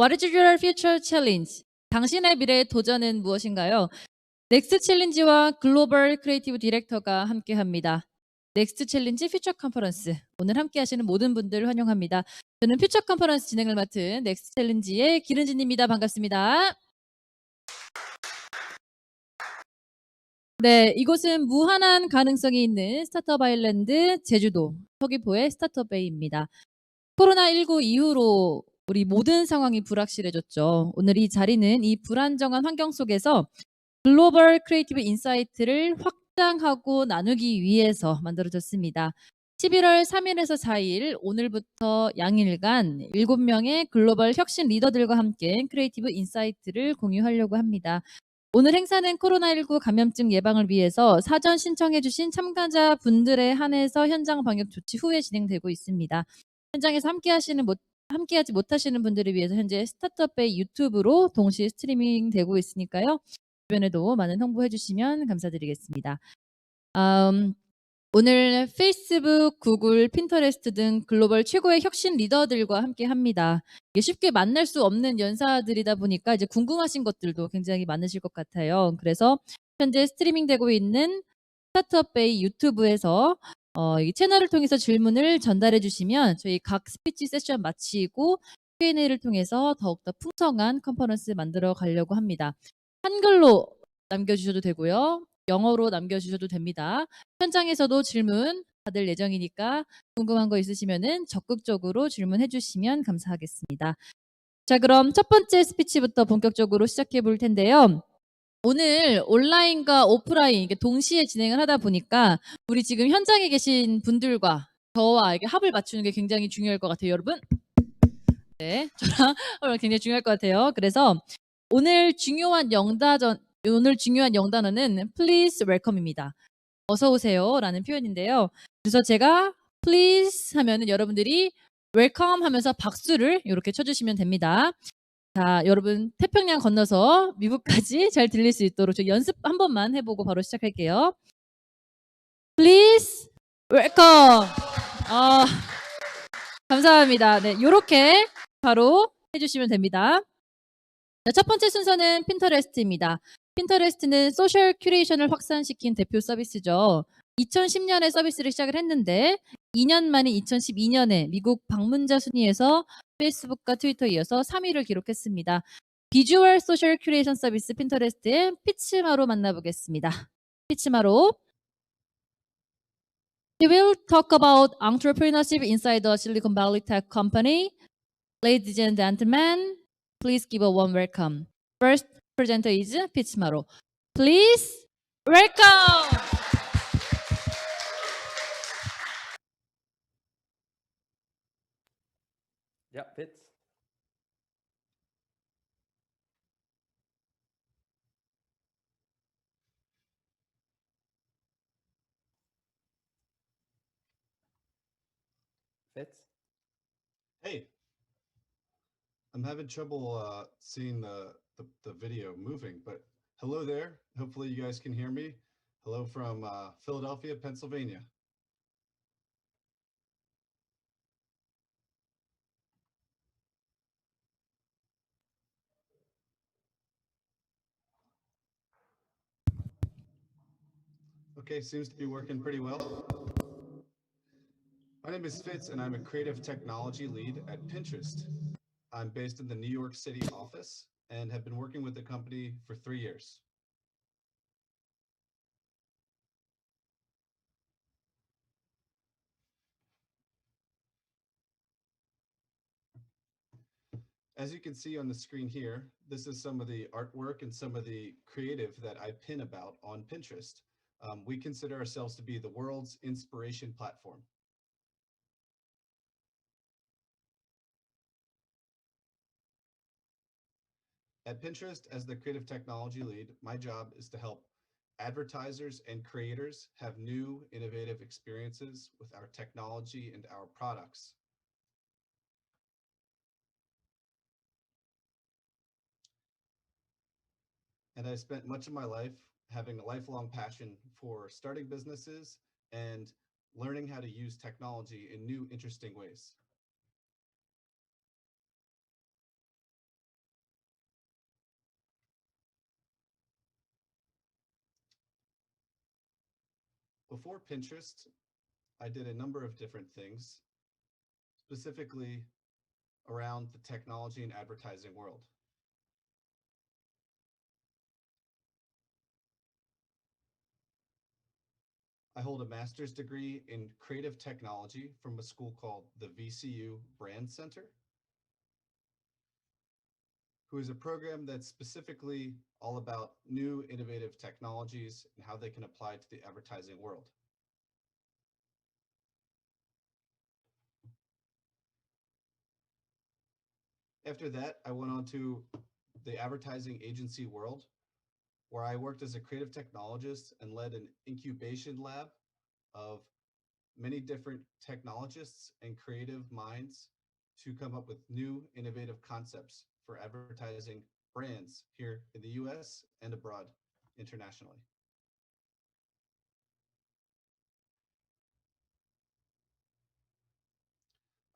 What is your future challenge? 당신의 미래의 도전은 무엇인가요? 넥스트챌린지와 글로벌 크리에이티브 디렉터가 함께합니다. 넥스트챌린지 퓨처컨퍼런스. 오늘 함께하시는 모든 분들 환영합니다. 저는 퓨처컨퍼런스 진행을 맡은 넥스트챌린지의 기른진입니다. 반갑습니다. 네, 이곳은 무한한 가능성이 있는 스타트업 아일랜드 제주도 서귀포의 스타트업베이입니다. 코로나19 이후로 우리 모든 상황이 불확실해졌죠. 오늘 이 자리는 이 불안정한 환경 속에서 글로벌 크리에이티브 인사이트를 확장하고 나누기 위해서 만들어졌습니다. 11월 3일에서 4일 오늘부터 양일간 7명의 글로벌 혁신 리더들과 함께 크리에이티브 인사이트를 공유하려고 합니다. 오늘 행사는 코로나19 감염증 예방을 위해서 사전 신청해 주신 참가자 분들에 한해서 현장 방역 조치 후에 진행되고 있습니다. 현장에서 함께하지 못하시는 분들을 위해서 현재 스타트업베이 유튜브로 동시 스트리밍 되고 있으니까요. 주변에도 많은 홍보해 주시면 감사드리겠습니다. 오늘 페이스북, 구글, 핀터레스트 등 글로벌 최고의 혁신 리더들과 함께 합니다. 이게 쉽게 만날 수 없는 연사들이다 보니까 이제 궁금하신 것들도 굉장히 많으실 것 같아요. 그래서 현재 스트리밍 되고 있는 스타트업베이 유튜브에서 이 채널을 통해서 질문을 전달해 주시면 저희 각 스피치 세션 마치고 Q&A를 통해서 더욱더 풍성한 컨퍼런스 만들어 가려고 합니다. 한글로 남겨주셔도 되고요. 영어로 남겨주셔도 됩니다. 현장에서도 질문 받을 예정이니까 궁금한 거 있으시면 적극적으로 질문해 주시면 감사하겠습니다. 자, 그럼 첫 번째 스피치부터 본격적으로 시작해 볼 텐데요. 오늘 온라인과 오프라인 동시에 진행을 하다 보니까 우리 지금 현장에 계신 분들과 저와 이게 합을 맞추는 게 굉장히 중요할 것 같아요, 여러분. 네, 저랑 합을 굉장히 중요할 것 같아요. 그래서 오늘 중요한 영단어는 please welcome입니다. 어서 오세요라는 표현인데요. 그래서 제가 please 하면은 여러분들이 welcome 하면서 박수를 이렇게 쳐주시면 됩니다. 자, 여러분 태평양 건너서 미국까지 잘 들릴 수 있도록 저 연습 한 번만 해보고 바로 시작할게요. Please welcome. 감사합니다. 네, 이렇게 바로 해주시면 됩니다. 자, 첫 번째 순서는 핀터레스트입니다. 핀터레스트는 소셜 큐레이션을 확산시킨 대표 서비스죠. 2010년에 서비스를 시작을 했는데 2년 만인 2012년에 미국 방문자 순위에서 페이스북과 트위터에 이어서 3위를 기록했습니다. 비주얼 소셜 큐레이션 서비스 핀터레스트의 피츠마로 만나보겠습니다. 피츠마로. We will talk about entrepreneurship inside the Silicon Valley tech company. Ladies and gentlemen, please give a warm welcome. First presenter is 피츠마로. Please welcome. Yeah, Fitz. Fitz. Hey, I'm having trouble seeing the video moving, but hello there. Hopefully you guys can hear me. Hello from Philadelphia, Pennsylvania. Okay, seems to be working pretty well. My name is Fitz and I'm a creative technology lead at Pinterest. I'm based in the New York City office and have been working with the company for 3 years. As you can see on the screen here, this is some of the artwork and some of the creative that I pin about on Pinterest. We consider ourselves to be the world's inspiration platform. At Pinterest, as the creative technology lead, my job is to help advertisers and creators have new, innovative experiences with our technology and our products. And I spent much of my life having a lifelong passion for starting businesses and learning how to use technology in new, interesting ways. Before Pinterest, I did a number of different things, specifically around the technology and advertising world. I hold a master's degree in creative technology from a school called the VCU Brand Center, who is a program that's specifically all about new innovative technologies and how they can apply to the advertising world. After that, I went on to the advertising agency world, where I worked as a creative technologist and led an incubation lab of many different technologists and creative minds to come up with new innovative concepts for advertising brands here in the US and abroad internationally.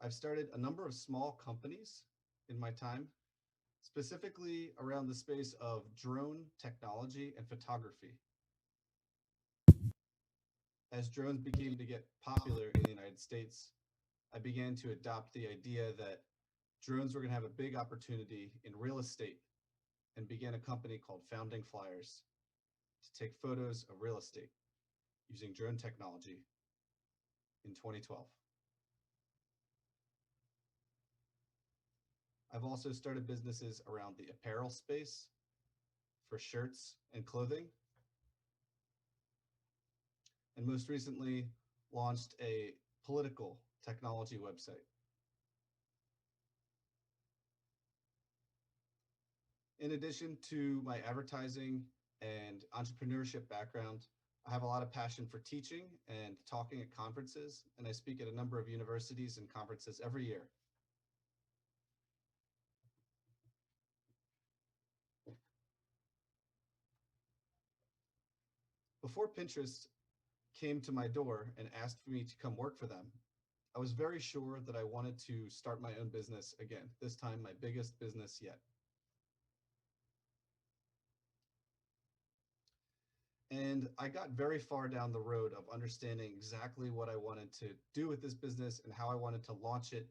I've started a number of small companies in my time, specifically around the space of drone technology and photography. As drones became to get popular in the United States, I began to adopt the idea that drones were going to have a big opportunity in real estate and began a company called Founding Flyers to take photos of real estate using drone technology in 2012. I've also started businesses around the apparel space for shirts and clothing, and most recently launched a political technology website. In addition to my advertising and entrepreneurship background, I have a lot of passion for teaching and talking at conferences, and I speak at a number of universities and conferences every year. Before Pinterest came to my door and asked for me to come work for them, I was very sure that I wanted to start my own business again, this time my biggest business yet. And I got very far down the road of understanding exactly what I wanted to do with this business and how I wanted to launch it,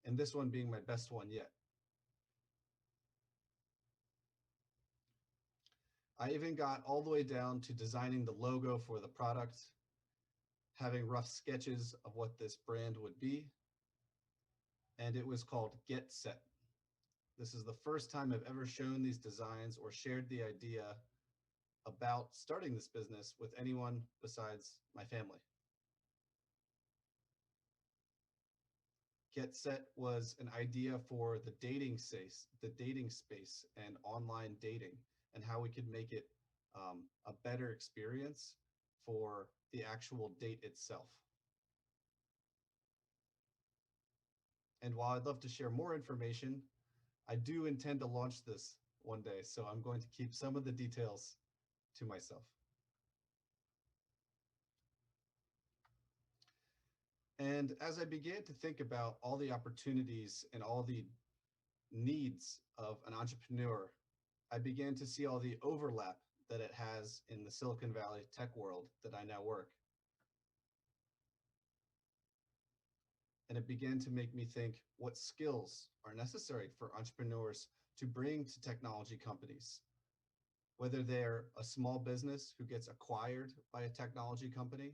and this one being my best one yet. I even got all the way down to designing the logo for the product, having rough sketches of what this brand would be, and it was called Get Set. This is the first time I've ever shown these designs or shared the idea about starting this business with anyone besides my family. Get Set was an idea for the dating space and online dating, and how we could make it a better experience for the actual date itself. And while I'd love to share more information, I do intend to launch this one day, so I'm going to keep some of the details to myself. And as I began to think about all the opportunities and all the needs of an entrepreneur, I began to see all the overlap that it has in the Silicon Valley tech world that I now work. And it began to make me think what skills are necessary for entrepreneurs to bring to technology companies, whether they're a small business who gets acquired by a technology company,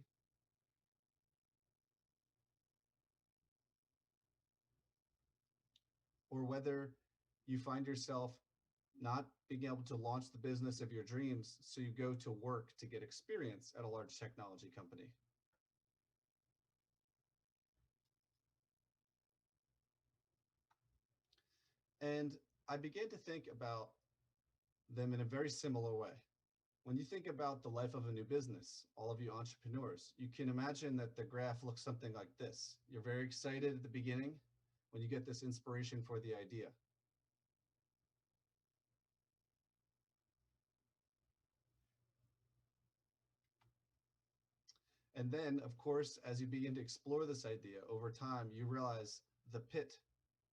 or whether you find yourself not being able to launch the business of your dreams, so you go to work to get experience at a large technology company. And I began to think about them in a very similar way. When you think about the life of a new business, all of you entrepreneurs, you can imagine that the graph looks something like this. You're very excited at the beginning when you get this inspiration for the idea. And then, of course, as you begin to explore this idea over time, you realize the pit,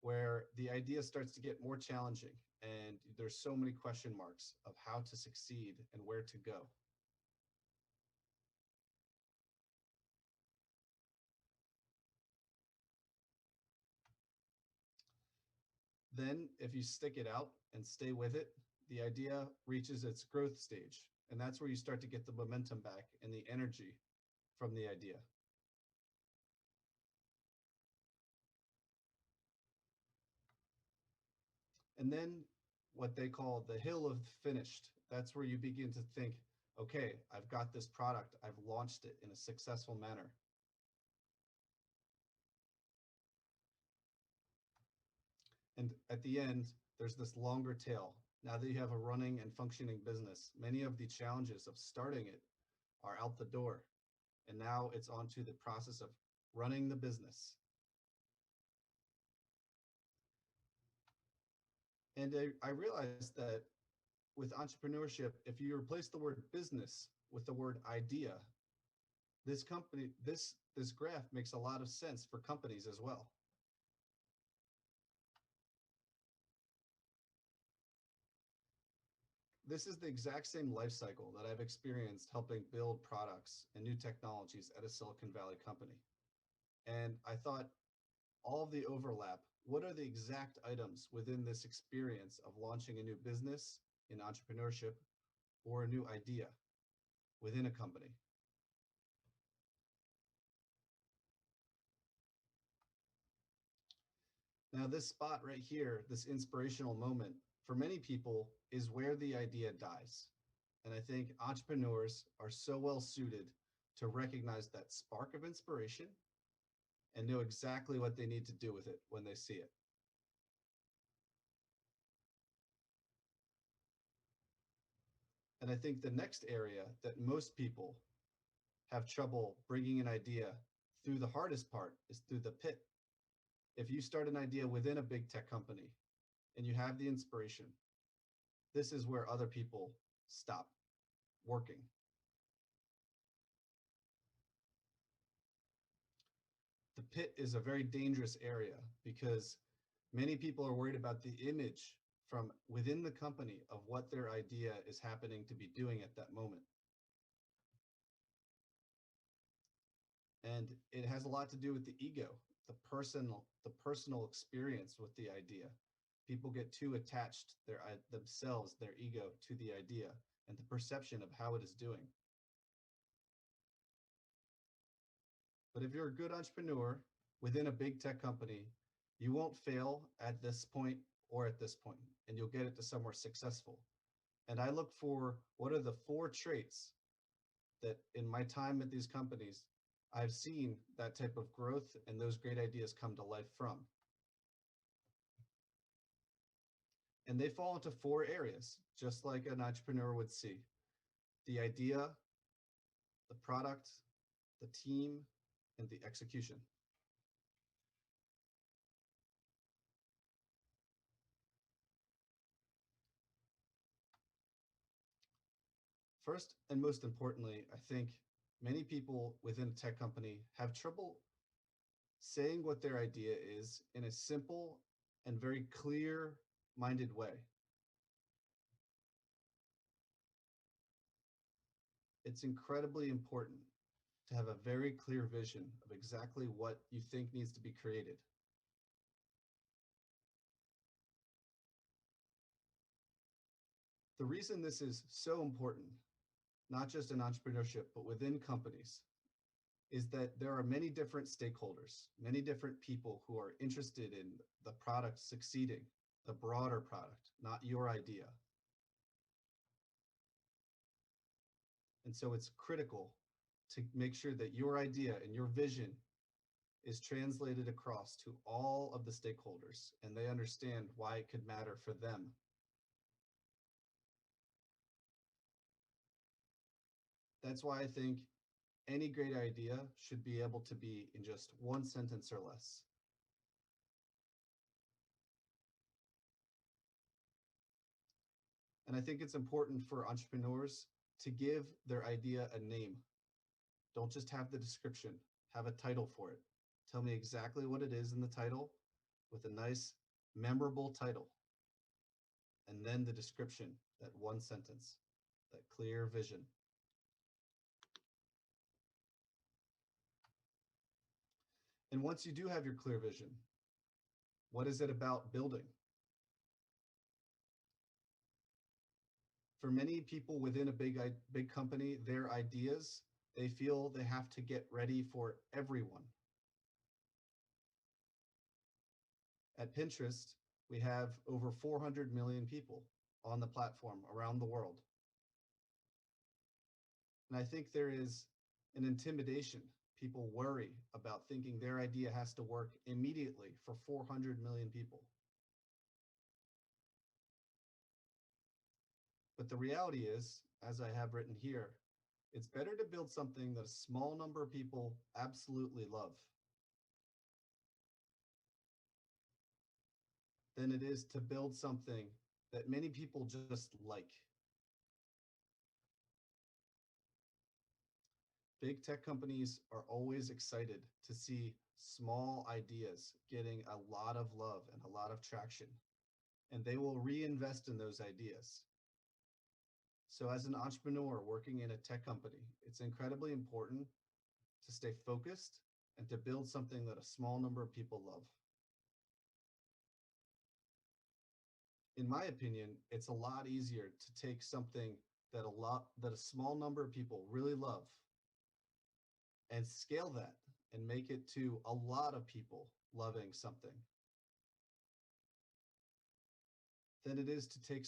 where the idea starts to get more challenging and there's so many question marks of how to succeed and where to go. Then, if you stick it out and stay with it, the idea reaches its growth stage. And that's where you start to get the momentum back and the energy from the idea. And then what they call the hill of finished, that's where you begin to think, okay, I've got this product, I've launched it in a successful manner. And at the end, there's this longer tail. Now that you have a running and functioning business, many of the challenges of starting it are out the door. And now it's on to the process of running the business. And I realized that with entrepreneurship, if you replace the word business with the word idea, this graph makes a lot of sense for companies as well. This is the exact same life cycle that I've experienced helping build products and new technologies at a Silicon Valley company. And I thought, all of the overlap, what are the exact items within this experience of launching a new business in entrepreneurship or a new idea within a company? Now, this spot right here, this inspirational moment, for many people is where the idea dies. And I think entrepreneurs are so well suited to recognize that spark of inspiration and know exactly what they need to do with it when they see it. And I think the next area that most people have trouble bringing an idea through, the hardest part, is through the pit. If you start an idea within a big tech company and you have the inspiration, this is where other people stop working. The pit is a very dangerous area because many people are worried about the image from within the company of what their idea is happening to be doing at that moment. And it has a lot to do with the ego, the personal experience with the idea. People get too attached themselves, their ego, to the idea and the perception of how it is doing. But if you're a good entrepreneur within a big tech company, you won't fail at this point or at this point, and you'll get it to somewhere successful. And I look for what are the 4 traits that in my time at these companies, I've seen that type of growth and those great ideas come to life from. And they fall into 4 areas, just like an entrepreneur would see: the idea, the product, the team, and the execution. First and most importantly, I think many people within a tech company have trouble saying what their idea is in a simple and very clear-minded way. It's incredibly important to have a very clear vision of exactly what you think needs to be created. The reason this is so important, not just in entrepreneurship, but within companies, is that there are many different stakeholders, many different people who are interested in the product succeeding, the broader product, not your idea. And so it's critical to make sure that your idea and your vision is translated across to all of the stakeholders and they understand why it could matter for them. That's why I think any great idea should be able to be in just 1 sentence or less. And I think it's important for entrepreneurs to give their idea a name. Don't just have the description, have a title for it. Tell me exactly what it is in the title with a nice, memorable title. And then the description, that 1 sentence, that clear vision. And once you do have your clear vision, what is it about building? For many people within a big company, their ideas, they feel they have to get ready for everyone. At Pinterest, we have over 400 million people on the platform around the world. And I think there is an intimidation. People worry about thinking their idea has to work immediately for 400 million people. But the reality is, as I have written here, it's better to build something that a small number of people absolutely love than it is to build something that many people just like. Big tech companies are always excited to see small ideas getting a lot of love and a lot of traction, and they will reinvest in those ideas. So as an entrepreneur working in a tech company, it's incredibly important to stay focused and to build something that a small number of people love. In my opinion, it's a lot easier to take something that a small number of people really love and scale that and make it to a lot of people loving something than it is to take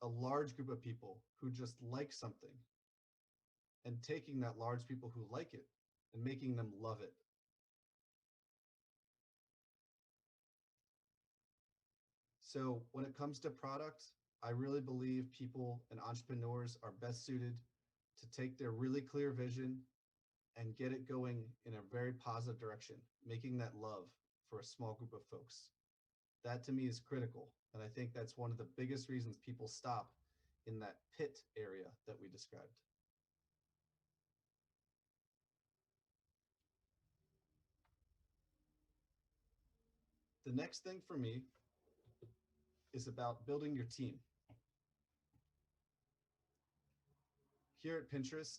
a large group of people who just like something and taking that large people who like it and making them love it. So when it comes to product, I really believe people and entrepreneurs are best suited to take their really clear vision and get it going in a very positive direction, making that love for a small group of folks. That to me is critical. And I think that's one of the biggest reasons people stop in that pit area that we described. The next thing for me is about building your team. Here at Pinterest,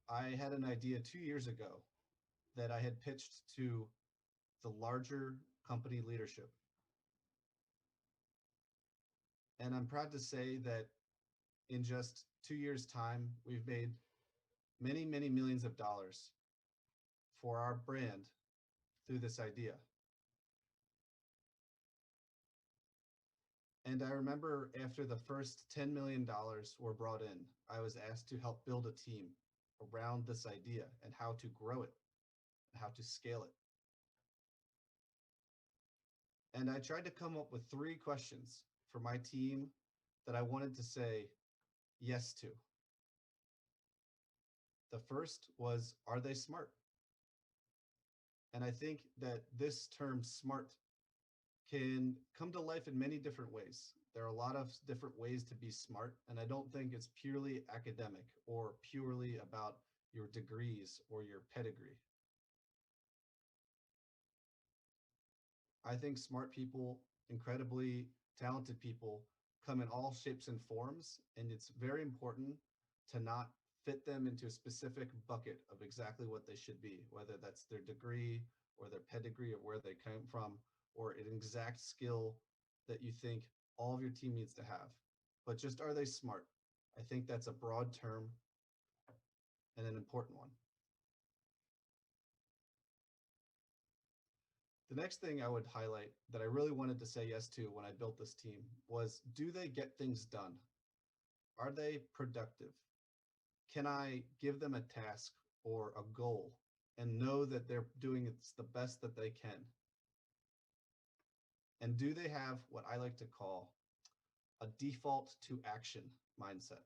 I had an idea 2 years ago that I had pitched to the larger company leadership. And I'm proud to say that in just 2 years' time, we've made many, many millions of dollars for our brand through this idea. And I remember after the first $10 million were brought in, I was asked to help build a team around this idea and how to grow it, and how to scale it. And I tried to come up with 3 questions for my team that I wanted to say yes to. The first was, are they smart? And I think that this term smart can come to life in many different ways. There are a lot of different ways to be smart, and I don't think it's purely academic or purely about your degrees or your pedigree. I think smart people, incredibly talented people, come in all shapes and forms, and it's very important to not fit them into a specific bucket of exactly what they should be, whether that's their degree or their pedigree of where they came from, or an exact skill that you think all of your team needs to have. But just, are they smart? I think that's a broad term and an important one. The next thing I would highlight that I really wanted to say yes to when I built this team was, do they get things done? Are they productive? Can I give them a task or a goal and know that they're doing it the best that they can? And do they have what I like to call a default to action mindset?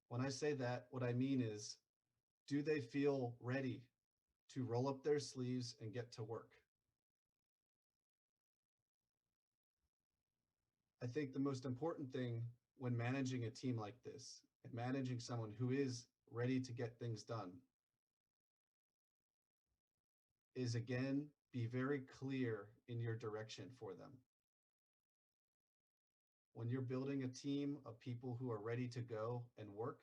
When I say that, what I mean is, do they feel ready to roll up their sleeves and get to work? I think the most important thing when managing a team like this and managing someone who is ready to get things done is, again, be very clear in your direction for them. When you're building a team of people who are ready to go and work,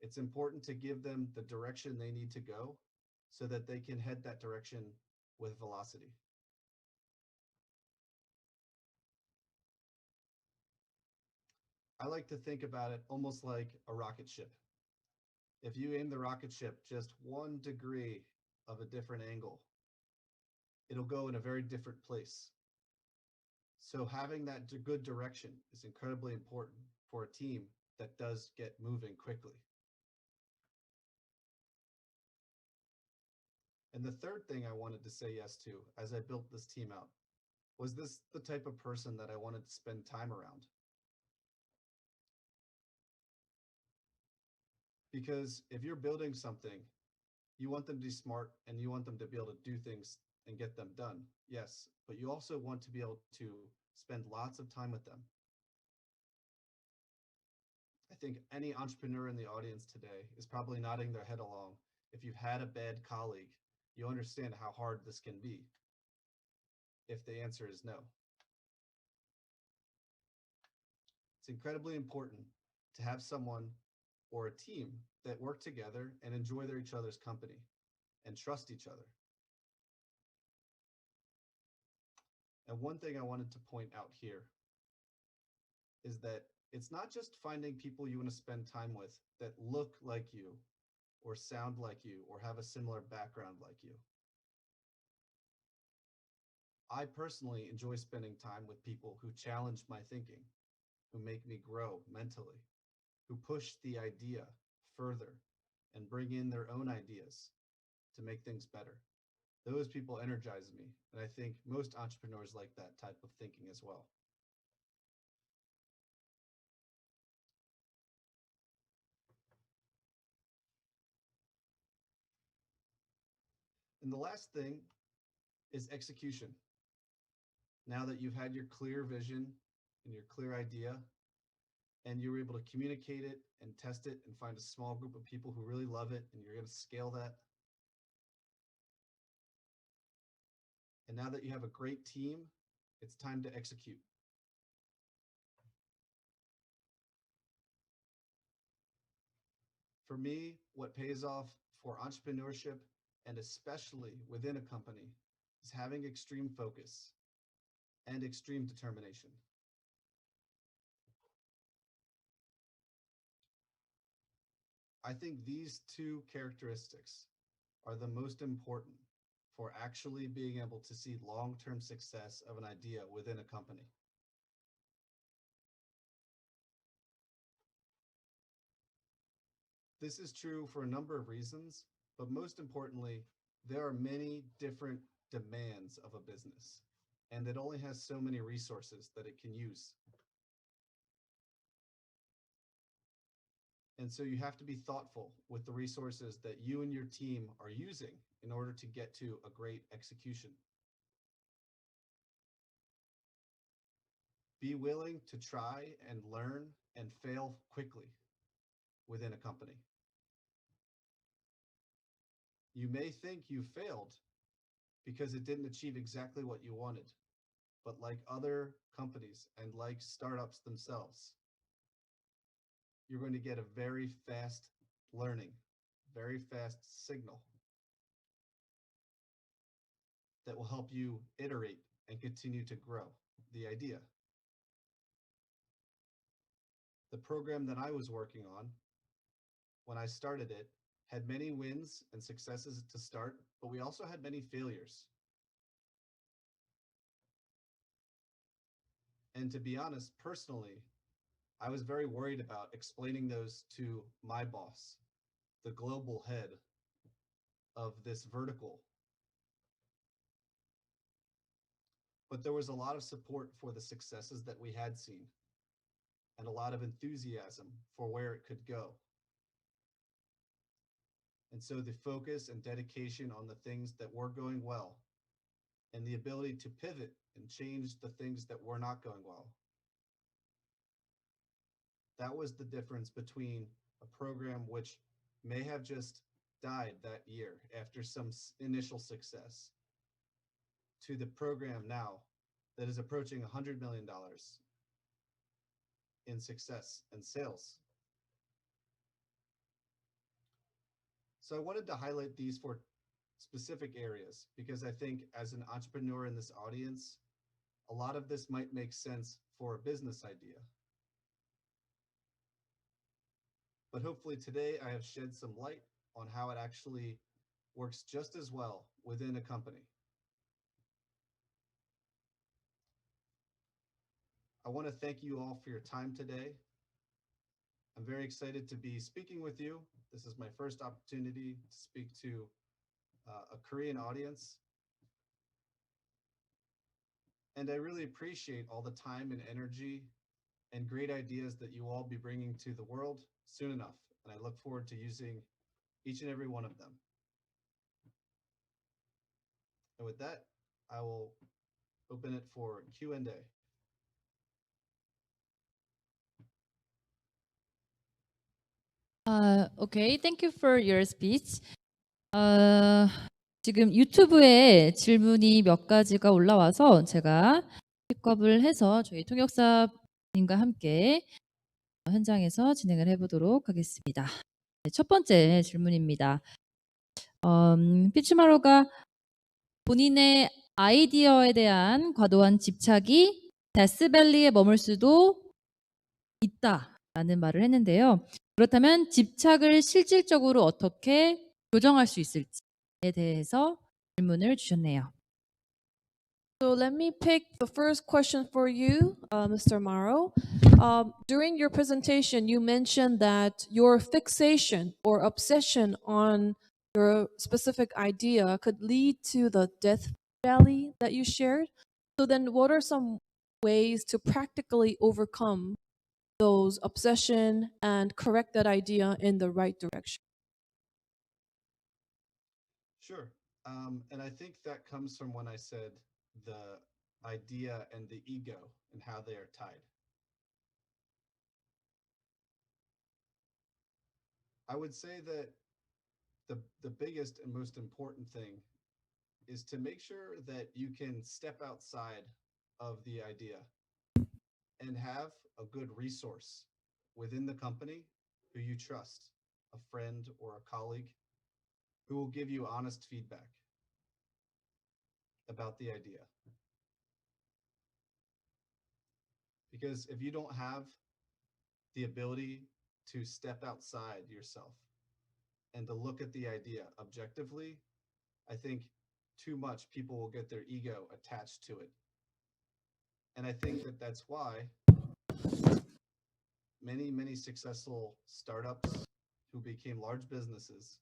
it's important to give them the direction they need to go so that they can head that direction with velocity. I like to think about it almost like a rocket ship. If you aim the rocket ship just 1 degree of a different angle, it'll go in a very different place. So having that good direction is incredibly important for a team that does get moving quickly. And the third thing I wanted to say yes to as I built this team out was this the type of person that I wanted to spend time around. Because if you're building something, you want them to be smart and you want them to be able to do things and get them done. Yes, but you also want to be able to spend lots of time with them. I think any entrepreneur in the audience today is probably nodding their head along. If you've had a bad colleague, you understand how hard this can be if the answer is no. It's incredibly important to have someone or a team that work together and enjoy each other's company and trust each other. And one thing I wanted to point out here is that it's not just finding people you want to spend time with that look like you or sound like you or have a similar background like you. I personally enjoy spending time with people who challenge my thinking, who make me grow mentally, who push the idea further and bring in their own ideas to make things better. Those people energize me, and I think most entrepreneurs like that type of thinking as well. And the last thing is execution. Now that you've had your clear vision and your clear idea, and you're able to communicate it and test it and find a small group of people who really love it, and you're going to scale that. And now that you have a great team, it's time to execute. For me, what pays off for entrepreneurship, and especially within a company, is having extreme focus and extreme determination. I think these two characteristics are the most important for actually being able to see long-term success of an idea within a company. This is true for a number of reasons, but most importantly, there are many different demands of a business, and it only has so many resources that it can use. And so you have to be thoughtful with the resources that you and your team are using in order to get to a great execution. Be willing to try and learn and fail quickly within a company. You may think you failed because it didn't achieve exactly what you wanted, but like other companies and like startups themselves, you're going to get a very fast learning, very fast signal that will help you iterate and continue to grow the idea. The program that I was working on when I started it had many wins and successes to start, but we also had many failures. And to be honest, personally, I was very worried about explaining those to my boss, the global head of this vertical. But there was a lot of support for the successes that we had seen and a lot of enthusiasm for where it could go. And so the focus and dedication on the things that were going well and the ability to pivot and change the things that were not going well. That was the difference between a program which may have just died that year after some initial success to the program now that is approaching $100 million in success and sales. So I wanted to highlight these 4 specific areas because I think as an entrepreneur in this audience, a lot of this might make sense for a business idea. but hopefully today I have shed some light on how it actually works just as well within a company. I want to thank you all for your time today. I'm very excited to be speaking with you. This is my first opportunity to speak to a Korean audience. And I really appreciate all the time and energy and great ideas that you all be bringing to the world soon enough. And I look forward to using each and every one of them. And with that, I will open it for Q&A. Okay, thank you for your speech. 지금 유튜브에 질문이 몇 가지가 올라와서 제가 픽업을 해서 저희 통역사님과 함께 현장에서 진행을 해보도록 하겠습니다. 네, 첫 번째 질문입니다. 피츠마로가 본인의 아이디어에 대한 과도한 집착이 데스밸리에 머물 수도 있다라는 말을 했는데요. 그렇다면 집착을 실질적으로 어떻게 조정할 수 있을지에 대해서 질문을 주셨네요. So let me pick the first question for you, Mr. Maro. During your presentation, you mentioned that your fixation or obsession on your specific idea could lead to the death valley that you shared. So then what are some ways to practically overcome those obsession and correct that idea in the right direction? Sure. And I think that comes from when I said the idea and the ego and how they are tied. I would say that the biggest and most important thing is to make sure that you can step outside of the idea and have a good resource within the company who you trust, a friend or a colleague who will give you honest feedback about the idea. Because if you don't have the ability to step outside yourself and to look at the idea objectively, I think too much people will get their ego attached to it. And I think that that's why many successful startups who became large businesses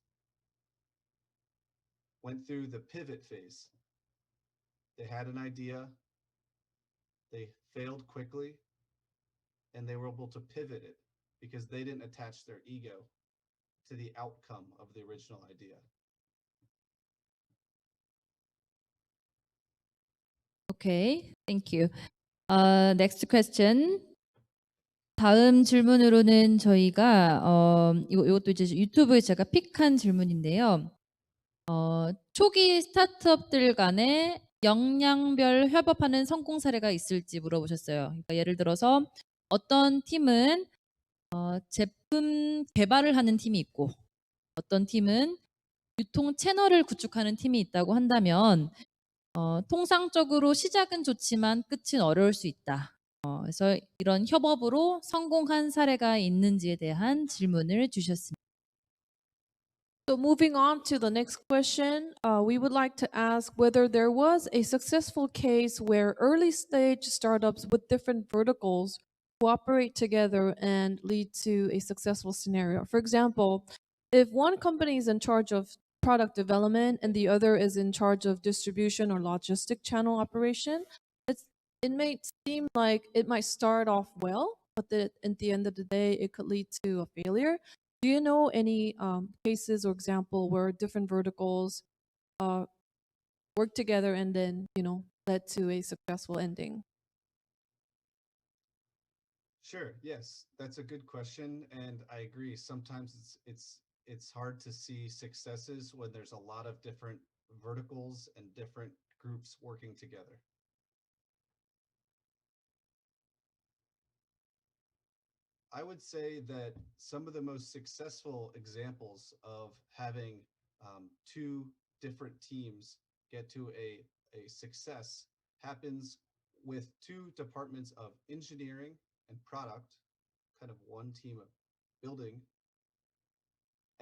went through the pivot phase. They had an idea, they failed quickly, and they were able to pivot it because they didn't attach their ego to the outcome of the original idea. Okay, thank you. Next question. 다음 질문으로는 저희가 이것도 이제 유튜브에 제가 픽한 질문인데요. 초기 스타트업들 간에 역량별 협업하는 성공 사례가 있을지 물어보셨어요. 그러니까 예를 들어서 어떤 팀은 제품 개발을 하는 팀이 있고 어떤 팀은 유통 채널을 구축하는 팀이 있다고 한다면 통상적으로 시작은 좋지만 끝은 어려울 수 있다. 그래서 이런 협업으로 성공한 사례가 있는지에 대한 질문을 주셨습니다. So moving on to the next question, we would like to ask whether there was a successful case where early stage startups with different verticals cooperate together and lead to a successful scenario. For example, if one company is in charge of product development and the other is in charge of distribution or logistic channel operation, it may seem like it might start off well, but that at the end of the day, it could lead to a failure. Do you know any cases or example where different verticals work together and then, led to a successful ending? Sure. Yes, that's a good question, and I agree. Sometimes it's hard to see successes when there's a lot of different verticals and different groups working together. I would say that some of the most successful examples of having two different teams get to a success happens with two departments of engineering and product, kind of one team of building,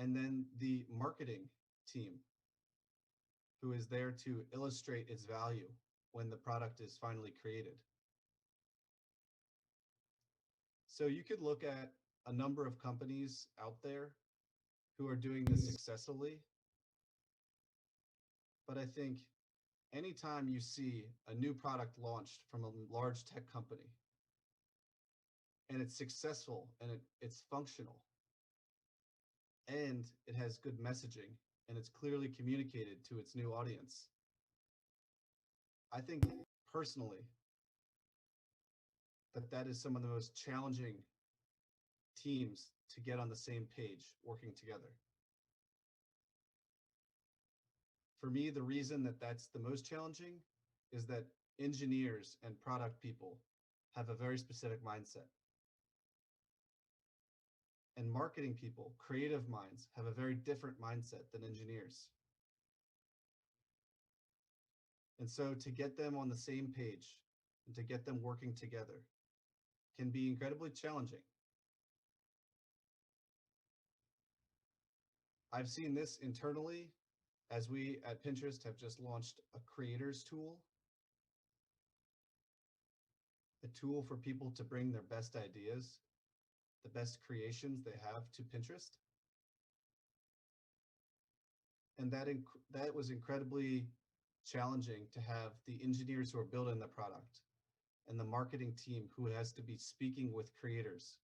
and then the marketing team, who is there to illustrate its value when the product is finally created. So you could look at a number of companies out there who are doing this successfully. But I think anytime you see a new product launched from a large tech company and it's successful and it's functional and it has good messaging and it's clearly communicated to its new audience, I think personally that is some of the most challenging teams to get on the same page working together. For me, the reason that that's the most challenging is that engineers and product people have a very specific mindset. And marketing people, creative minds, have a very different mindset than engineers. And so to get them on the same page and to get them working together can be incredibly challenging. I've seen this internally as we at Pinterest have just launched a creators tool, a tool for people to bring their best ideas, the best creations they have to Pinterest. And that was incredibly challenging to have the engineers who are building the product and the marketing team who has to be speaking with creators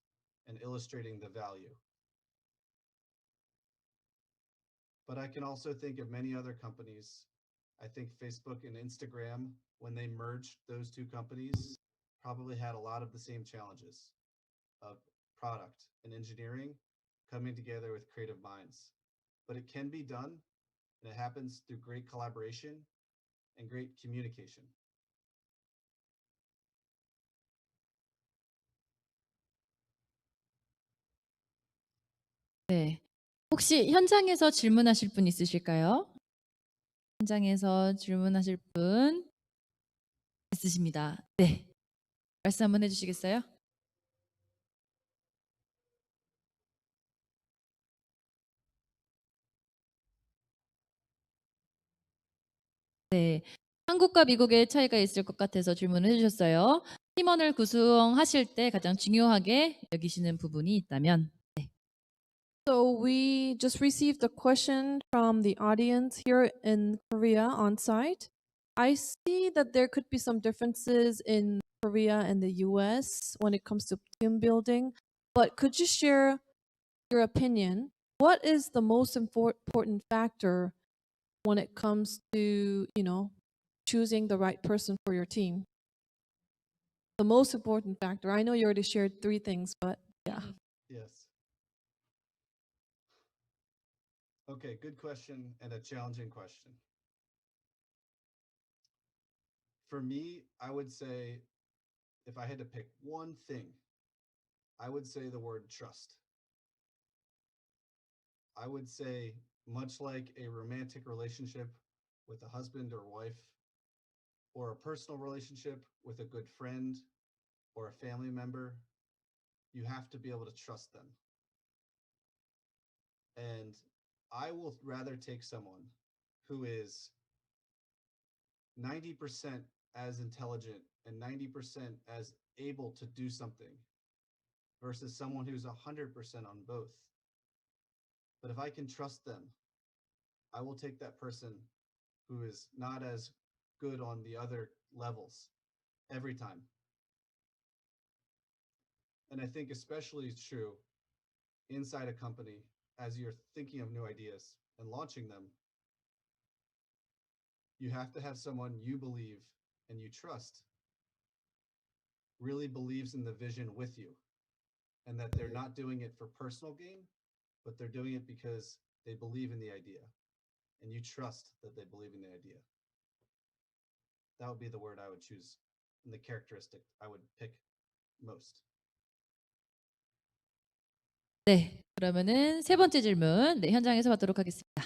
and illustrating the value. But I can also think of many other companies. I think Facebook and Instagram, when they merged those two companies, probably had a lot of the same challenges of product and engineering coming together with creative minds. But it can be done, and it happens through great collaboration and great communication. 네. 혹시 현장에서 질문하실 분 있으실까요? 현장에서 질문하실 분 있으십니다. 네. 말씀 한번 해주시겠어요? 네. 한국과 미국의 차이가 있을 것 같아서 질문을 해주셨어요. 팀원을 구성하실 때 가장 중요하게 여기시는 부분이 있다면? 네. So we just received a question from the audience here in Korea on site. I see that there could be some differences in Korea and the US when it comes to team building, but could you share your opinion? What is the most important factor when it comes to, choosing the right person for your team? The most important factor. I know you already shared 3 things, but yeah. Yes. Okay, good question and a challenging question. For me, I would say if I had to pick one thing, I would say the word trust. I would say, much like a romantic relationship with a husband or wife, or a personal relationship with a good friend or a family member, you have to be able to trust them. And I will rather take someone who is 90% as intelligent and 90% as able to do something versus someone who's 100% on both. But if I can trust them, I will take that person who is not as good on the other levels every time. And I think especially true inside a company as you're thinking of new ideas and launching them. You have to have someone you believe and you trust really believes in the vision with you, and that they're not doing it for personal gain, but they're doing it because they believe in the idea and you trust that they believe in the idea. That would be the word I would choose and the characteristic I would pick most. 네. 그러면은 3번째 질문 현장에서 받도록 하겠습니다.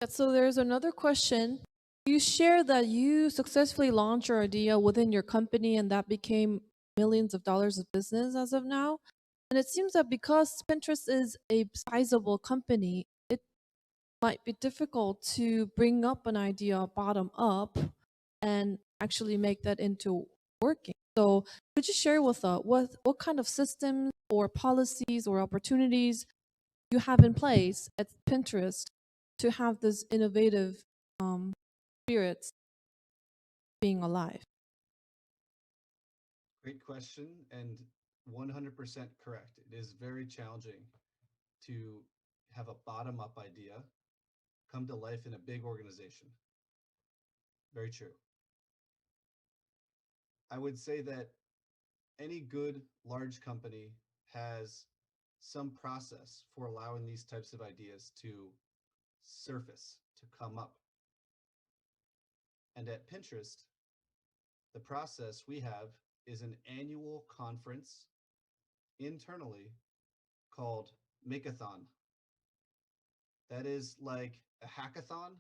So there's another question. You share that you successfully launched your idea within your company and that became millions of dollars of business as of now. And it seems that because Pinterest is a sizable company, it might be difficult to bring up an idea bottom up and actually make that into working. So could you share with us what kind of systems or policies or opportunities you have in place at Pinterest to have this innovative spirits being alive? Great question, and 100% correct. It is very challenging to have a bottom-up idea come to life in a big organization. Very true. I would say that any good large company has some process for allowing these types of ideas to surface, to come up. And at Pinterest, the process we have is an annual conference internally called Makeathon. That is like a hackathon,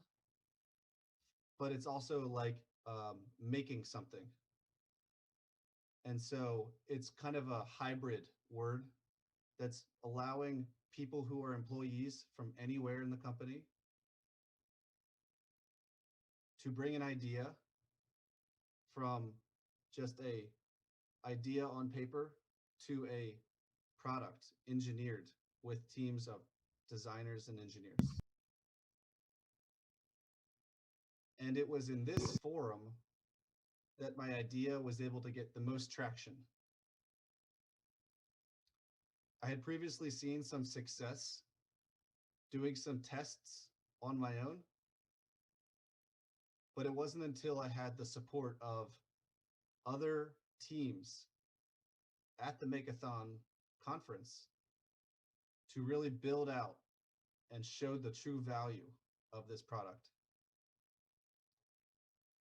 but it's also like making something. And so it's kind of a hybrid word that's allowing people who are employees from anywhere in the company to bring an idea from just a idea on paper to a product engineered with teams of designers and engineers. And it was in this forum that my idea was able to get the most traction. I had previously seen some success doing some tests on my own, but it wasn't until I had the support of other teams at the Makeathon conference to really build out and show the true value of this product.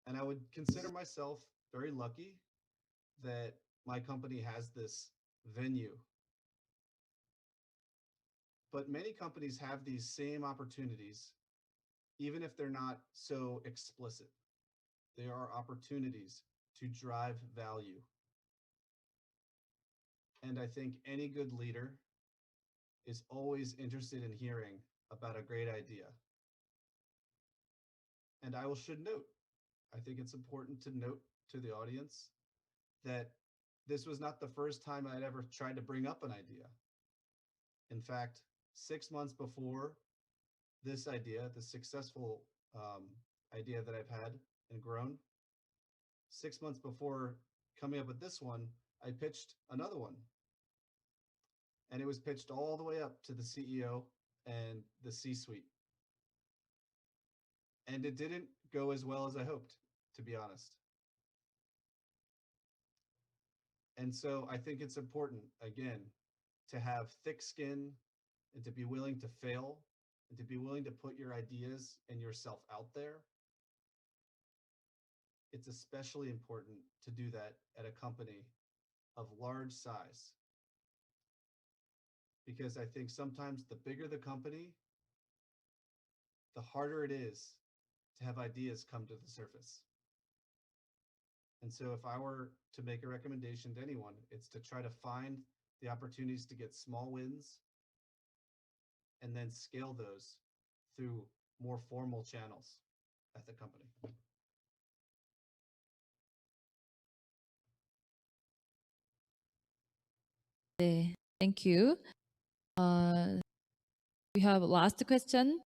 And I would consider myself very lucky that my company has this venue. But many companies have these same opportunities, even if they're not so explicit. There are opportunities to drive value. And I think any good leader is always interested in hearing about a great idea. And should note, I think it's important to note to the audience that this was not the first time I'd ever tried to bring up an idea. In fact, 6 months before this idea, the successful idea that I've had and grown, 6 months before coming up with this one, I pitched another one. And it was pitched all the way up to the CEO and the C-suite. And it didn't go as well as I hoped, to be honest. And so I think it's important, again, to have thick skin and to be willing to fail and to be willing to put your ideas and yourself out there. It's especially important to do that at a company of large size. Because I think sometimes the bigger the company, the harder it is to have ideas come to the surface. And so if I were to make a recommendation to anyone, it's to try to find the opportunities to get small wins and then scale those through more formal channels at the company. 네, thank you. We have a last question.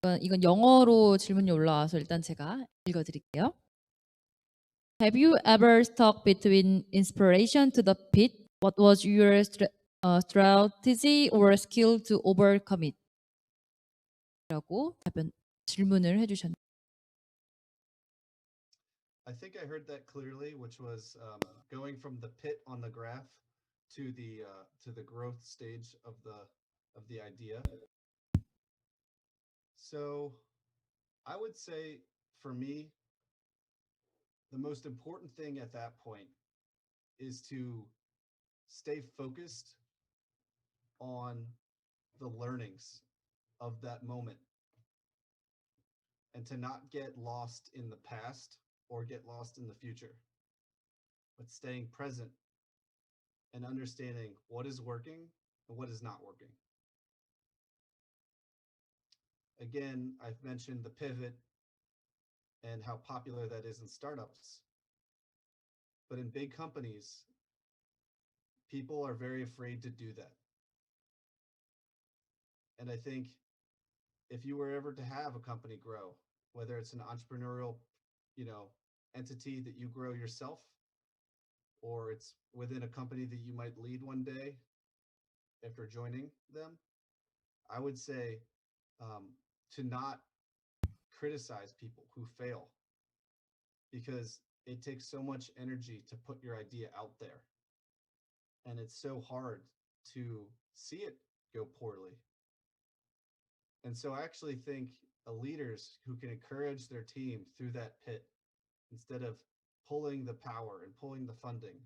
이건 영어로 질문이 올라와서 일단 제가 읽어드릴게요. Have you ever stuck between inspiration to the pit? What was your strategy or skill to overcome it? 라고 질문을 해주셨네요. I think I heard that clearly, which was going from the pit on the graph to the growth stage of the idea. So I would say for me, the most important thing at that point is to stay focused on the learnings of that moment and to not get lost in the past or get lost in the future, but staying present and understanding what is working and what is not working. Again, I've mentioned the pivot and how popular that is in startups. But in big companies, people are very afraid to do that. And I think if you were ever to have a company grow, whether it's an entrepreneurial, entity that you grow yourself, or it's within a company that you might lead one day after joining them, I would say to not criticize people who fail, because it takes so much energy to put your idea out there. And it's so hard to see it go poorly. And so I actually think leaders who can encourage their team through that pit, instead of pulling the power and pulling the funding,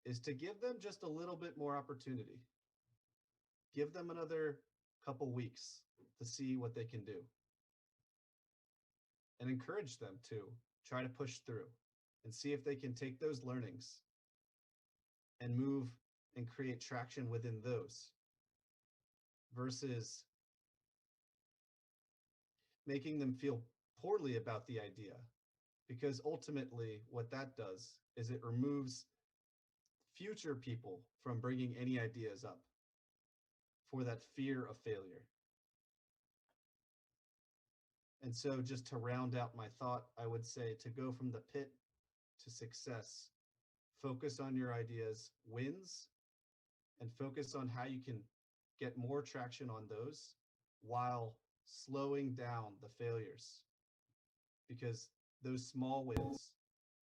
is to give them just a little bit more opportunity. Give them another couple weeks to see what they can do. And encourage them to try to push through and see if they can take those learnings and move and create traction within those, versus making them feel poorly about the idea. Because ultimately what that does is it removes future people from bringing any ideas up for that fear of failure. And so just to round out my thought, I would say to go from the pit to success, focus on your ideas, wins, and focus on how you can get more traction on those while slowing down the failures, because those small wins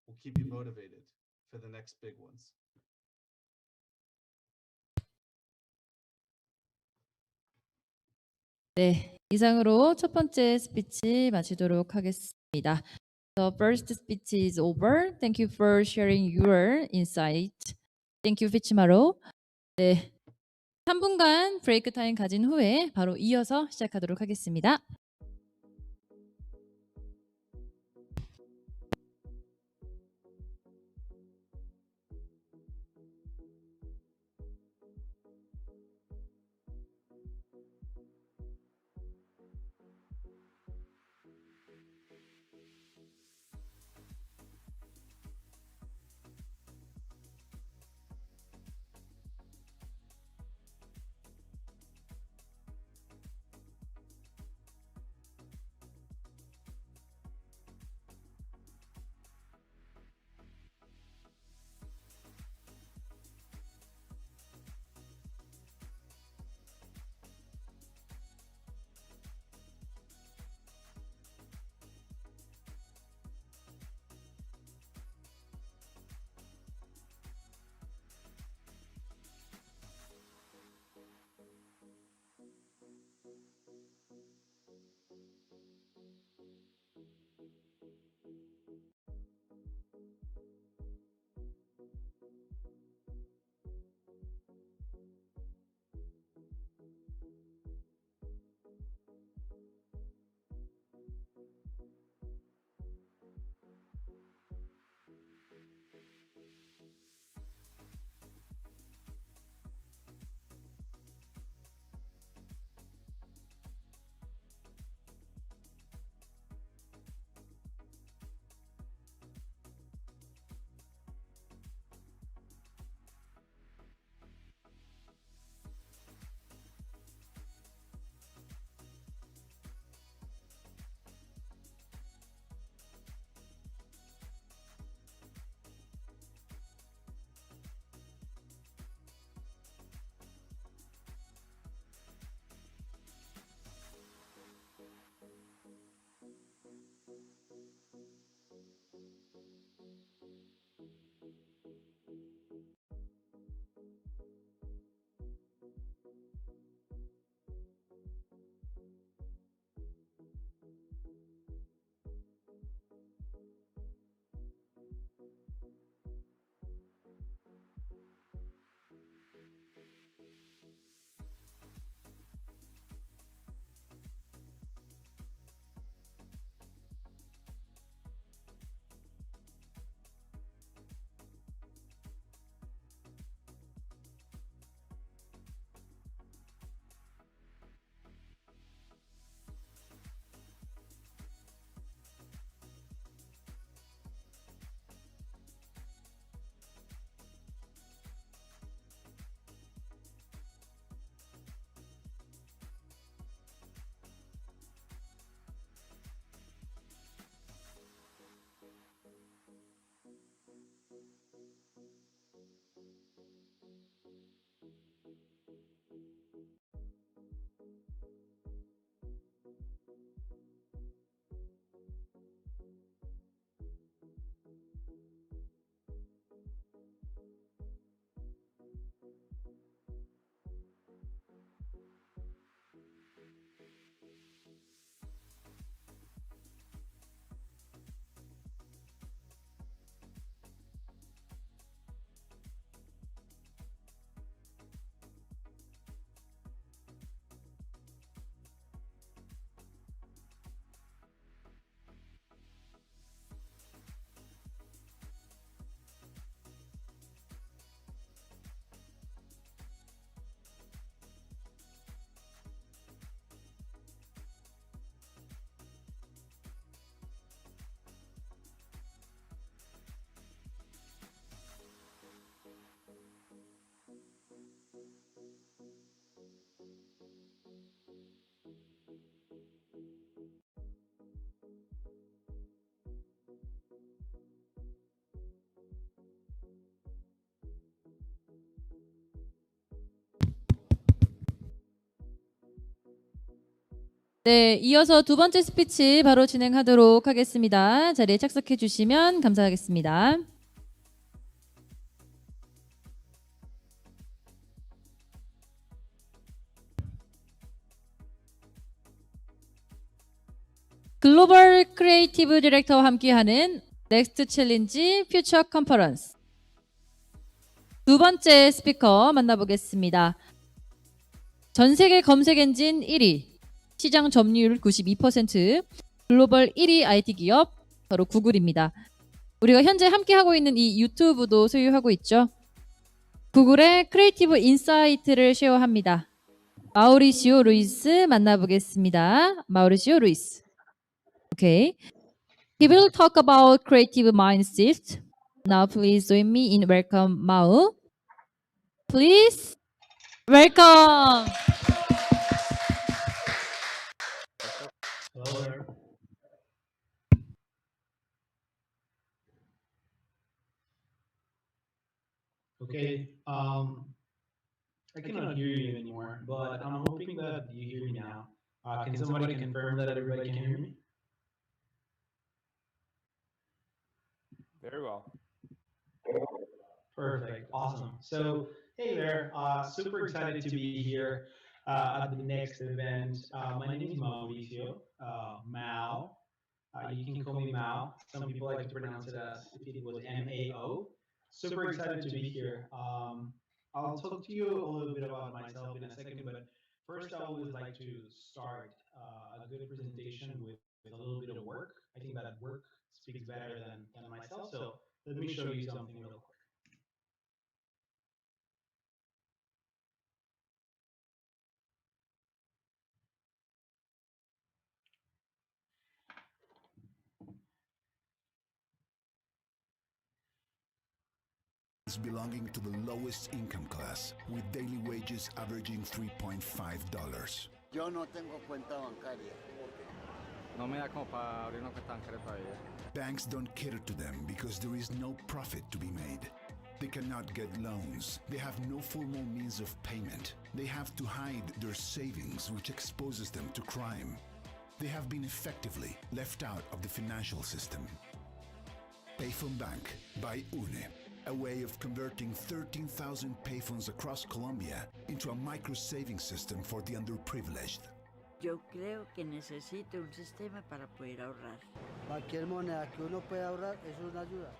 will keep you motivated for the next big ones. 네, 이상으로 첫 번째 스피치 마치도록 하겠습니다. The first speech is over. Thank you for sharing your insight. Thank you, 피치마로. 네, 3분간 브레이크 타임 가진 후에 바로 이어서 시작하도록 하겠습니다. 네, 이어서 두 번째 스피치 바로 진행하도록 하겠습니다. 자리에 착석해 주시면 감사하겠습니다. 글로벌 크리에이티브 디렉터와 함께하는 넥스트챌린지 퓨처컨퍼런스 두 번째 스피커 만나보겠습니다. 전 세계 검색 엔진 1위, 시장 점유율 92%, 글로벌 1위 IT 기업 바로 구글입니다. 우리가 현재 함께하고 있는 이 유튜브도 소유하고 있죠. 구글의 크리에이티브 인사이트를 쉐어합니다. 마우리시오 루이스 만나보겠습니다. 마우리시오 루이스. Okay. He will talk about creative mindset. Now please join me in welcome Mao. Please welcome. Hello there. Okay, I cannot hear you anymore, but I'm hoping that you hear me now. Can somebody confirm that everybody can hear me? Very well. Perfect, awesome. So, hey there, super excited to be here at the next event. My name is Mauricio, Mao. You can call me Mao. Some people like to pronounce it as if it was M-A-O. Super excited to be here. I'll talk to you a little bit about myself in a second, but first I always like to start a good presentation with a little bit of work. I think that work speaks better than myself, so let me show you something real quick. Belonging to the lowest income class, with daily wages averaging $3.5. Yo no tengo cuenta bancaria. No me da como para abrir una cuenta bancaria todavía. Banks don't cater to them because there is no profit to be made. They cannot get loans. They have no formal means of payment. They have to hide their savings, which exposes them to crime. They have been effectively left out of the financial system. Payphone Bank by UNE, a way of converting 13,000 payphones across Colombia into a micro-saving system for the underprivileged. Yo creo que necesito un sistema para poder ahorrar. Cualquier moneda que uno pueda ahorrar es una ayuda.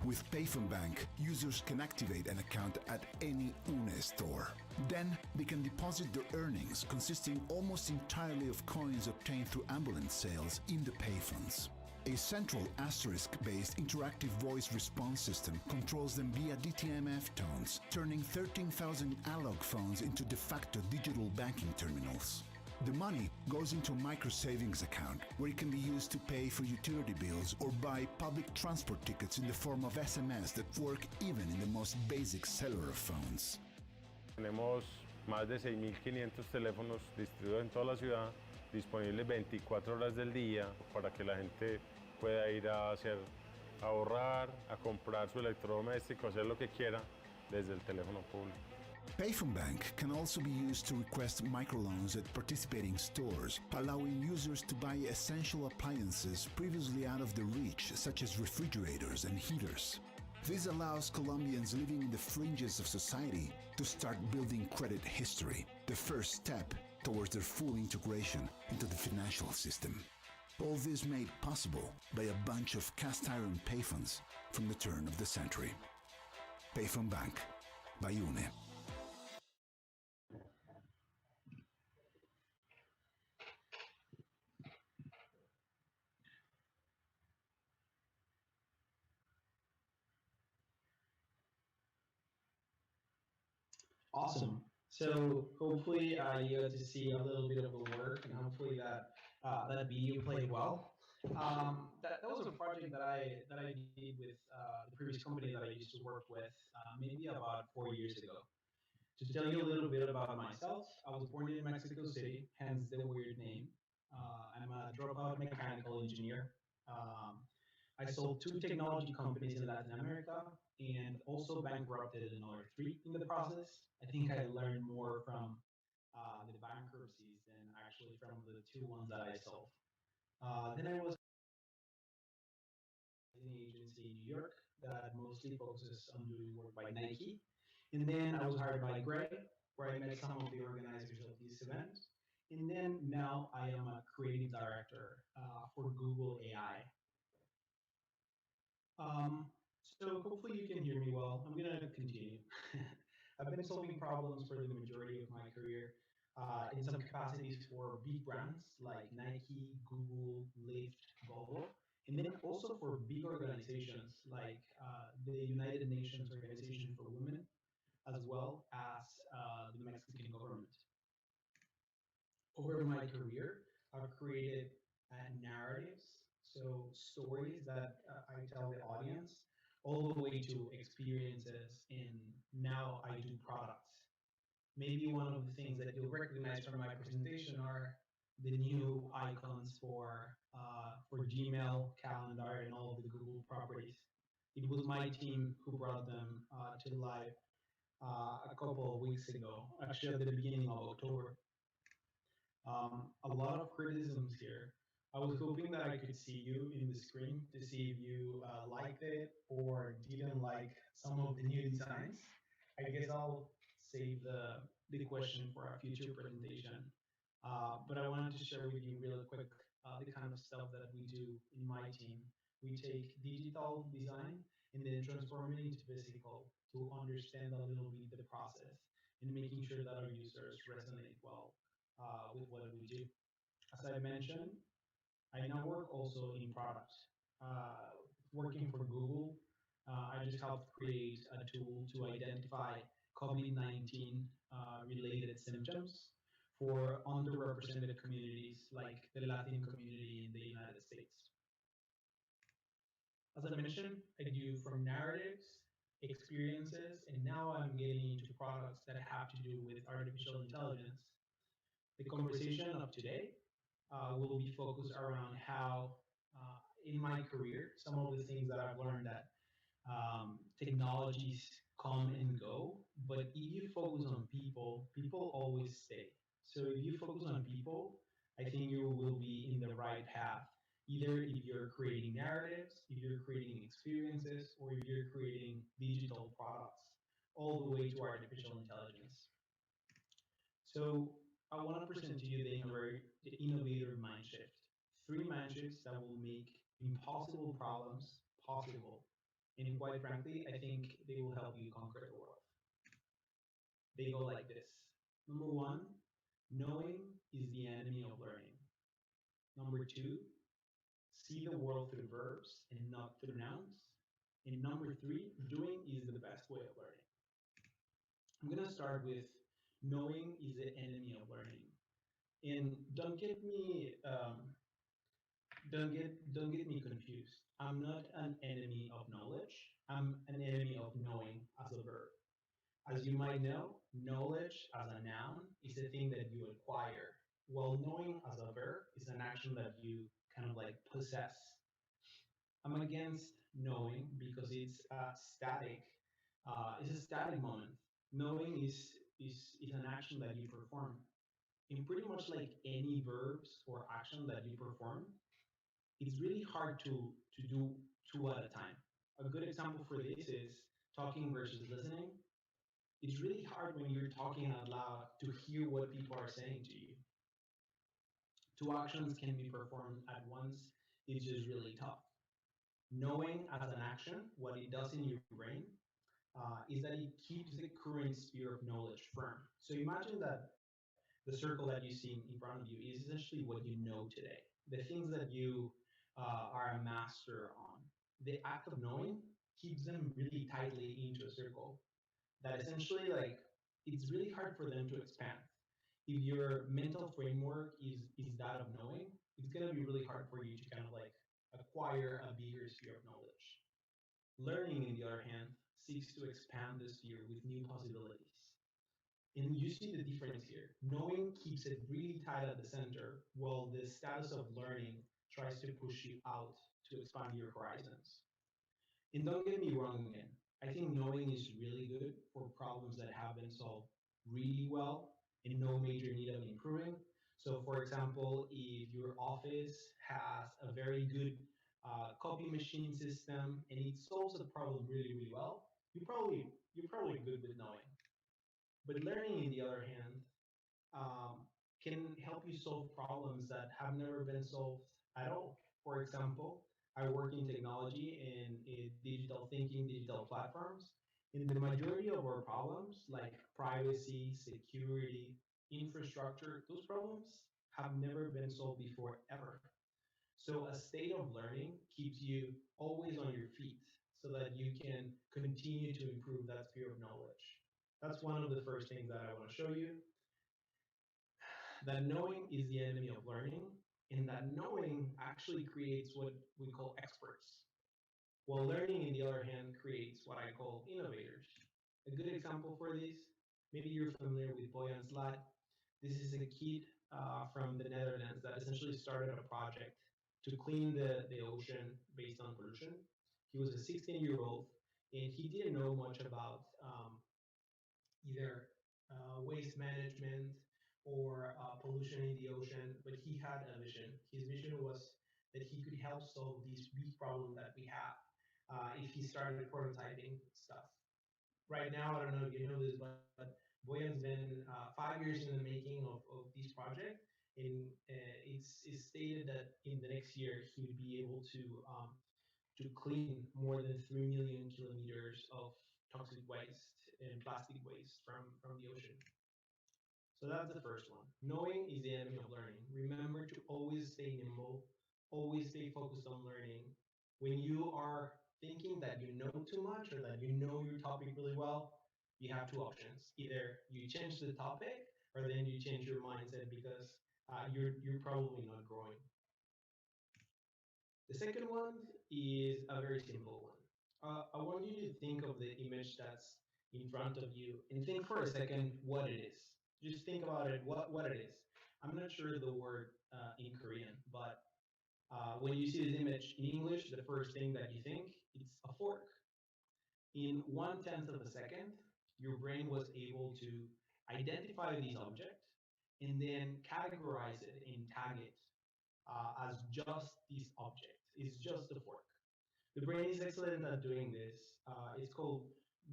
With Payphone Bank, users can activate an account at any UNE store. Then they can deposit their earnings, consisting almost entirely of coins obtained through ambulance sales, in the payphones. A central asterisk-based interactive voice response system controls them via DTMF tones, turning 13,000 analog phones into de facto digital banking terminals. The money goes into a micro-savings account where it can be used to pay for utility bills or buy public transport tickets in the form of SMS that work even in the most basic cellular phones. Tenemos más de 6.500 teléfonos distribuidos en toda la ciudad, disponibles 24 horas del día para que la gente pueda ir a ahorrar, a comprar su electrodoméstico, hacer lo que quiera desde el teléfono público. Payphone Bank can also be used to request microloans at participating stores, allowing users to buy essential appliances previously out of their reach, such as refrigerators and heaters. This allows Colombians living in the fringes of society to start building credit history, the first step towards their full integration into the financial system. All this made possible by a bunch of cast-iron payphones from the turn of the century. Payphone Bank by UNE. Awesome. So hopefully you got to see a little bit of the work, and hopefully that video played well. That was a project that I did with the previous company that I used to work with maybe about 4 years ago. To tell you a little bit about myself, I was born in Mexico City, hence the weird name. I'm a dropout mechanical engineer. I sold 2 technology companies in Latin America and also bankrupted another 3 in the process. I think I learned more from the bankruptcies than actually from the two ones that I solved. Then I was an agency in New York that mostly focuses on doing work by Nike. And then I was hired by Gray, where I met some of the organizers of this event. And then now I am a creative director for Google AI. So hopefully you can hear me well. I'm going to continue. I've been solving problems for the majority of my career in some capacities for big brands like Nike, Google, Lyft, Volvo, and then also for big organizations like the United Nations Organization for Women, as well as the Mexican government. Over my career, I've created narratives, so stories that I tell the audience, all the way to experiences, and now I do products. Maybe one of the things that you'll recognize from my presentation are the new icons for Gmail, Calendar, and all of the Google properties. It was my team who brought them to life a couple of weeks ago, actually at the beginning of October. A lot of criticisms here. I was hoping that I could see you in the screen to see if you liked it or didn't like some of the new designs. I guess I'll save the question for a future presentation. But I wanted to share with you really quick the kind of stuff that we do in my team. We take digital design and then transform it into physical to understand a little bit the process and making sure that our users resonate well with what we do. As I mentioned, I now work also in product. Working for Google, I just helped create a tool to identify COVID-19 related symptoms for underrepresented communities like the Latin community in the United States. As I mentioned, I do from narratives, experiences, and now I'm getting into products that have to do with artificial intelligence. The conversation of today will be focused around how, in my career, some of the things that I've learned that technologies come and go, but if you focus on people, people always stay. So if you focus on people, I think you will be in the right path. Either if you're creating narratives, if you're creating experiences, or if you're creating digital products, all the way to artificial intelligence. So I want to present to you the innovator mind shift. 3 mind shifts that will make impossible problems possible. And quite frankly, I think they will help you conquer the world. They go like this. Number 1, knowing is the enemy of learning. Number 2, see the world through verbs and not through nouns. And number 3, doing is the best way of learning. I'm going to start with knowing is the enemy of learning. And don't get me confused. I'm not an enemy of knowledge. I'm an enemy of knowing as a verb. As you might know, knowledge as a noun is a thing that you acquire, while knowing as a verb is an action that you kind of like possess. I'm against knowing because it's static. It's a static moment. Knowing is an action that you perform. And pretty much like any verbs or action that you perform, it's really hard to do 2 at a time. A good example for this is talking versus listening. It's really hard when you're talking out loud to hear what people are saying to you. 2 actions can be performed at once. It's just really tough. Knowing as an action, what it does in your brain is that it keeps the current sphere of knowledge firm. So imagine that the circle that you see in front of you is essentially what you know today, the things that you are a master on. The act of knowing keeps them really tightly into a circle that essentially, like, it's really hard for them to expand. If your mental framework is that of knowing, it's going to be really hard for you to kind of like acquire a bigger sphere of knowledge. Learning, on the other hand, seeks to expand the sphere with new possibilities. And you see the difference here. Knowing keeps it really tight at the center, while the status of learning tries to push you out to expand your horizons. And don't get me wrong again. I think knowing is really good for problems that have been solved really well and no major need of improving. So for example, if your office has a very good copy machine system and it solves a problem really, really well, you're probably good with knowing. But learning, on the other hand, can help you solve problems that have never been solved at all. For example, I work in technology and in digital thinking, digital platforms. And the majority of our problems, like privacy, security, infrastructure, those problems have never been solved before ever. So a state of learning keeps you always on your feet so that you can continue to improve that sphere of knowledge. That's one of the first things that I want to show you, that knowing is the enemy of learning, and that knowing actually creates what we call experts. While learning, on the other hand, creates what I call innovators. A good example for this, maybe you're familiar with Boyan Slat. This is a kid from the Netherlands that essentially started a project to clean the ocean based on pollution. He was a 16-year-old, and he didn't know much about either waste management or pollution in the ocean, but he had a vision. His vision was that he could help solve this big problem that we have if he started prototyping stuff. Right now, I don't know if you know this, but Boyan's been 5 years in the making of this project, and it's stated that in the next year he would be able to clean more than 3 million kilometers of toxic waste and plastic waste from the ocean. So that's the first one. Knowing is the enemy of learning. Remember to always stay nimble, always stay focused on learning. When you are thinking that you know too much or that you know your topic really well, you have two options. Either you change the topic or then you change your mindset because you're probably not growing. The second one is a very simple one. I want you to think of the image that's in front of you and think for a second what it is. Just think about it, what it is. I'm not sure the word in Korean, but when you see this image in English, the first thing that you think, it's a fork. In 1/10 of a second, your brain was able to identify this object and then categorize it and tag it as just this object. It's just a fork. The brain is excellent at doing this. It's called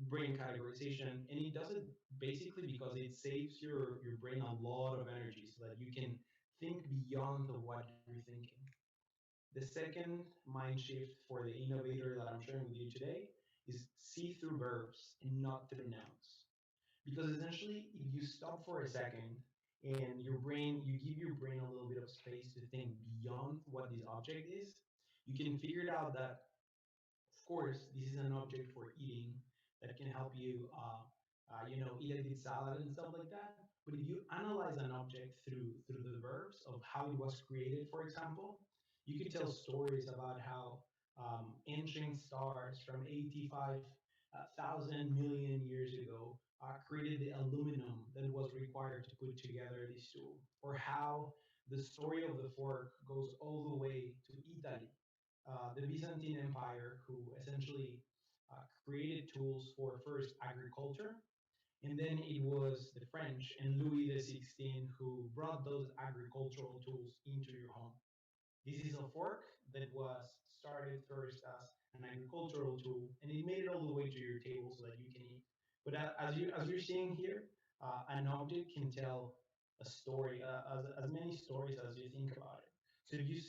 brain categorization, and it does it basically because it saves your brain a lot of energy so that you can think beyond what you're thinking. The second mind shift for the innovator that I'm sharing with you today is see through verbs and not through nouns. Because essentially, if you stop for a second and you give your brain a little bit of space to think beyond what this object is, you can figure it out that, of course, this is an object for eating that can help you, eat a good salad and stuff like that. But if you analyze an object through the verbs of how it was created, for example, you could tell stories about how ancient stars from 85,000 million years ago created the aluminum that was required to put together this tool, or how the story of the fork goes all the way to Italy, the Byzantine Empire, who essentially created tools for first agriculture, and then it was the French and Louis the XVI who brought those agricultural tools into your home. This is a fork that was started first as an agricultural tool, and it made it all the way to your table so that you can eat. But as you're seeing here, an object can tell a story, as many stories as you think about it. So if you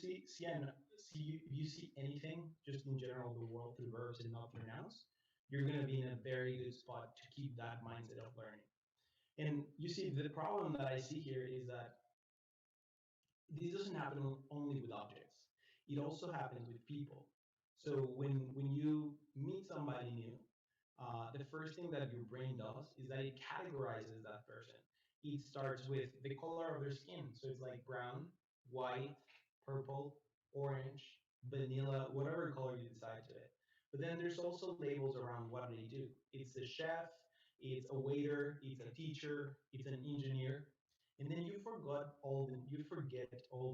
if you see anything, just in general, the world through verbs and not through nouns, you're going to be in a very good spot to keep that mindset of learning. And you see, the problem that I see here is that this doesn't happen only with objects. It also happens with people. So when you meet somebody new, the first thing that your brain does is that it categorizes that person. It starts with the color of their skin. So it's like brown, white, purple, orange, vanilla, whatever color you decide to it. But then there's also labels around what they do. It's a chef, it's a waiter, it's a teacher, it's an engineer. And then you forget all the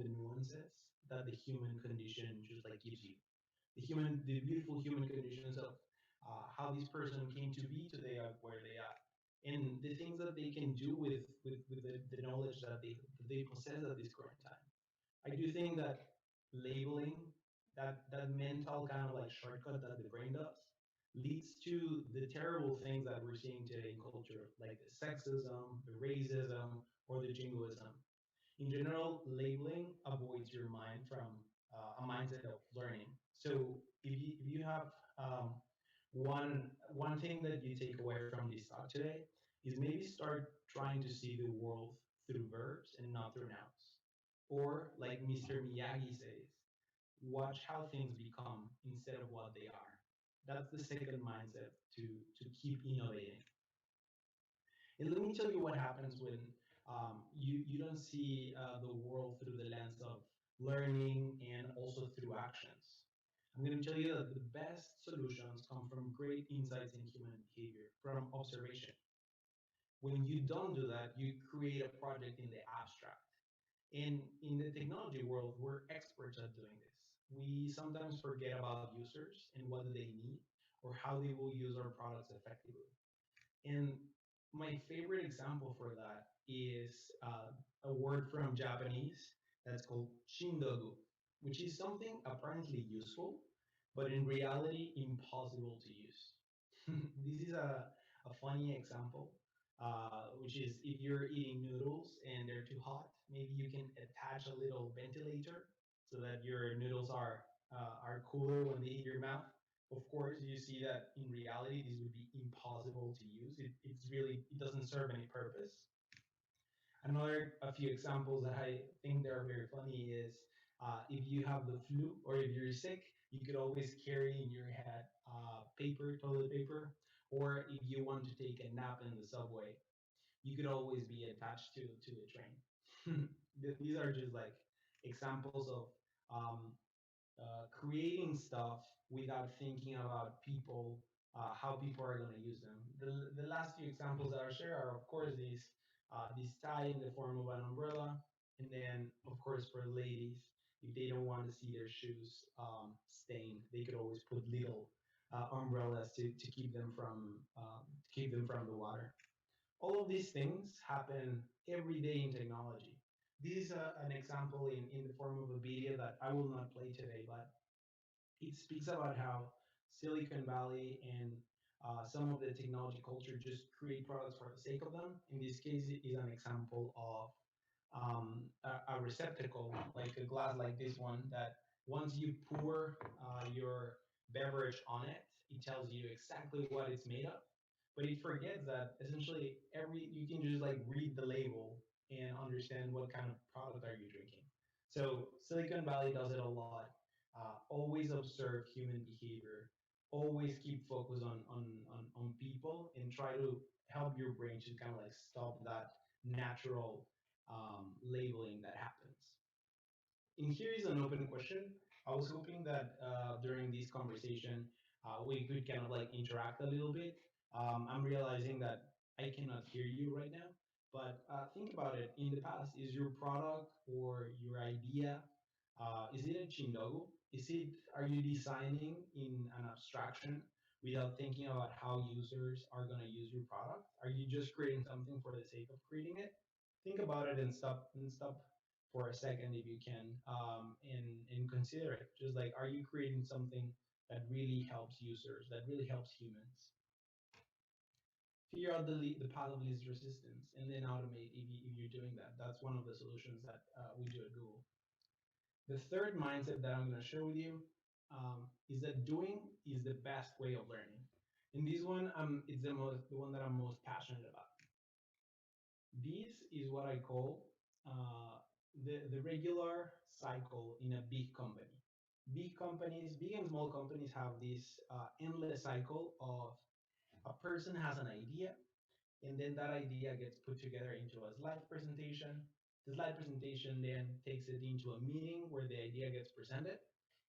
nuances that the human condition just like gives you. The beautiful human conditions of how this person came to be today, where they are. and the things that they can do with the knowledge that they possess at this current time. I do think that labeling, that mental kind of like shortcut that the brain does, leads to the terrible things that we're seeing today in culture, like the sexism, the racism, or the jingoism. In general, labeling avoids your mind from a mindset of learning. So if you have one thing that you take away from this talk today is maybe start trying to see the world through verbs and not through nouns. Or like Mr. Miyagi says, watch how things become instead of what they are. That's the second mindset to keep innovating. And let me tell you what happens when you don't see the world through the lens of learning and also through actions. I'm going to tell you that the best solutions come from great insights in human behavior, from observation. When you don't do that, you create a project in the abstract. And in the technology world, we're experts at doing this. We sometimes forget about users and what do they need or how they will use our products effectively. And my favorite example for that is a word from Japanese that's called shindogu, which is something apparently useful, but in reality impossible to use. This is a funny example, which is if you're eating noodles and they're too hot, maybe you can attach a little ventilator so that your noodles are cooler when they hit your mouth. Of course, you see that in reality, this would be impossible to use. It doesn't serve any purpose. Another a few examples that I think they're very funny is if you have the flu or if you're sick, you could always carry in your head toilet paper, or if you want to take a nap in the subway, you could always be attached to the train. These are just like examples of um, creating stuff without thinking about people, how people are going to use them. The last few examples that I'll share are, of course, this tie in the form of an umbrella, and then, of course, for ladies, if they don't want to see their shoes stained, they could always put little umbrellas to keep them from the water. All of these things happen every day in technology. This is an example in the form of a video that I will not play today, but it speaks about how Silicon Valley and some of the technology culture just create products for the sake of them. In this case, it is an example of a receptacle, like a glass like this one, that once you pour your beverage on it, it tells you exactly what it's made of. But it forgets that essentially you can just like read the label and understand what kind of product are you drinking. So Silicon Valley does it a lot. Always observe human behavior. Always keep focus on people and try to help your brain to kind of like stop that natural labeling that happens. And here is an open question. I was hoping that during this conversation, we could kind of like interact a little bit. I'm realizing that I cannot hear you right now, but think about it. In the past, is your product or your idea, is it a chindogu? Are you designing in an abstraction without thinking about how users are going to use your product? Are you just creating something for the sake of creating it? Think about it and stop for a second if you can, and consider it. Just like, are you creating something that really helps users, that really helps humans? Figure out the path of least resistance and then automate if you're doing that. That's one of the solutions that we do at Google. The third mindset that I'm going to share with you is that doing is the best way of learning. And this one, it's the one that I'm most passionate about. This is what I call the regular cycle in a big company. Big companies, big and small companies have this endless cycle of a person has an idea, and then that idea gets put together into a slide presentation. The slide presentation then takes it into a meeting where the idea gets presented,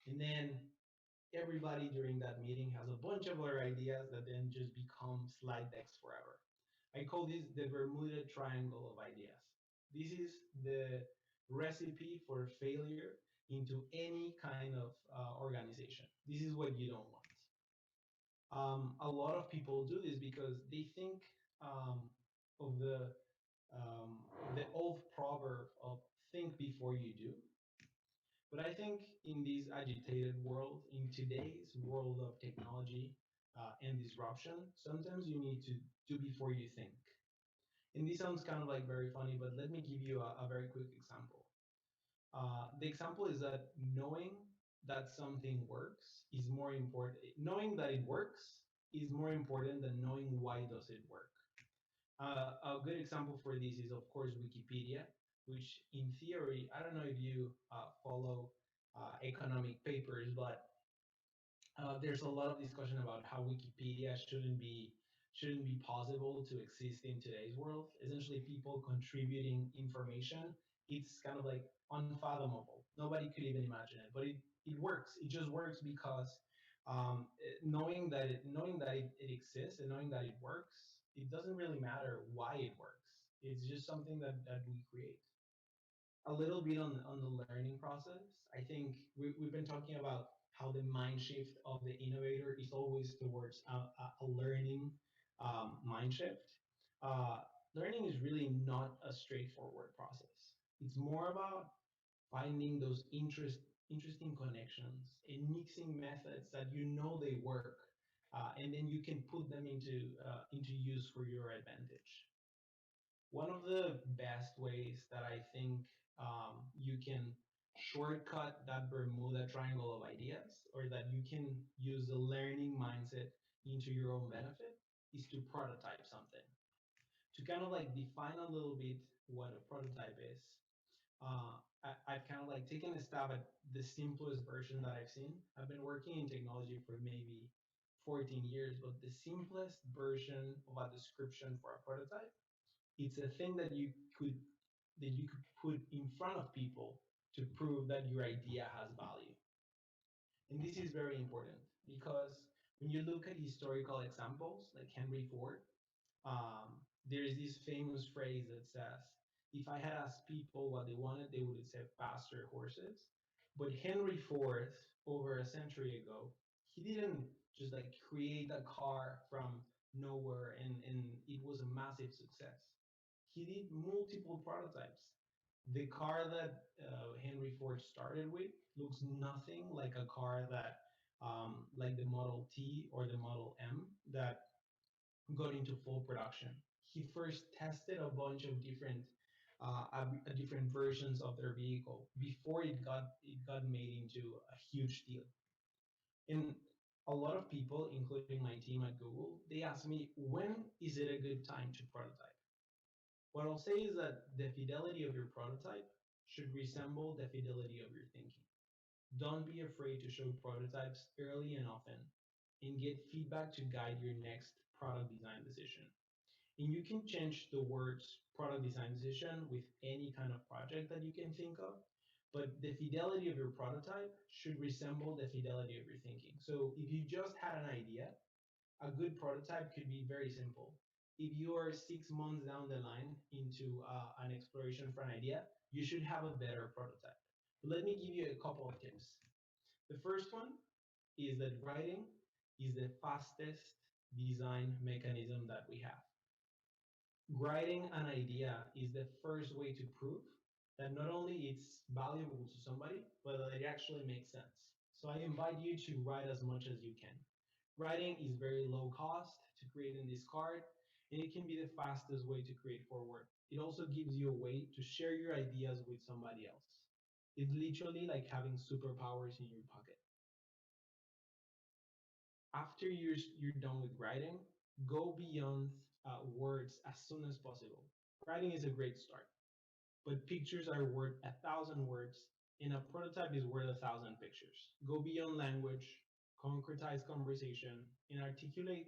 and then everybody during that meeting has a bunch of other ideas that then just become slide decks forever. I call this the Bermuda Triangle of ideas. This is the recipe for failure into any kind of organization. This is what you don't want. A lot of people do this because they think of the old proverb of think before you do. But I think in this agitated world, in today's world of technology and disruption, sometimes you need to do before you think. And this sounds kind of like very funny, but let me give you a very quick example. The example is that knowing that something works is more important. Knowing that it works is more important than knowing why does it work. A good example for this is, of course, Wikipedia, which in theory, I don't know if you follow economic papers, but there's a lot of discussion about how Wikipedia shouldn't be possible to exist in today's world. Essentially, people contributing information, it's kind of like unfathomable. Nobody could even imagine it, but it works. It just works because knowing that it exists and knowing that it works, it doesn't really matter why it works. It's just something that we create. A little bit on the learning process. I think we've been talking about how the mind shift of the innovator is always towards a learning mind shift. Uh, Learning is really not a straightforward process. It's more about finding those interesting connections and mixing methods that you know they work, and then you can put them into use for your advantage. One of the best ways that I think you can shortcut that Bermuda Triangle of ideas, or that you can use the learning mindset into your own benefit, is to prototype something. To kind of like define a little bit what a prototype is, I've kind of like taken a stab at the simplest version that I've seen. I've been working in technology for maybe 14 years, but the simplest version of a description for a prototype, it's a thing that you could put in front of people to prove that your idea has value. And this is very important because when you look at historical examples like Henry Ford, there is this famous phrase that says, if I had asked people what they wanted, they would have said faster horses. But Henry Ford, over a century ago, he didn't just like create a car from nowhere and it was a massive success. He did multiple prototypes. The car that Henry Ford started with looks nothing like a car that, like the Model T or the Model M, that got into full production. He first tested a bunch of different versions of their vehicle before it got made into a huge deal. And a lot of people, including my team at Google, they ask me, when is it a good time to prototype? What I'll say is that the fidelity of your prototype should resemble the fidelity of your thinking. Don't be afraid to show prototypes early and often and get feedback to guide your next product design decision. And you can change the words product design decision with any kind of project that you can think of, but the fidelity of your prototype should resemble the fidelity of your thinking. So if you just had an idea, a good prototype could be very simple. If you are 6 months down the line into an exploration for an idea, you should have a better prototype. But let me give you a couple of tips. The first one is that writing is the fastest design mechanism that we have. Writing an idea is the first way to prove that not only it's valuable to somebody, but that it actually makes sense. So I invite you to write as much as you can. Writing is very low cost to create in this card, and it can be the fastest way to create forward. It also gives you a way to share your ideas with somebody else. It's literally like having superpowers in your pocket. After you're done with writing, go beyond words as soon as possible. Writing is a great start, but pictures are worth 1,000 words, and a prototype is worth 1,000 pictures. Go beyond language, concretize conversation, and articulate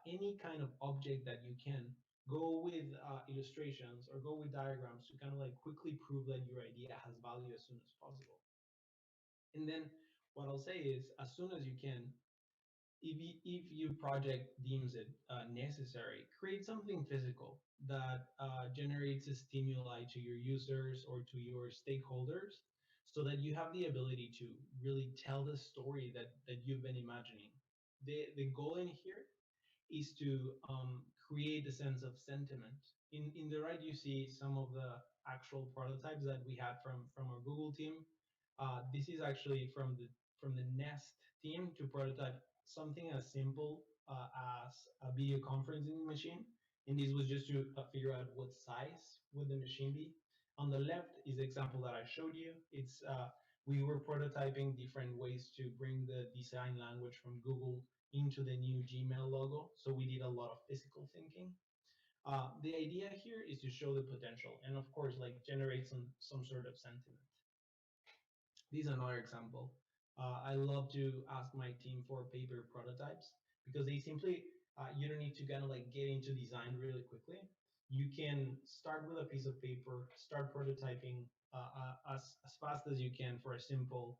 any kind of object that you can. Go with illustrations or go with diagrams to kind of like quickly prove that your idea has value as soon as possible. And then what I'll say is, as soon as you can, if your project deems it necessary, create something physical that generates a stimuli to your users or to your stakeholders, so that you have the ability to really tell the story that you've been imagining. The goal in here is to create a sense of sentiment. In the right, you see some of the actual prototypes that we had from our Google team. This is actually from the Nest team to prototype something as simple as a video conferencing machine. And this was just to figure out what size would the machine be. On the left is the example that I showed you. It's we were prototyping different ways to bring the design language from Google into the new Gmail logo. So we did a lot of physical thinking. The idea here is to show the potential and of course like generate some sort of sentiment. This is another example. I love to ask my team for paper prototypes because they simply you don't need to kind of like get into design really quickly. You can start with a piece of paper, start prototyping as fast as you can for a simple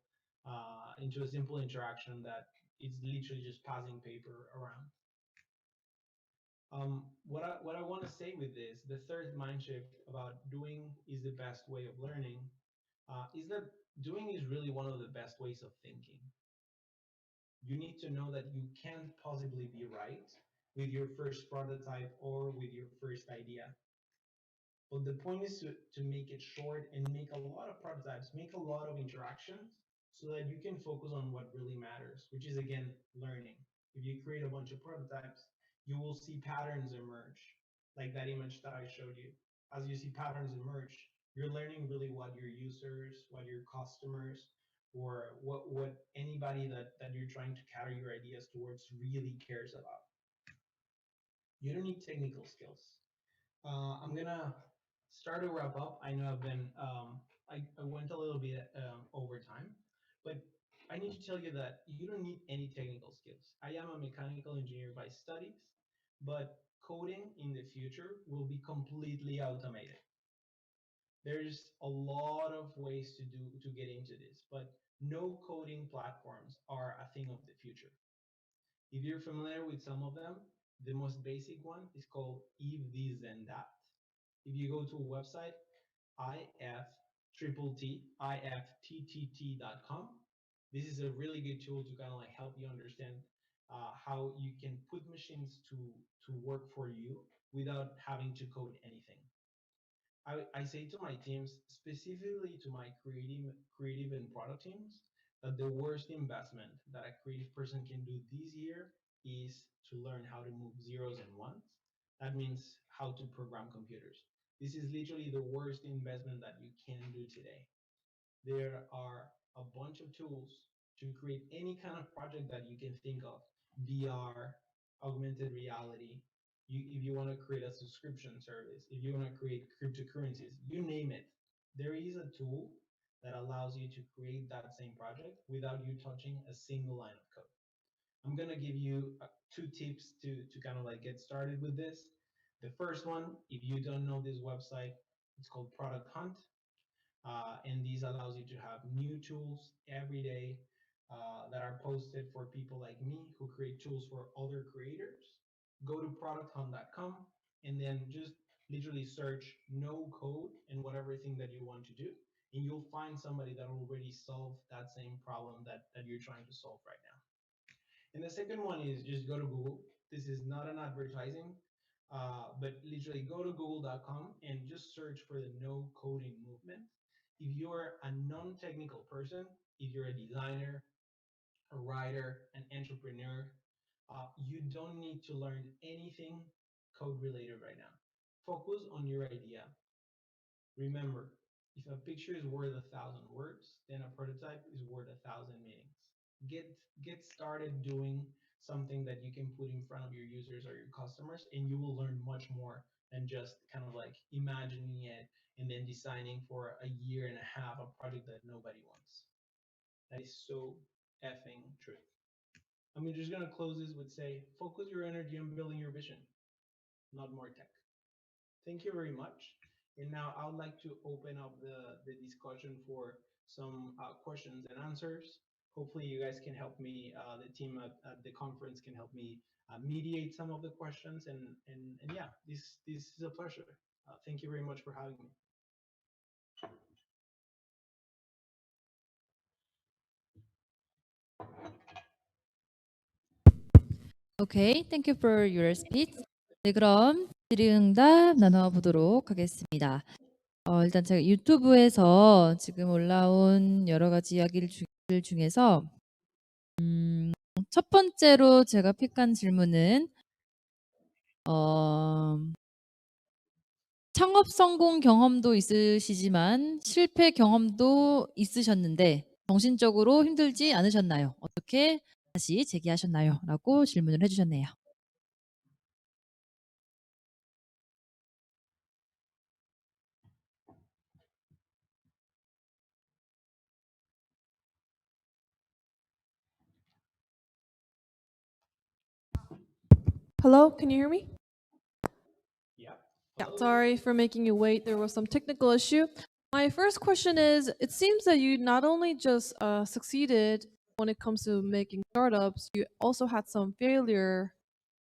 into a simple interaction that it's literally just passing paper around. What I want to say with this, the third mind shift about doing is the best way of learning, is that doing is really one of the best ways of thinking. You need to know that you can't possibly be right with your first prototype or with your first idea. But the point is to make it short and make a lot of prototypes, make a lot of interactions so that you can focus on what really matters, which is again, learning. If you create a bunch of prototypes, you will see patterns emerge, like that image that I showed you. As you see patterns emerge, you're learning really what your users, what your customers, or what anybody that you're trying to carry your ideas towards really cares about. You don't need technical skills. I'm gonna start to wrap up. I know I've been I went a little bit over time, but I need to tell you that you don't need any technical skills. I am a mechanical engineer by studies, but coding in the future will be completely automated. There's a lot of ways to get into this, but no coding platforms are a thing of the future. If you're familiar with some of them, the most basic one is called if this then that. If you go to a website, ifttt.com, this is a really good tool to kind of like help you understand how you can put machines to work for you without having to code anything. I say to my teams, specifically to my creative and product teams, that the worst investment that a creative person can do this year is to learn how to move zeros and ones. That means how to program computers. This is literally the worst investment that you can do today. There are a bunch of tools to create any kind of project that you can think of: VR, augmented reality. If you want to create a subscription service, if you want to create cryptocurrencies, you name it, there is a tool that allows you to create that same project without you touching a single line of code. I'm going to give you two tips to kind of like get started with this. The first one, if you don't know this website, it's called Product Hunt. And these allows you to have new tools every day that are posted for people like me who create tools for other creators. Go to producthunt.com and then just literally search no code and whatever thing that you want to do, and you'll find somebody that already solved that same problem that you're trying to solve right now. And the second one is just go to Google. This is not an advertising, but literally go to google.com and just search for the no coding movement. If you're a non-technical person, if you're a designer, a writer, an entrepreneur, you don't need to learn anything code related right now. Focus on your idea. Remember, if a picture is worth 1,000 words, then a prototype is worth 1,000 meanings. Get started doing something that you can put in front of your users or your customers, and you will learn much more than just kind of like imagining it and then designing for a year and a half a project that nobody wants. That is so effing true. I'm just gonna close this with say, focus your energy on building your vision, not more tech. Thank you very much. And now I would like to open up the discussion for some questions and answers. Hopefully you guys can help me, the team at the conference can help me mediate some of the questions. And yeah, this is a pleasure. Thank you very much for having me. Okay, thank you for your speech. 네, 그럼 질의응답 나눠보도록 하겠습니다. 일단 제가 유튜브에서 지금 올라온 여러 가지 이야기들 중에서 첫 번째로 제가 픽한 질문은 창업 성공 경험도 있으시지만 실패 경험도 있으셨는데 정신적으로 힘들지 않으셨나요? 어떻게 다시 재기하셨나요? 라고 질문을 해주셨네요. Hello, can you hear me? Yeah. Yeah, sorry for making you wait. There was some technical issue. My first question is, it seems that you not only just succeeded when it comes to making startups, you also had some failure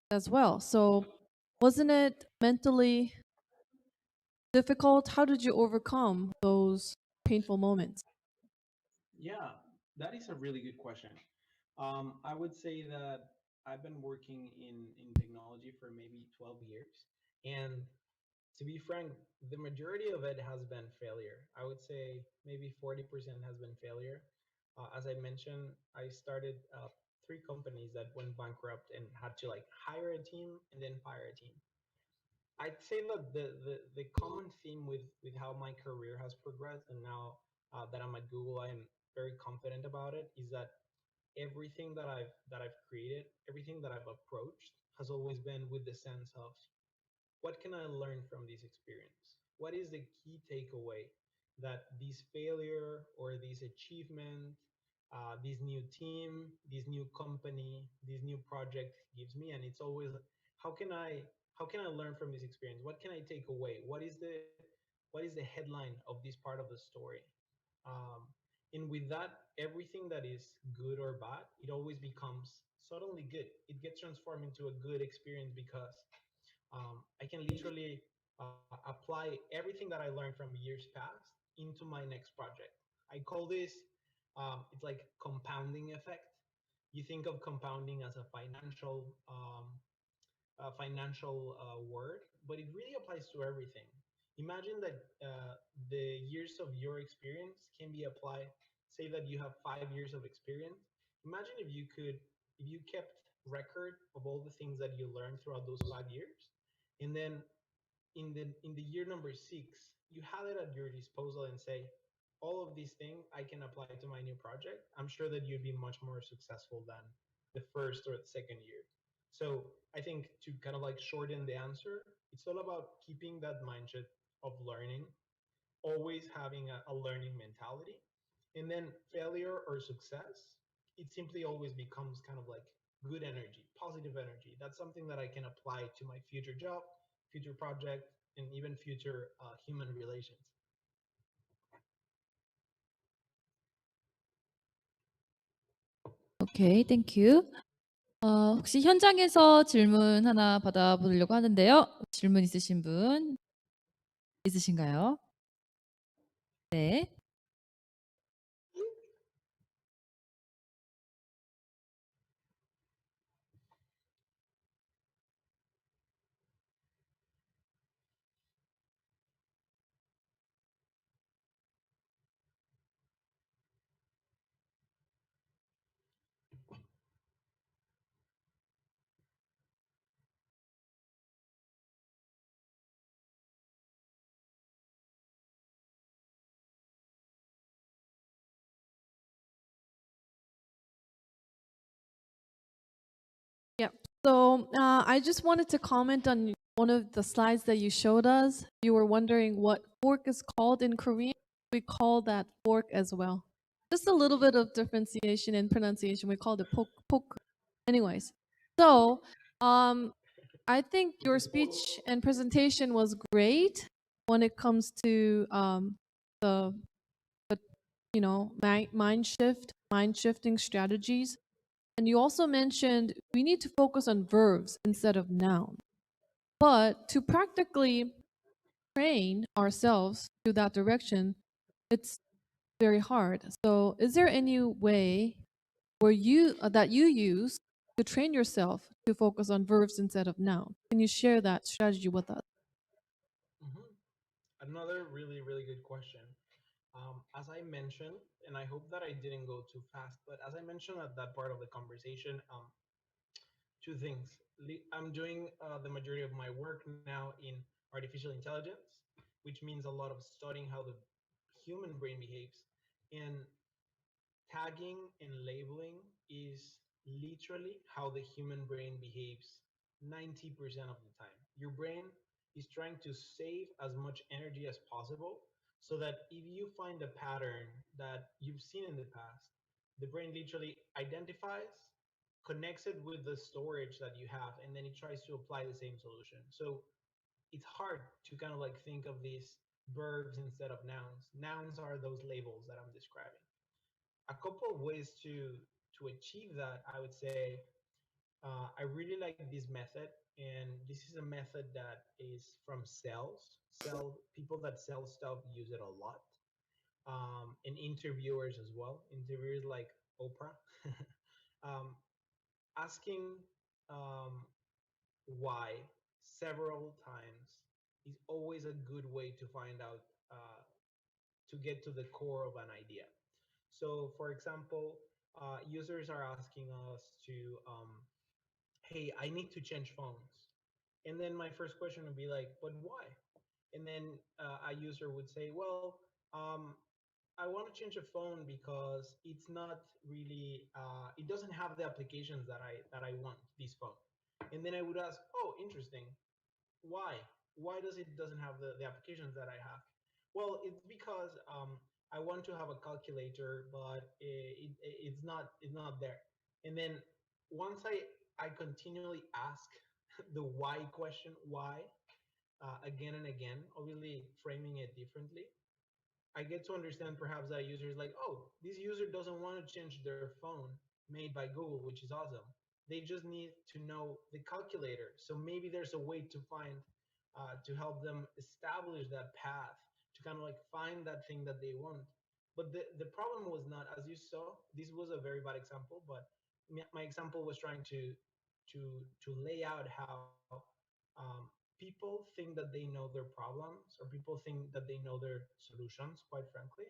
as well. So wasn't it mentally difficult? How did you overcome those painful moments? Yeah, that is a really good question. I would say that I've been working in technology for maybe 12 years. And to be frank, the majority of it has been failure. I would say maybe 40% has been failure. As I mentioned, I started three companies that went bankrupt and had to like hire a team and then fire a team. I'd say that the common theme with how my career has progressed and now that I'm at Google, I am very confident about it, is that everything that I've created, everything that I've approached has always been with the sense of what can I learn from this experience? What is the key takeaway that this failure or this achievement, this new team, this new company, this new project gives me? And it's always how can I learn from this experience? What can I take away? What is the headline of this part of the story? Um, and with that, everything that is good or bad, it always becomes suddenly good. It gets transformed into a good experience because I can literally apply everything that I learned from years past into my next project. I call this, it's like compounding effect. You think of compounding as a financial word, but it really applies to everything. Imagine that the years of your experience can be applied. Say that you have 5 years of experience. Imagine if you kept record of all the things that you learned throughout those 5 years, and then in the year number 6, you have it at your disposal and say, all of these things I can apply to my new project. I'm sure that you'd be much more successful than the first or the second year. So I think to kind of like shorten the answer, it's all about keeping that mindset of learning, always having a learning mentality. And then failure or success, it simply always becomes kind of like good energy, positive energy. That's something that I can apply to my future job, future project, and even future human relations. 오케이, 땡큐. 혹시 현장에서 질문 하나 받아보려고 하는데요. 질문 있으신 분 있으신가요? 네. Yeah. So I just wanted to comment on one of the slides that you showed us. You were wondering what fork is called in Korean. We call that fork as well. Just a little bit of differentiation in pronunciation. We call it poke. Anyways, so I think your speech and presentation was great when it comes to the mind shifting strategies. And you also mentioned we need to focus on verbs instead of nouns. But to practically train ourselves to that direction, it's very hard. So is there any way where that you use to train yourself to focus on verbs instead of nouns? Can you share that strategy with us? Another really, really good question. As I mentioned, and I hope that I didn't go too fast, but as I mentioned at that part of the conversation, two things. I'm doing the majority of my work now in artificial intelligence, which means a lot of studying how the human brain behaves. And tagging and labeling is literally how the human brain behaves 90% of the time. Your brain is trying to save as much energy as possible so that if you find a pattern that you've seen in the past, the brain literally identifies, connects it with the storage that you have, and then it tries to apply the same solution. So it's hard to kind of like think of these verbs instead of nouns. Nouns are those labels that I'm describing. A couple of ways to achieve that, I would say, I really like this method, and this is a method that is from sales. People that sell stuff use it a lot, and interviewers as well. Interviewers like Oprah, um, asking why several times is always a good way to find out, to get to the core of an idea. So, for example, users are asking us to, hey, I need to change phones. And then my first question would be like, but why? And then a user would say, well, I want to change a phone because it's not really, it doesn't have the applications that I want this phone. And then I would ask, oh, interesting. Why? Why does it doesn't have the applications that I have? Well, it's because I want to have a calculator, but it's not there. And then once I continually ask the why question, why, again and again, obviously framing it differently, I get to understand perhaps that a user is like, oh, this user doesn't want to change their phone made by Google, which is awesome. They just need to know the calculator. So maybe there's a way to find, to help them establish that path to kind of like find that thing that they want. But the problem was not, as you saw, this was a very bad example, but my example was trying to to lay out how people think that they know their problems, or people think that they know their solutions, quite frankly.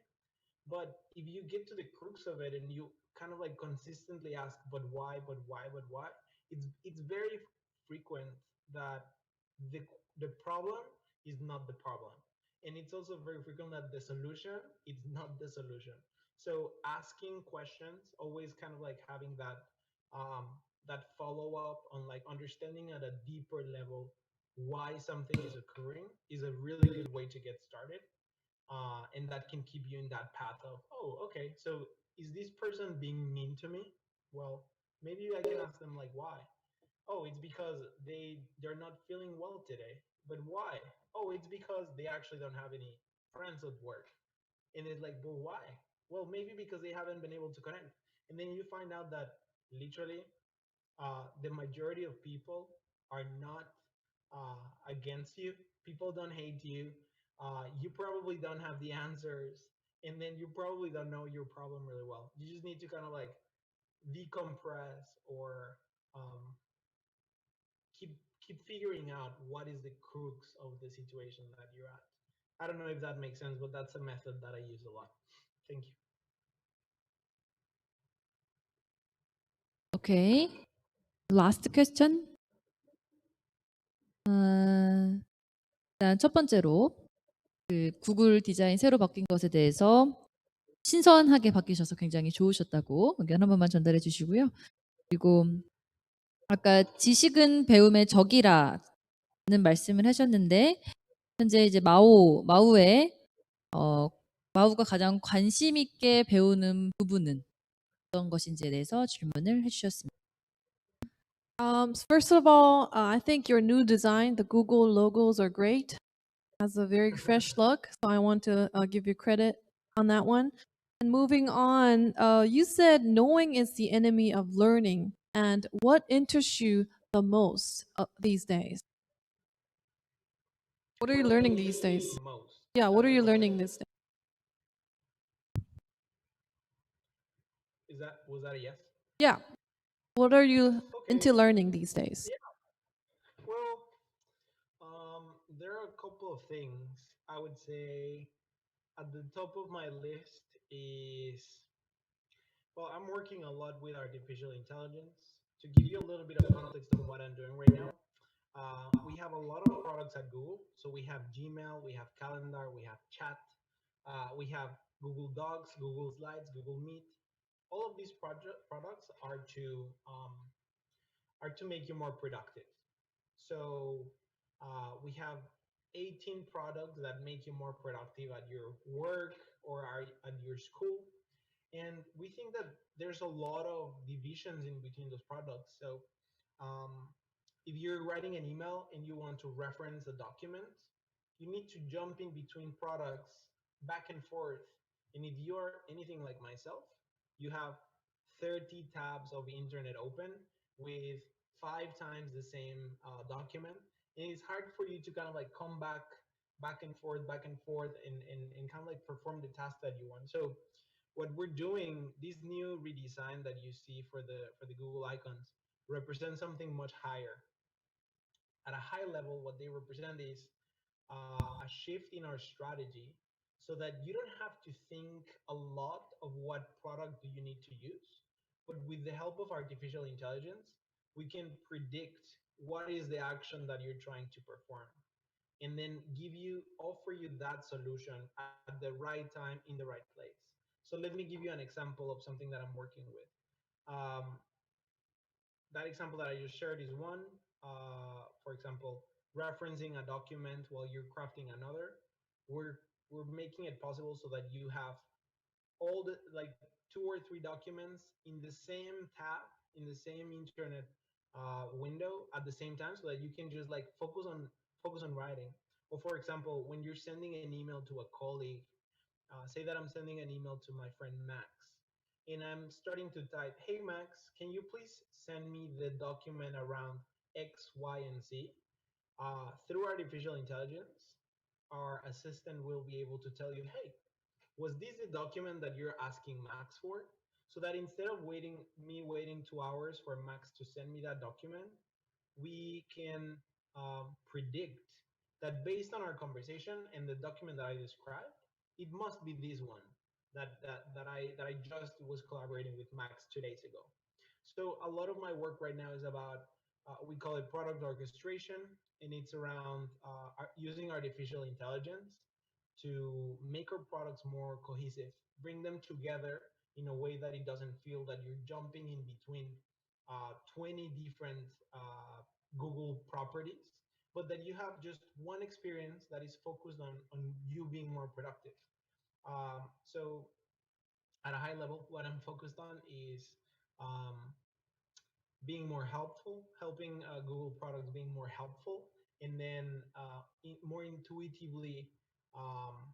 But if you get to the crux of it and you kind of like consistently ask, but why, but why, but why, it's very frequent that the the problem is not the problem. And it's also very frequent that the solution is not the solution. So asking questions, always kind of like having that follow up on like understanding at a deeper level why something is occurring, is a really good way to get started. And that can keep you in that path of, oh, okay, so is this person being mean to me? Well, maybe I can ask them like, why? Oh, it's because they're not feeling well today. But why? Oh, it's because they actually don't have any friends at work. And it's like, well, why? Well, maybe because they haven't been able to connect. And then you find out that literally, the majority of people are not against you. People don't hate you. You probably don't have the answers, and then you probably don't know your problem really well. You just need to kind of like decompress, or um, keep figuring out what is the crux of the situation that you're at. I don't know if that makes sense, but that's a method that I use a lot. Thank you. Okay. Last question. 일단 첫 번째로 그 구글 디자인 새로 바뀐 것에 대해서 신선하게 바뀌셔서 굉장히 좋으셨다고 의견 한 번만 전달해 주시고요. 그리고 아까 지식은 배움의 적이라는 말씀을 하셨는데 현재 이제 마우의 마우가 가장 관심 있게 배우는 부분은 어떤 것인지에 대해서 질문을 해주셨습니다. First of all, I think your new design, the Google logos are great. Has a very fresh look, so I want to give you credit on that one. And moving on, you said knowing is the enemy of learning. And what interests you the most these days? What are you learning these days? Most. Yeah, what are you learning these days? Was that a yes? Yeah. What are you into Okay. learning these days? Yeah. Well, there are a couple of things. I would say at the top of my list is, well, I'm working a lot with artificial intelligence. To give you a little bit of context on what I'm doing right now, we have a lot of products at Google. So we have Gmail, we have Calendar, we have Chat, we have Google Docs, Google Slides, Google Meet. All of these products are to make you more productive. So we have 18 products that make you more productive at your work or at your school. And we think that there's a lot of divisions in between those products. So um, if you're writing an email and you want to reference a document, you need to jump in between products back and forth. And if you're anything like myself, you have 30 tabs of internet open with 5 times the same document. And it's hard for you to kind of like come back and forth, and kind of like perform the task that you want. So what we're doing, this new redesign that you see for the Google icons represent something much higher. At a high level, what they represent is a shift in our strategy so that you don't have to think a lot of what product do you need to use, but with the help of artificial intelligence, we can predict what is the action that you're trying to perform, and then offer you that solution at the right time in the right place. So let me give you an example of something that I'm working with. Um, that example that I just shared is one. For example, referencing a document while you're crafting another. We're making it possible so that you have all the like 2 or 3 documents in the same tab in the same internet window at the same time, so that you can just like focus on writing. Or for example, when you're sending an email to a colleague, say that I'm sending an email to my friend Max, and I'm starting to type, "Hey Max, can you please send me the document around X, Y, and Z?" Through artificial intelligence, our assistant will be able to tell you, "Hey, was this the document that you're asking Max for?" So that instead of waiting 2 hours for Max to send me that document, we can predict that based on our conversation and the document that I described, it must be this one that I just was collaborating with Max 2 days ago. So a lot of my work right now is about, we call it product orchestration, and it's around using artificial intelligence to make our products more cohesive, bring them together in a way that it doesn't feel that you're jumping in between 20 different Google properties, but that you have just one experience that is focused on you being more productive. So at a high level, what I'm focused on is um, being more helpful, helping Google products being more helpful, and then more intuitively um,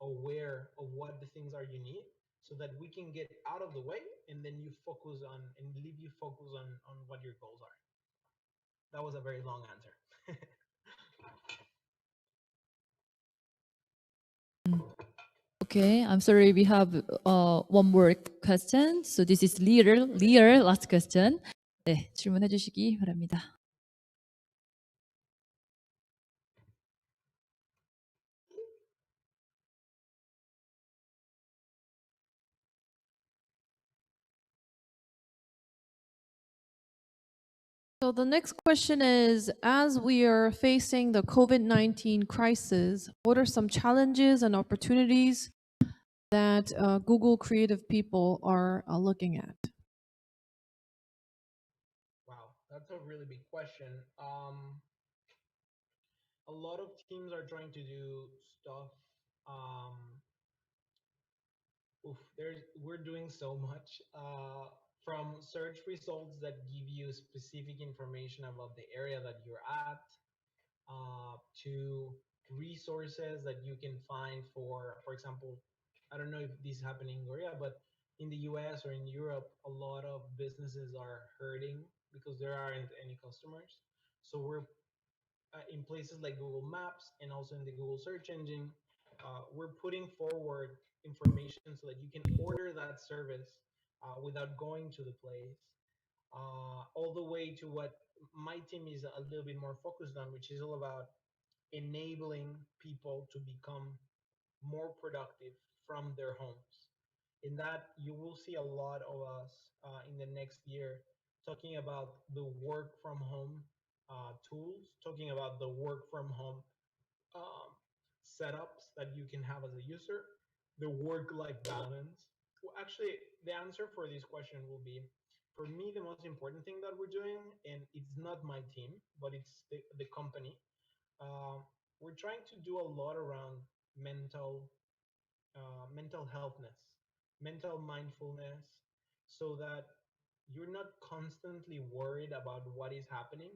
aware of what the things are you need, so that we can get out of the way, and then you focus on and leave you focus on what your goals are. That was a very long answer. Okay, I'm sorry. We have one more question. So this is Lear last question. 네, 질문해 주시기 바랍니다. So the next question is, as we are facing the COVID-19 crisis, what are some challenges and opportunities that Google creative people are looking at? Wow, that's a really big question. A lot of teams are trying to do stuff. Um, we're doing so much. From search results that give you specific information about the area that you're at, to resources that you can find for example, I don't know if this is happening in Korea, but in the US or in Europe, a lot of businesses are hurting because there aren't any customers. So we're in places like Google Maps and also in the Google search engine, we're putting forward information so that you can order that service without going to the place. all the way to what my team is a little bit more focused on, which is all about enabling people to become more productive from their homes. In that, you will see a lot of us in the next year talking about the work from home tools, talking about the work from home um, setups that you can have as a user, the work-life balance. Well, actually, the answer for this question will be, for me, the most important thing that we're doing, and it's not my team, but it's the company. We're trying to do a lot around mental healthness, mental mindfulness, so that you're not constantly worried about what is happening,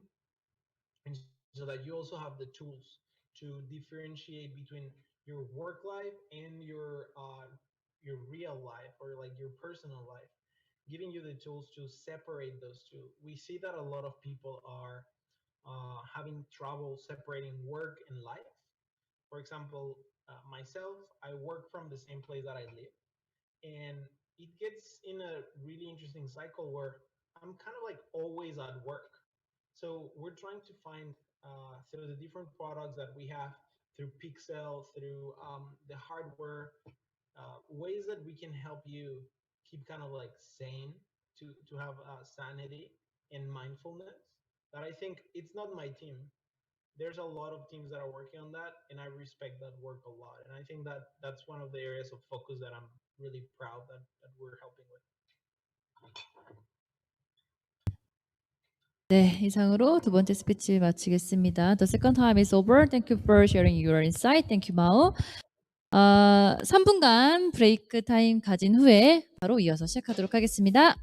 and so that you also have the tools to differentiate between your work life and your real life, or like your personal life, giving you the tools to separate those two. We see that a lot of people are having trouble separating work and life. For example, myself, I work from the same place that I live, and it gets in a really interesting cycle where I'm kind of like always at work. So we're trying to find through the different products that we have, through Pixel, through the hardware, ways that we can help you keep kind of like sane, to have sanity and mindfulness. That I think it's not my team. There's a lot of teams that are working on that, and I respect that work a lot. And I think that that's one of the areas of focus that I'm really proud that we're helping with. 네, 이상으로 두 번째 스피치 마치겠습니다. The second time is over. Thank you for sharing your insight. Thank you, Mao. 3분간 브레이크 타임 가진 후에 바로 이어서 시작하도록 하겠습니다.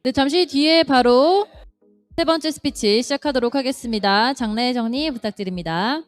네, 잠시 뒤에 바로 세 번째 스피치 시작하도록 하겠습니다. 장례 정리 부탁드립니다.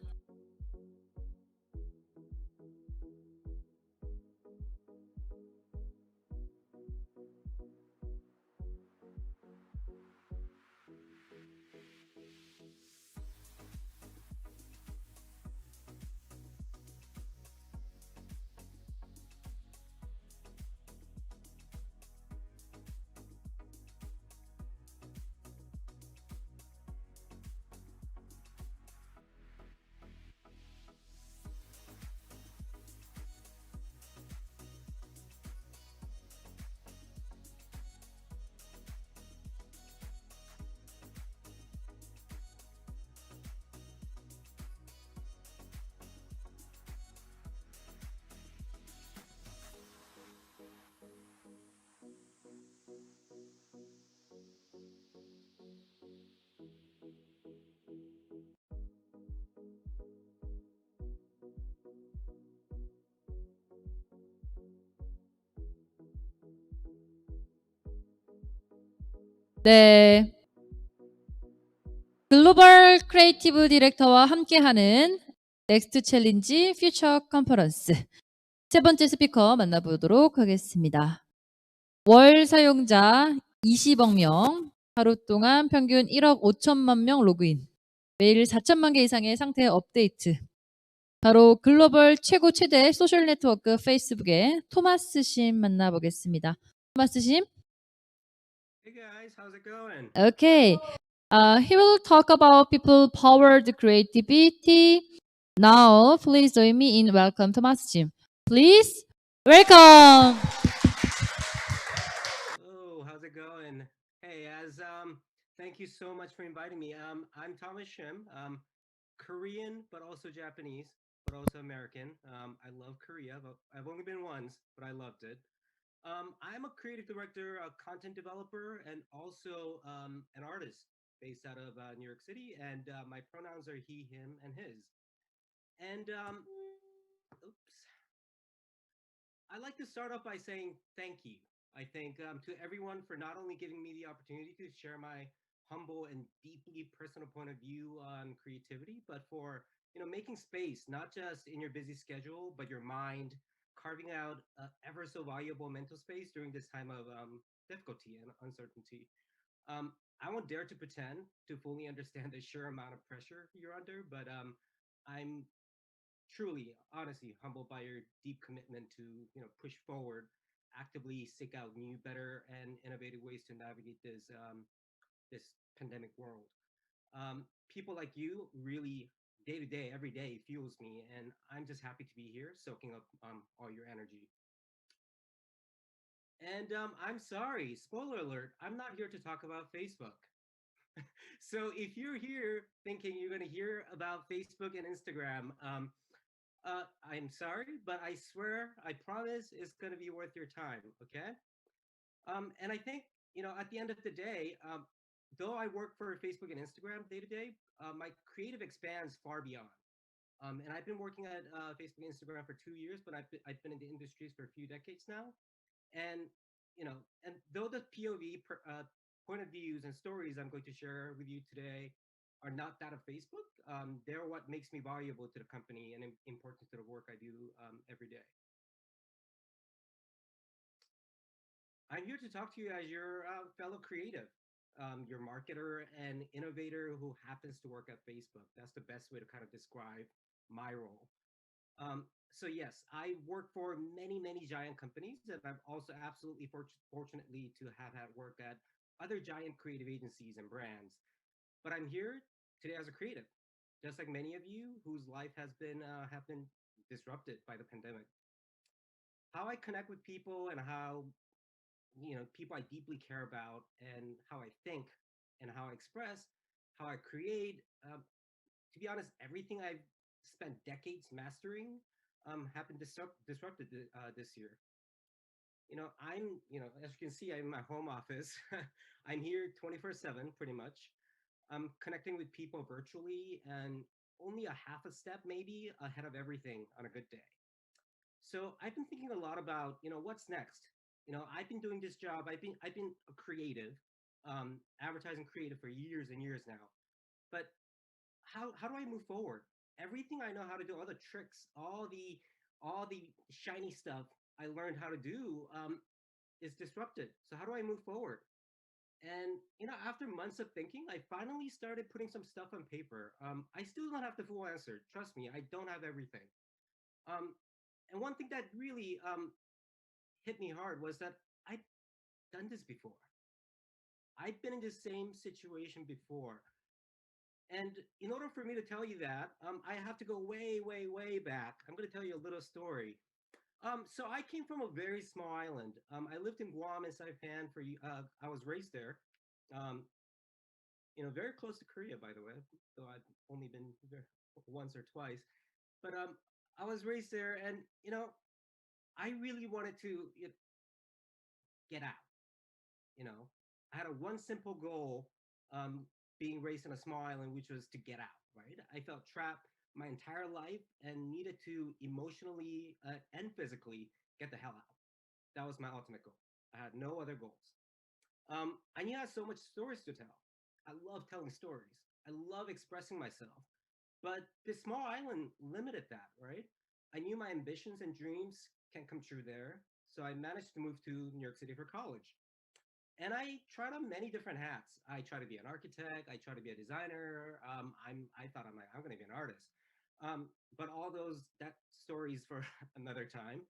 네. 글로벌 크리에이티브 디렉터와 함께하는 넥스트챌린지 퓨처컨퍼런스 세 번째 스피커 만나보도록 하겠습니다. 월 사용자 20억 명, 하루 동안 평균 1억 5천만 명 로그인, 매일 4천만 개 이상의 상태 업데이트. 바로 글로벌 최대 소셜 네트워크 페이스북의 토마스 심 만나보겠습니다. 토마스 심. Hey guys, how's it going? Okay. He will talk about people powered creativity. Now, please join me in welcome Thomas Jim. Please welcome. Oh, how's it going? Hey, thank you so much for inviting me. I'm Thomas Shim, Korean, but also Japanese, but also American. I love Korea, but I've only been once, but I loved it. I'm a creative director, a content developer, and also an artist based out of New York City. And my pronouns are he, him, and his. And oops, I'd like to start off by saying thank you. I think to everyone for not only giving me the opportunity to share my humble and deeply personal point of view on creativity, but for making space not just in your busy schedule, but your mind, carving out ever so valuable mental space during this time of difficulty and uncertainty. I won't dare to pretend to fully understand the sheer amount of pressure you're under, but I'm truly, honestly humbled by your deep commitment to push forward, actively seek out new, better, and innovative ways to navigate this pandemic world. People like you really day to day, every day fuels me, and I'm just happy to be here, soaking up all your energy. And I'm sorry, spoiler alert, I'm not here to talk about Facebook. So if you're here thinking you're going to hear about Facebook and Instagram, I'm sorry, but I swear, I promise it's going to be worth your time. Okay. And I think, at the end of the day, though I work for Facebook and Instagram day to day, my creative expands far beyond. And I've been working at Facebook and Instagram for 2 years, but I've been in the industries for a few decades now. And, and though the POV point of views and stories I'm going to share with you today are not that of Facebook, they're what makes me valuable to the company and important to the work I do every day. I'm here to talk to you as your fellow creative, your marketer and innovator who happens to work at Facebook. That's the best way to kind of describe my role. So yes, I work for many, many giant companies, and I'm also absolutely fortunately to have had work at other giant creative agencies and brands. But I'm here today as a creative, just like many of you whose life has been have been disrupted by the pandemic. How I connect with people and how people I deeply care about, and how I think and how I express, how I create. To be honest, everything I've spent decades mastering have been disrupted this year. As you can see, I'm in my home office. I'm here 24/7, pretty much. I'm connecting with people virtually and only a half a step maybe ahead of everything on a good day. So I've been thinking a lot about, what's next? You know, I've been doing this job. I've been a creative, advertising creative for years and years now. But how do I move forward? Everything I know how to do, all the tricks, all the shiny stuff I learned how to do is disrupted. So how do I move forward? And you know, after months of thinking, I finally started putting some stuff on paper. I still don't have the full answer. Trust me, I don't have everything. Um, and one thing that really hit me hard was that I've done this before. I've been in the same situation before. And in order for me to tell you that, I have to go way, way, way back. I'm going to tell you a little story. So I came from a very small island. I lived in Guam and Saipan for I was raised there. Um, you know, very close to Korea, by the way, though I've only been there once or twice. But I was raised there, and you know, I really wanted to get out. You know, I had a one simple goal, um, being raised in a small island, which was to get out. Right, I felt trapped my entire life and needed to emotionally and physically get the hell out. That was my ultimate goal. I had no other goals. I knew I had so much stories to tell. I love telling stories. I love expressing myself. But this small island limited that, right? I knew my ambitions and dreams can't come true there. So I managed to move to New York City for college. And I tried on many different hats. I tried to be an architect. I tried to be a designer. I thought I'm going to be an artist. But all those that stories for another time.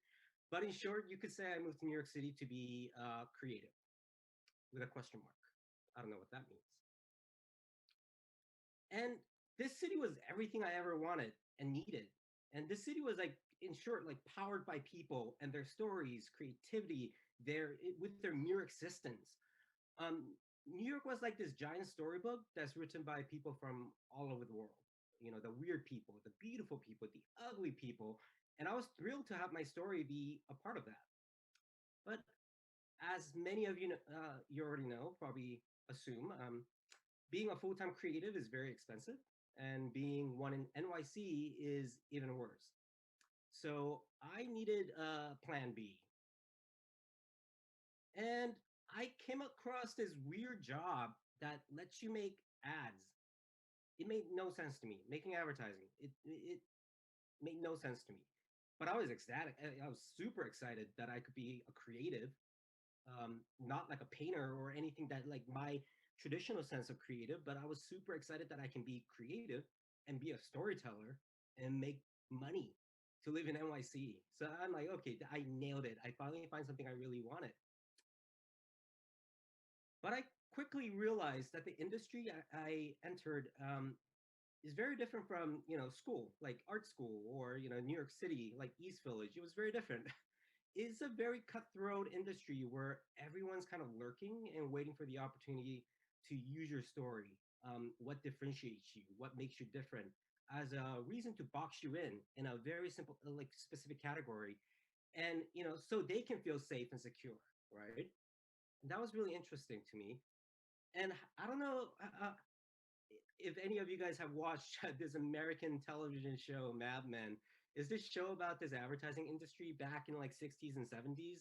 But in short, you could say I moved to New York City to be creative with a question mark. I don't know what that means. And this city was everything I ever wanted and needed. And this city was like, in short, like powered by people and their stories, creativity, with their mere existence. New York was like this giant storybook that's written by people from all over the world. You know, the weird people, the beautiful people, the ugly people. And I was thrilled to have my story be a part of that. But as many of you know, you already know, probably assume, being a full-time creative is very expensive, and being one in NYC is even worse. So I needed a plan B. And I came across this weird job that lets you make ads. It made no sense to me. Making advertising, it made no sense to me. But I was ecstatic. I was super excited that I could be a creative, not like a painter or anything that like my traditional sense of creative, but I was super excited that I can be creative and be a storyteller and make money to live in NYC. So I'm like, okay, I nailed it. I finally find something I really wanted. But I quickly realized that the industry I entered is very different from, you know, school, like art school, or, you know, New York City, like East Village. It was very different. It's a very cutthroat industry where everyone's kind of lurking and waiting for the opportunity to use your story. What differentiates you? What makes you different? As a reason to box you in a very simple, like specific category, and you know, so they can feel safe and secure, right? And that was really interesting to me. And I don't know if any of you guys have watched this American television show, Mad Men. Is this show about this advertising industry back in like 60s and 70s?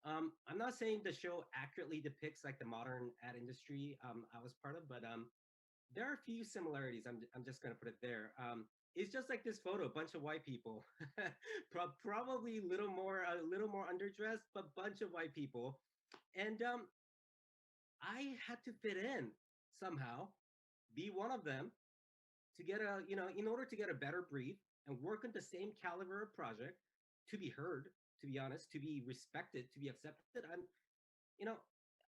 I'm not saying the show accurately depicts like the modern ad industry I was part of, but there are a few similarities. I'm just gonna put it there. It's just like this photo, a bunch of white people, probably a little more underdressed, but bunch of white people, and I had to fit in somehow, be one of them, to get a, you know, in order to get a better brief and work on the same caliber of project, to be heard, to be honest, to be respected, to be accepted. You know,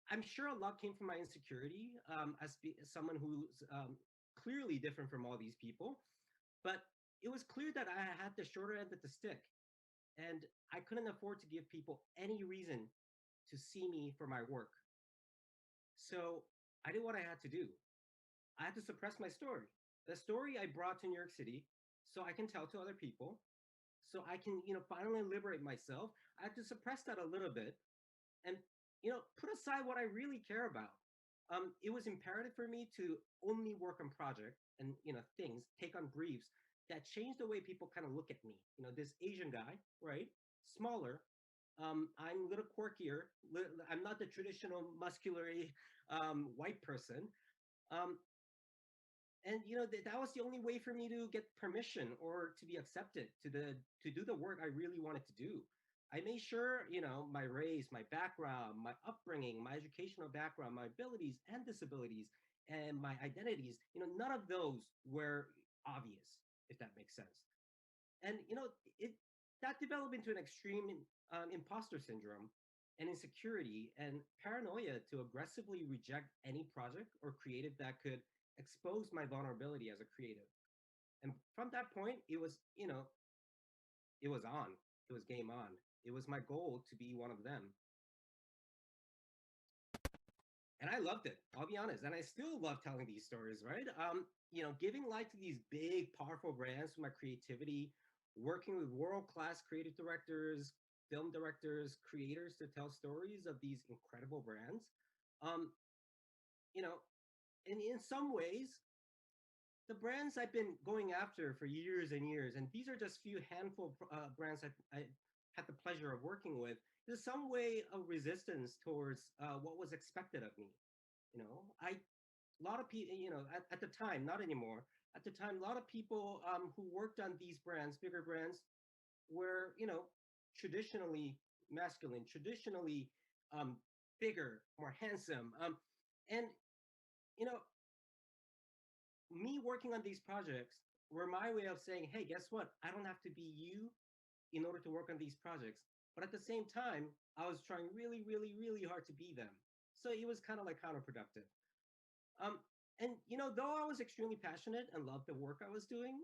I'm sure a lot came from my insecurity as someone who's clearly different from all these people. But it was clear that I had the shorter end of the stick, and I couldn't afford to give people any reason to see me for my work. So I did what I had to do. I had to suppress my story. The story I brought to New York City so I can tell to other people, so I can, you know, finally liberate myself. I had to suppress that a little bit and, you know, put aside what I really care about. It was imperative for me to only work on projects and, you know, things, take on briefs that change the way people kind of look at me. You know, this Asian guy, right? Smaller, I'm a little quirkier. I'm not the traditional muscular white person. And that was the only way for me to get permission or to be accepted to do the work I really wanted to do. I made sure, my race, my background, my upbringing, my educational background, my abilities and disabilities, and my identities, none of those were obvious, if that makes sense. And that developed into an extreme imposter syndrome and insecurity and paranoia to aggressively reject any project or creative that could expose my vulnerability as a creative. And from that point, it was on. It was game on. It was my goal to be one of them. And I loved it, I'll be honest. And I still love telling these stories, right? Giving life to these big, powerful brands with my creativity, working with world-class creative directors, film directors, creators to tell stories of these incredible brands. And in some ways, the brands I've been going after for years and years, and these are just few handful of brands I had the pleasure of working with, there's some way of resistance towards what was expected of me. A lot of people, at the time, not anymore, at the time, a lot of people who worked on these brands, bigger brands, were, traditionally masculine, traditionally bigger, more handsome. And, me working on these projects were my way of saying, hey, guess what? I don't have to be you in order to work on these projects. But at the same time, I was trying really, really, really hard to be them. So it was kind of like counterproductive. And, though I was extremely passionate and loved the work I was doing,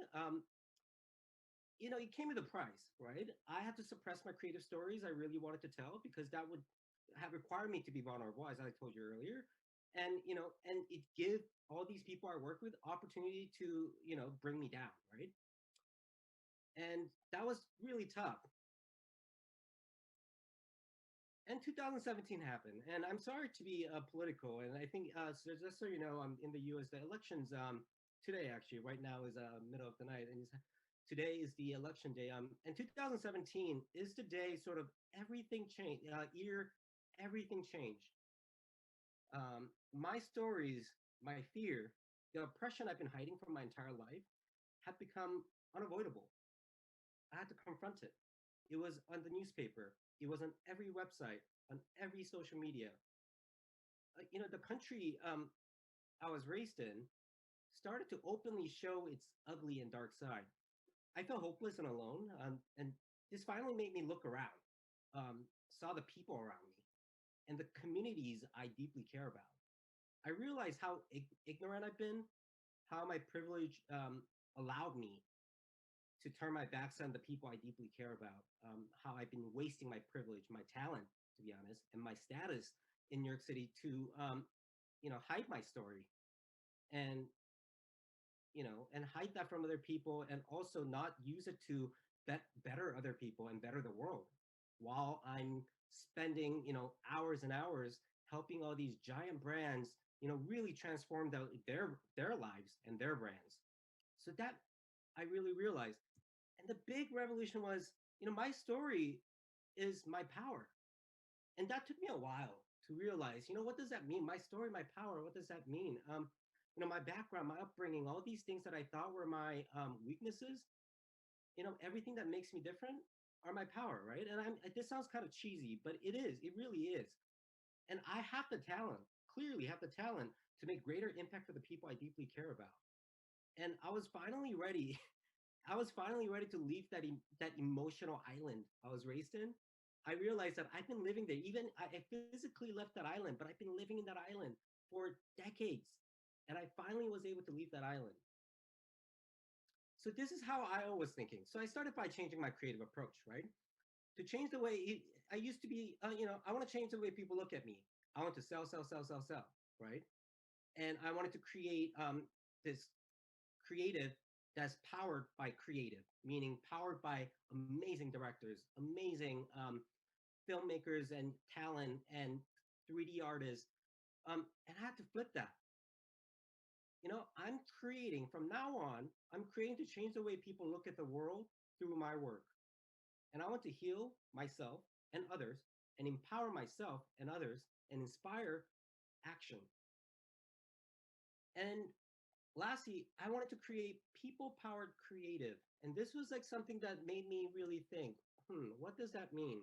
it came with a price, right? I had to suppress my creative stories I really wanted to tell because that would have required me to be vulnerable, as I told you earlier. And, and it gave all these people I work with opportunity to, bring me down, right? And that was really tough. And 2017 happened, and I'm sorry to be political, and I think so just so you know, I'm in the U.S. The elections today actually, right now is middle of the night, and today is the election day. And 2017 is the day sort of everything changed. Everything changed. My stories, my fear, the oppression I've been hiding from my entire life, had become unavoidable. I had to confront it. It was on the newspaper. It was on every website, on every social media. The country I was raised in started to openly show its ugly and dark side. I felt hopeless and alone, and this finally made me look around, saw the people around me, and the communities I deeply care about. I realized how ignorant I've been, how my privilege allowed me to turn my backs on the people I deeply care about, how I've been wasting my privilege, my talent, to be honest, and my status in New York City to, hide my story and, and hide that from other people and also not use it to better other people and better the world while I'm spending, hours and hours helping all these giant brands, really transform their lives and their brands. So that I really realized. And the big revolution was, my story is my power. And that took me a while to realize, what does that mean? My story, my power, what does that mean? My background, my upbringing, all these things that I thought were my weaknesses, everything that makes me different are my power, right? And this sounds kind of cheesy, but it is, it really is. And I have the talent, clearly have the talent to make greater impact for the people I deeply care about. And I was finally ready. I was finally ready to leave that emotional island I was raised in. I realized that I've been living there. Even I physically left that island, but I've been living in that island for decades. And I finally was able to leave that island. So this is how I was thinking. So I started by changing my creative approach, right? To change the way I used to be, I want to change the way people look at me. I want to sell, right? And I wanted to create this creative that's powered by creative, meaning powered by amazing directors, amazing filmmakers and talent and 3D artists. And I had to flip that. I'm creating, from now on, I'm creating to change the way people look at the world through my work. And I want to heal myself and others, and empower myself and others, and inspire action. And lastly, I wanted to create people-powered creative. And this was like something that made me really think, what does that mean?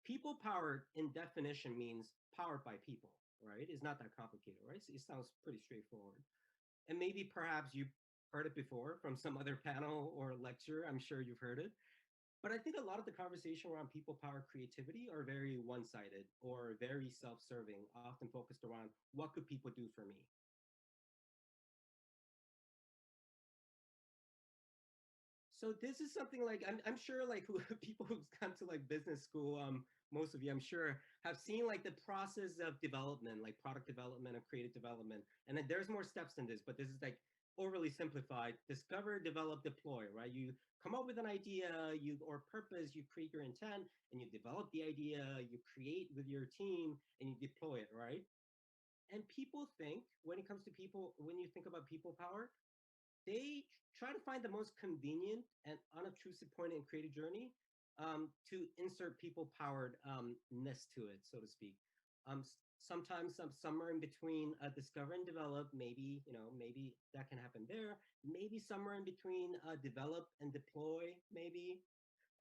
People-powered in definition means powered by people, right? It's not that complicated, right? So it sounds pretty straightforward. And maybe perhaps you heard it before from some other panel or lecture. I'm sure you've heard it. But I think a lot of the conversation around people-powered creativity are very one-sided or very self-serving, often focused around what could people do for me? So this is something like I'm sure like people who've gone to like business school, most of you I'm sure have seen like the process of development, like product development or creative development. And then there's more steps than this, but this is like overly simplified. Discover, develop, deploy, right? You come up with an idea, or purpose, you create your intent, and you develop the idea, you create with your team, and you deploy it, right? And people think when it comes to people, when you think about people power, they try to find the most convenient and unobtrusive point in creative journey to insert people-powered ness to it, so to speak. Sometimes somewhere in between discover and develop, maybe maybe that can happen there. Maybe somewhere in between develop and deploy, maybe,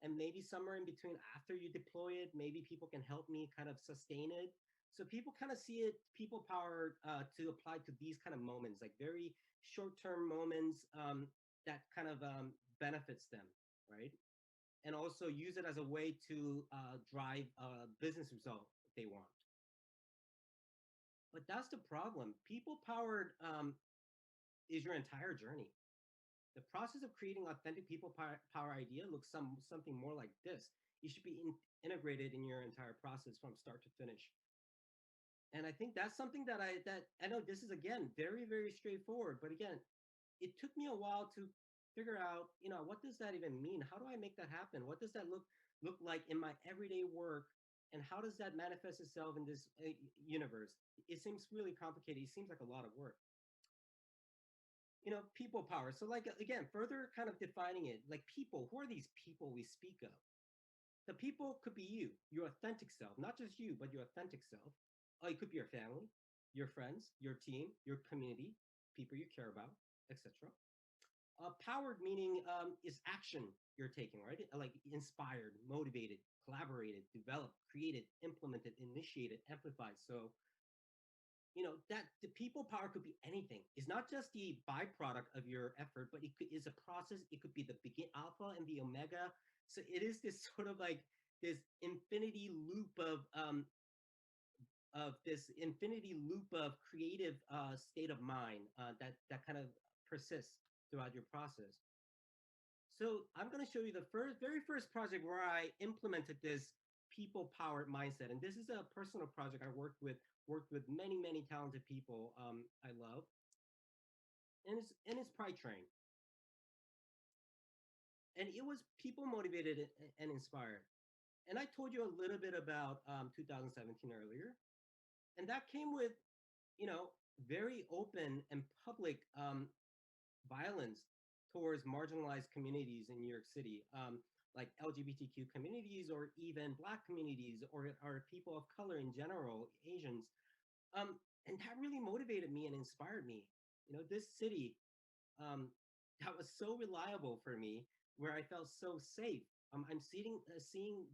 and maybe somewhere in between after you deploy it, maybe people can help me kind of sustain it. So people kind of see it people powered to apply to these kind of moments, like very short-term moments that kind of benefits them, right? And also use it as a way to drive a business result they want. But that's the problem. People-powered is your entire journey. The process of creating authentic people power idea looks something more like this. It should be integrated in your entire process from start to finish. And I think that's something that I know this is, again, very, very straightforward. But again, it took me a while to figure out, what does that even mean? How do I make that happen? What does that look like in my everyday work? And how does that manifest itself in this universe? It seems really complicated. It seems like a lot of work. People power. So like, again, further kind of defining it, like people, who are these people we speak of? The people could be you, your authentic self, not just you, but your authentic self. It could be your family, your friends, your team, your community, people you care about, etc. Powered meaning is action you're taking, right? Like inspired, motivated, collaborated, developed, created, implemented, initiated, amplified. So, that the people power could be anything. It's not just the byproduct of your effort, but it is a process. It could be the alpha and the omega. So it is this sort of like this infinity loop of creative state of mind that kind of persists throughout your process. So I'm going to show you the very first project where I implemented this people-powered mindset, and this is a personal project I worked with many, many talented people I love, and it's Pride Train, and it was people motivated and inspired. And I told you a little bit about 2017 earlier, and that came with, very open and public violence towards marginalized communities in New York City, like LGBTQ communities, or even Black communities, or people of color in general, Asians. And that really motivated me and inspired me. This city that was so reliable for me, where I felt so safe. I'm seeing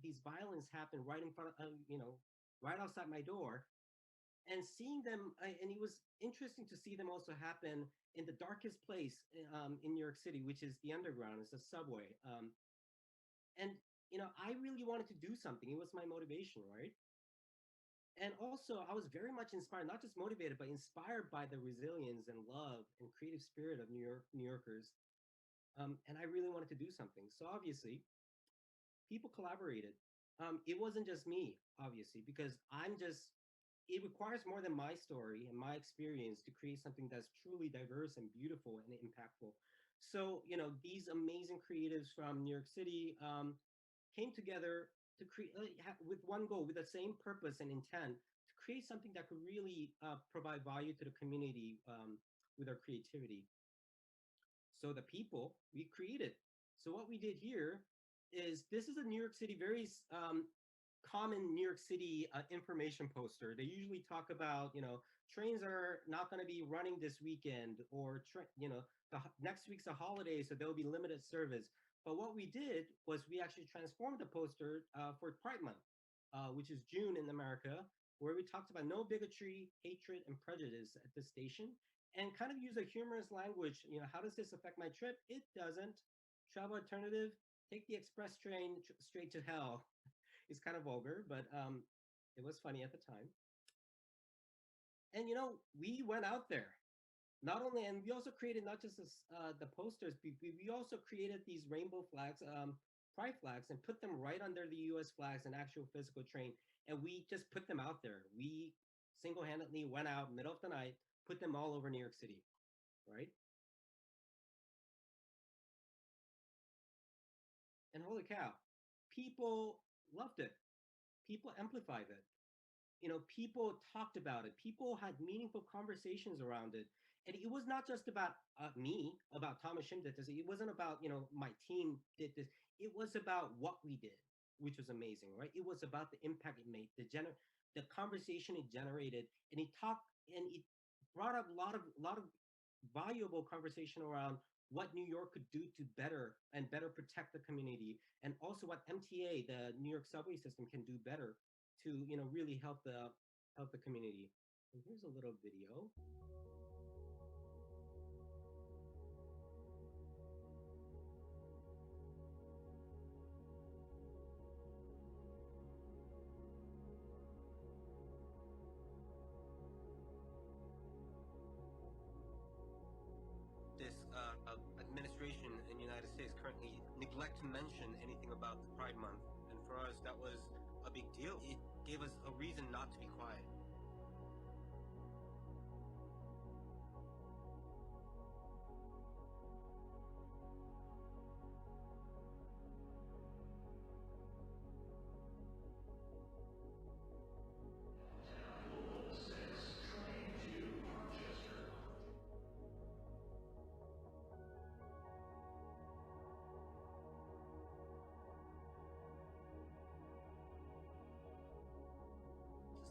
these violence happen right in front of, right outside my door, and seeing them, and it was interesting to see them also happen in the darkest place in New York City, which is the underground. It's the subway. And, I really wanted to do something. It was my motivation, right? And also, I was very much inspired, not just motivated, but inspired by the resilience and love and creative spirit of New Yorkers. And I really wanted to do something. So obviously, people collaborated. It wasn't just me, obviously, because it requires more than my story and my experience to create something that's truly diverse and beautiful and impactful. So, these amazing creatives from New York City came together to create with one goal, with the same purpose and intent, to create something that could really provide value to the community with our creativity. So the people we created. So what we did here is this is a New York City, very common New York City information poster. They usually talk about, trains are not going to be running this weekend, or, next week's a holiday, so there'll be limited service. But what we did was we actually transformed the poster for Pride Month, which is June in America, where we talked about no bigotry, hatred, and prejudice at the station, and kind of use a humorous language. How does this affect my trip? It doesn't. Travel alternative, take the express train straight to hell. It's kind of vulgar, but it was funny at the time. And we went out there, not only, and we also created not just the posters, we also created these rainbow flags, pride flags, and put them right under the U.S. flags, an actual physical train, and we just put them out there. We single-handedly went out middle of the night, put them all over New York City, right? And holy cow, people loved it. People amplified it. People talked about it. People had meaningful conversations around it. And it was not just about me, about Thomas Shim did this. It wasn't about, my team did this. It was about what we did, which was amazing, right? It was about the impact it made, the conversation it generated, and it brought up a lot of valuable conversation around what New York could do to better protect the community, and also what MTA, the New York subway system, can do better to really help the community. And here's a little video. This administration in the United States currently neglect to mention anything about the Pride Month. And for us, that was a big deal. It gave us a reason not to be quiet.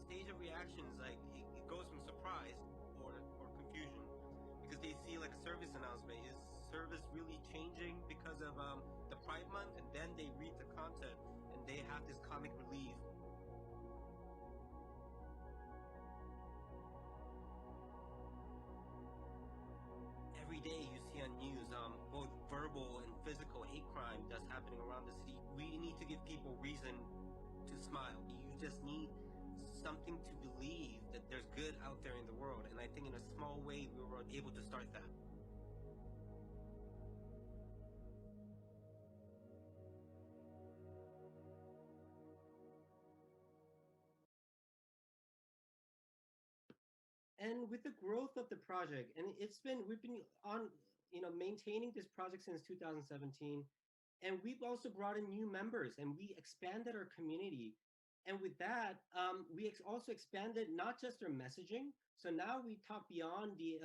Stage of reactions, like it goes from surprise or confusion, because they see like a service announcement. Is service really changing because of the Pride Month? And then they read the content and they have this comic relief. Every day you see on news both verbal and physical hate crime that's happening around the city. We need to give people reason to smile. You just need something to believe that there's good out there in the world. And I think in a small way, we were able to start that. And with the growth of the project, and we've been on, maintaining this project since 2017. And we've also brought in new members, and we expanded our community. And with that, we also expanded not just our messaging. So now we talk beyond the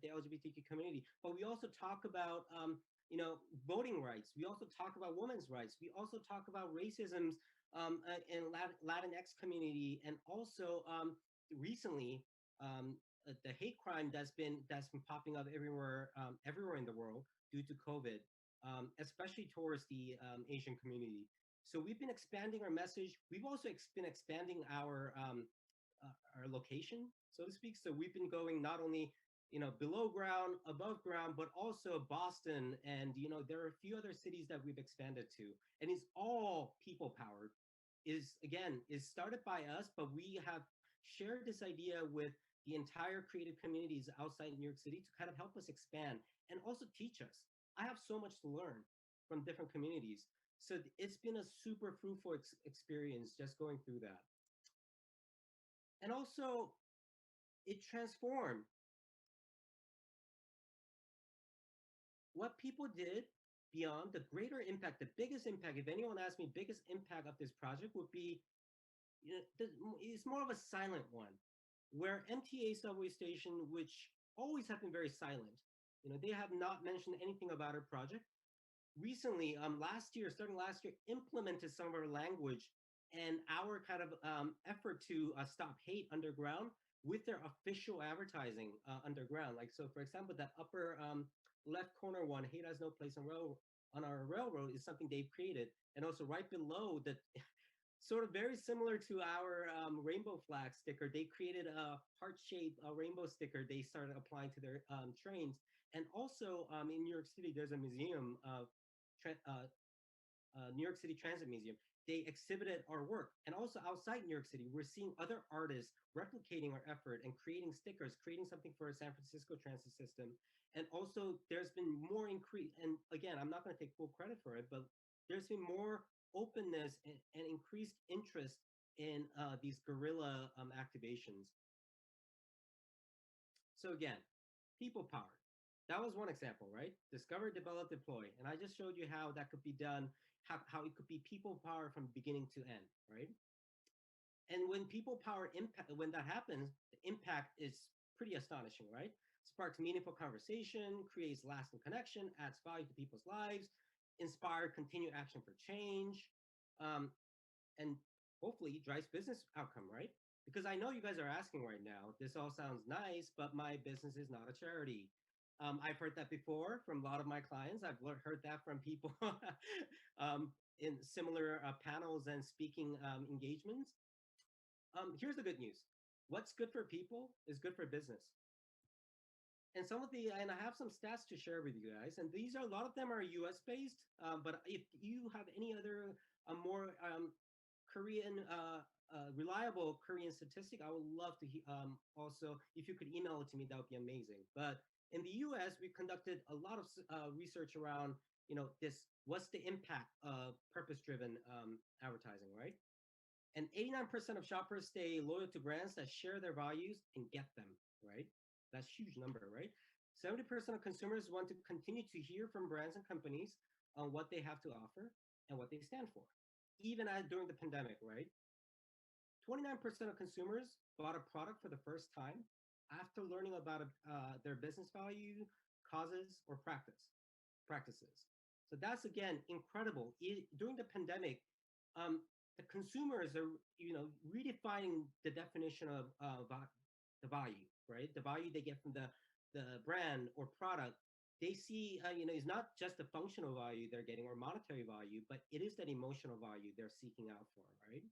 LGBTQ community, but we also talk about voting rights. We also talk about women's rights. We also talk about racism in Latinx community, and also recently the hate crime that's been popping up everywhere in the world due to COVID, especially towards the Asian community. So we've been expanding our message. We've also been expanding our location, so to speak. So we've been going not only below ground, above ground, but also Boston, and there are a few other cities that we've expanded to, and it's all people powered. Is started by us, but we have shared this idea with the entire creative communities outside New York City to kind of help us expand and also teach us. I have so much to learn from different communities. So it's been a super fruitful experience just going through that. And also, it transformed. What people did beyond the greater impact, the biggest impact, if anyone asks me, biggest impact of this project would be, it's more of a silent one, where MTA subway station, which always have been very silent, they have not mentioned anything about our project. recently, starting last year, implemented some of our language and our kind of effort to stop hate underground with their official advertising underground. Like, so for example, that upper left corner one, hate has no place on our railroad, is something they've created. And also right below that, sort of very similar to our rainbow flag sticker, they created a heart-shaped rainbow sticker they started applying to their trains. And also in New York City, there's a museum, New York City Transit Museum. They exhibited our work. And also outside New York City, we're seeing other artists replicating our effort and creating stickers, creating something for a San Francisco transit system. And also there's been more increase, and again, I'm not going to take full credit for it, but there's been more openness and increased interest in these guerrilla activations. So again, people power. That was one example, right? Discover, develop, deploy. And I just showed you how that could be done, how it could be people power from beginning to end, right? And when people power impact, when that happens, the impact is pretty astonishing, right? Sparks meaningful conversation, creates lasting connection, adds value to people's lives, inspire continued action for change, and hopefully drives business outcome, right? Because I know you guys are asking right now, this all sounds nice, but my business is not a charity. I've heard that before from a lot of my clients. I've heard that from people in similar panels and speaking engagements. Here's the good news. What's good for people is good for business. And and I have some stats to share with you guys. And these are, a lot of them are US based, but if you have any other more Korean, reliable Korean statistic, I would love to also, if you could email it to me, that would be amazing. But in the US, we conducted a lot of research around, what's the impact of purpose-driven advertising, right? And 89% of shoppers stay loyal to brands that share their values and get them, right? That's a huge number, right? 70% of consumers want to continue to hear from brands and companies on what they have to offer and what they stand for, even during the pandemic, right? 29% of consumers bought a product for the first time after learning about their business value, causes, or practices. So that's, again, incredible. During the pandemic, the consumers are, redefining the definition of the value, right? The value they get from the brand or product. They see, it's not just the functional value they're getting or monetary value, but it is that emotional value they're seeking out for, right?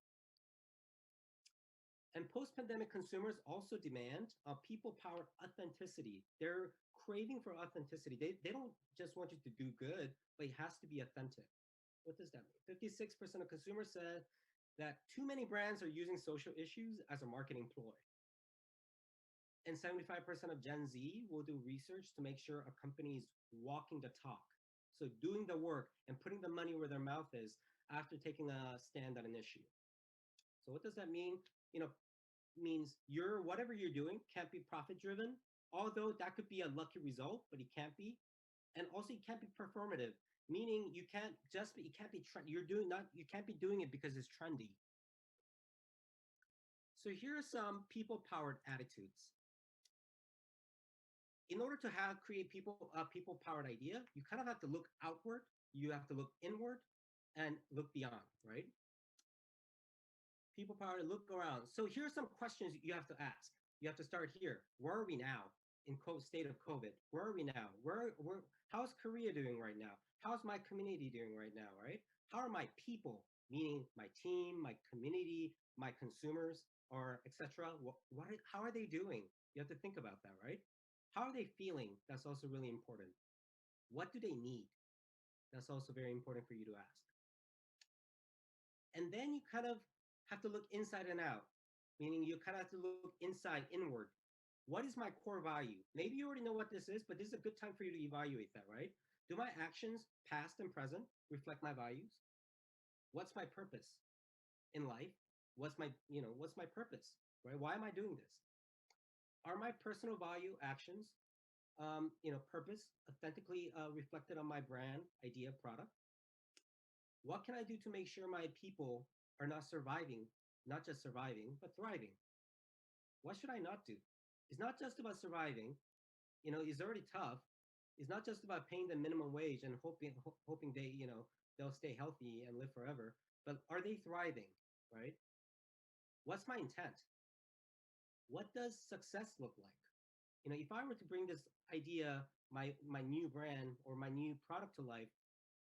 And post-pandemic consumers also demand people-powered authenticity. They're craving for authenticity. They don't just want you to do good, but it has to be authentic. What does that mean? 56% of consumers said that too many brands are using social issues as a marketing ploy. And 75% of Gen Z will do research to make sure a company is walking the talk. So doing the work and putting the money where their mouth is after taking a stand on an issue. So what does that mean? Means whatever you're doing can't be profit driven, although that could be a lucky result, but it can't be. And also it can't be performative, meaning you can't be doing it because it's trendy. So here are some people powered attitudes. In order to create people powered idea, you kind of have to look outward, you have to look inward, and look beyond, right? People power, look around. So here are some questions you have to ask. You have to start here. Where are we now in state of COVID? Where are we now? How's Korea doing right now? How's my community doing right now, right? How are my people, meaning my team, my community, my consumers, or etc.? How are they doing? You have to think about that, right? How are they feeling? That's also really important. What do they need? That's also very important for you to ask. And then you kind of have to look inside and out, meaning you kind of have to look inside, inward. What is my core value? Maybe you already know what this is, but this is a good time for you to evaluate that, right? Do my actions, past and present, reflect my values? What's my purpose in life? What's my purpose, right? Why am I doing this? Are my personal value actions, purpose authentically reflected on my brand, idea, product? What can I do to make sure my people are not just surviving, but thriving? What should I not do? It's not just about surviving. It's already tough, is not just about paying them minimum wage and hoping they, they'll stay healthy and live forever, but are they thriving, right? What's my intent? What does success look like? If I were to bring this idea, my new brand or my new product to life,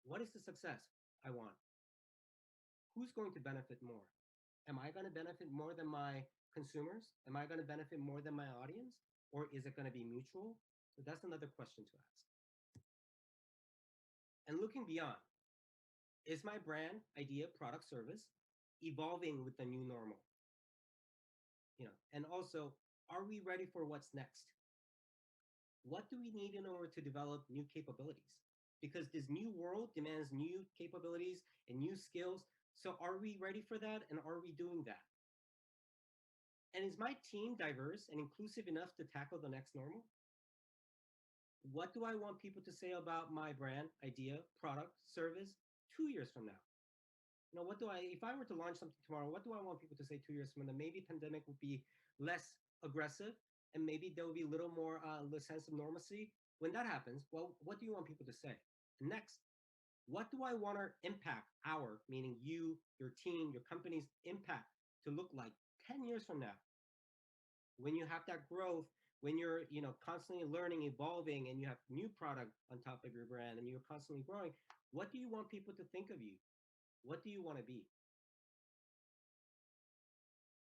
what is the success I want? Who's going to benefit more? Am I going to benefit more than my consumers? Am I going to benefit more than my audience? Or is it going to be mutual? So that's another question to ask. And looking beyond, is my brand, idea, product, service evolving with the new normal? And also, are we ready for what's next? What do we need in order to develop new capabilities? Because this new world demands new capabilities and new skills. So are we ready for that? And are we doing that? And is my team diverse and inclusive enough to tackle the next normal? What do I want people to say about my brand, idea, product, service 2 years from now? If I were to launch something tomorrow, what do I want people to say 2 years from now? Maybe pandemic would be less aggressive, and maybe there will be a little more sense of normalcy. When that happens, well, what do you want people to say? And next, what do I want our impact, meaning you, your team, your company's impact to look like 10 years from now? When you have that growth, when you're constantly learning, evolving, and you have new product on top of your brand, and you're constantly growing, what do you want people to think of you? What do you want to be?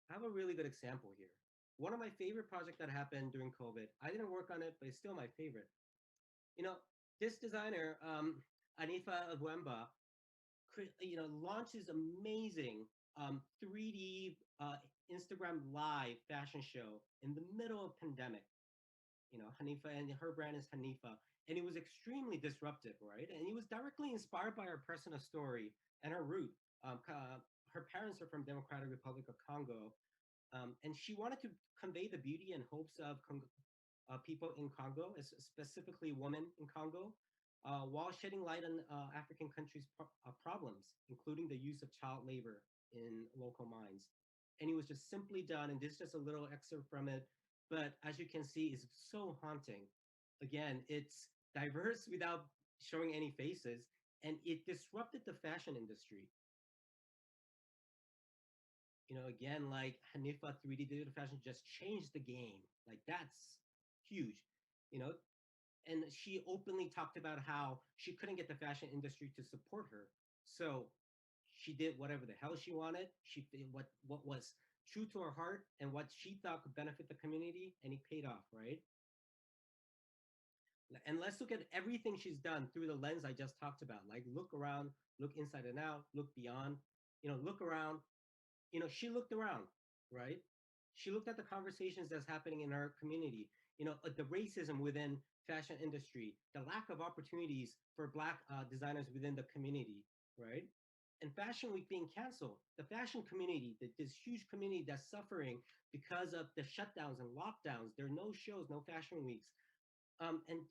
I have a really good example here. One of my favorite projects that happened during COVID, I didn't work on it, but it's still my favorite. This designer, Anifa Agwemba, launches amazing 3D Instagram live fashion show in the middle of pandemic. Hanifa, and her brand is Hanifa, and it was extremely disruptive, right? And it was directly inspired by her personal story and her root. Her parents are from Democratic Republic of Congo, and she wanted to convey the beauty and hopes of people in Congo, specifically women in Congo, while shedding light on African countries' problems, including the use of child labor in local mines. And it was just simply done, and this is just a little excerpt from it, but as you can see, it's so haunting. Again, it's diverse without showing any faces, and it disrupted the fashion industry. Again, like Hanifa 3D digital fashion just changed the game. Like, that's huge, and she openly talked about how she couldn't get the fashion industry to support her. So she did whatever the hell she wanted. She did what was true to her heart and what she thought could benefit the community, and it paid off, right? And let's look at everything she's done through the lens I just talked about. Like, look around, look inside and out, look beyond, look around. She looked around, right? She looked at the conversations that's happening in her community, the racism within fashion industry, the lack of opportunities for Black designers within the community, right? And Fashion Week being canceled, the fashion community, this huge community that's suffering because of the shutdowns and lockdowns. There are no shows, no fashion weeks. And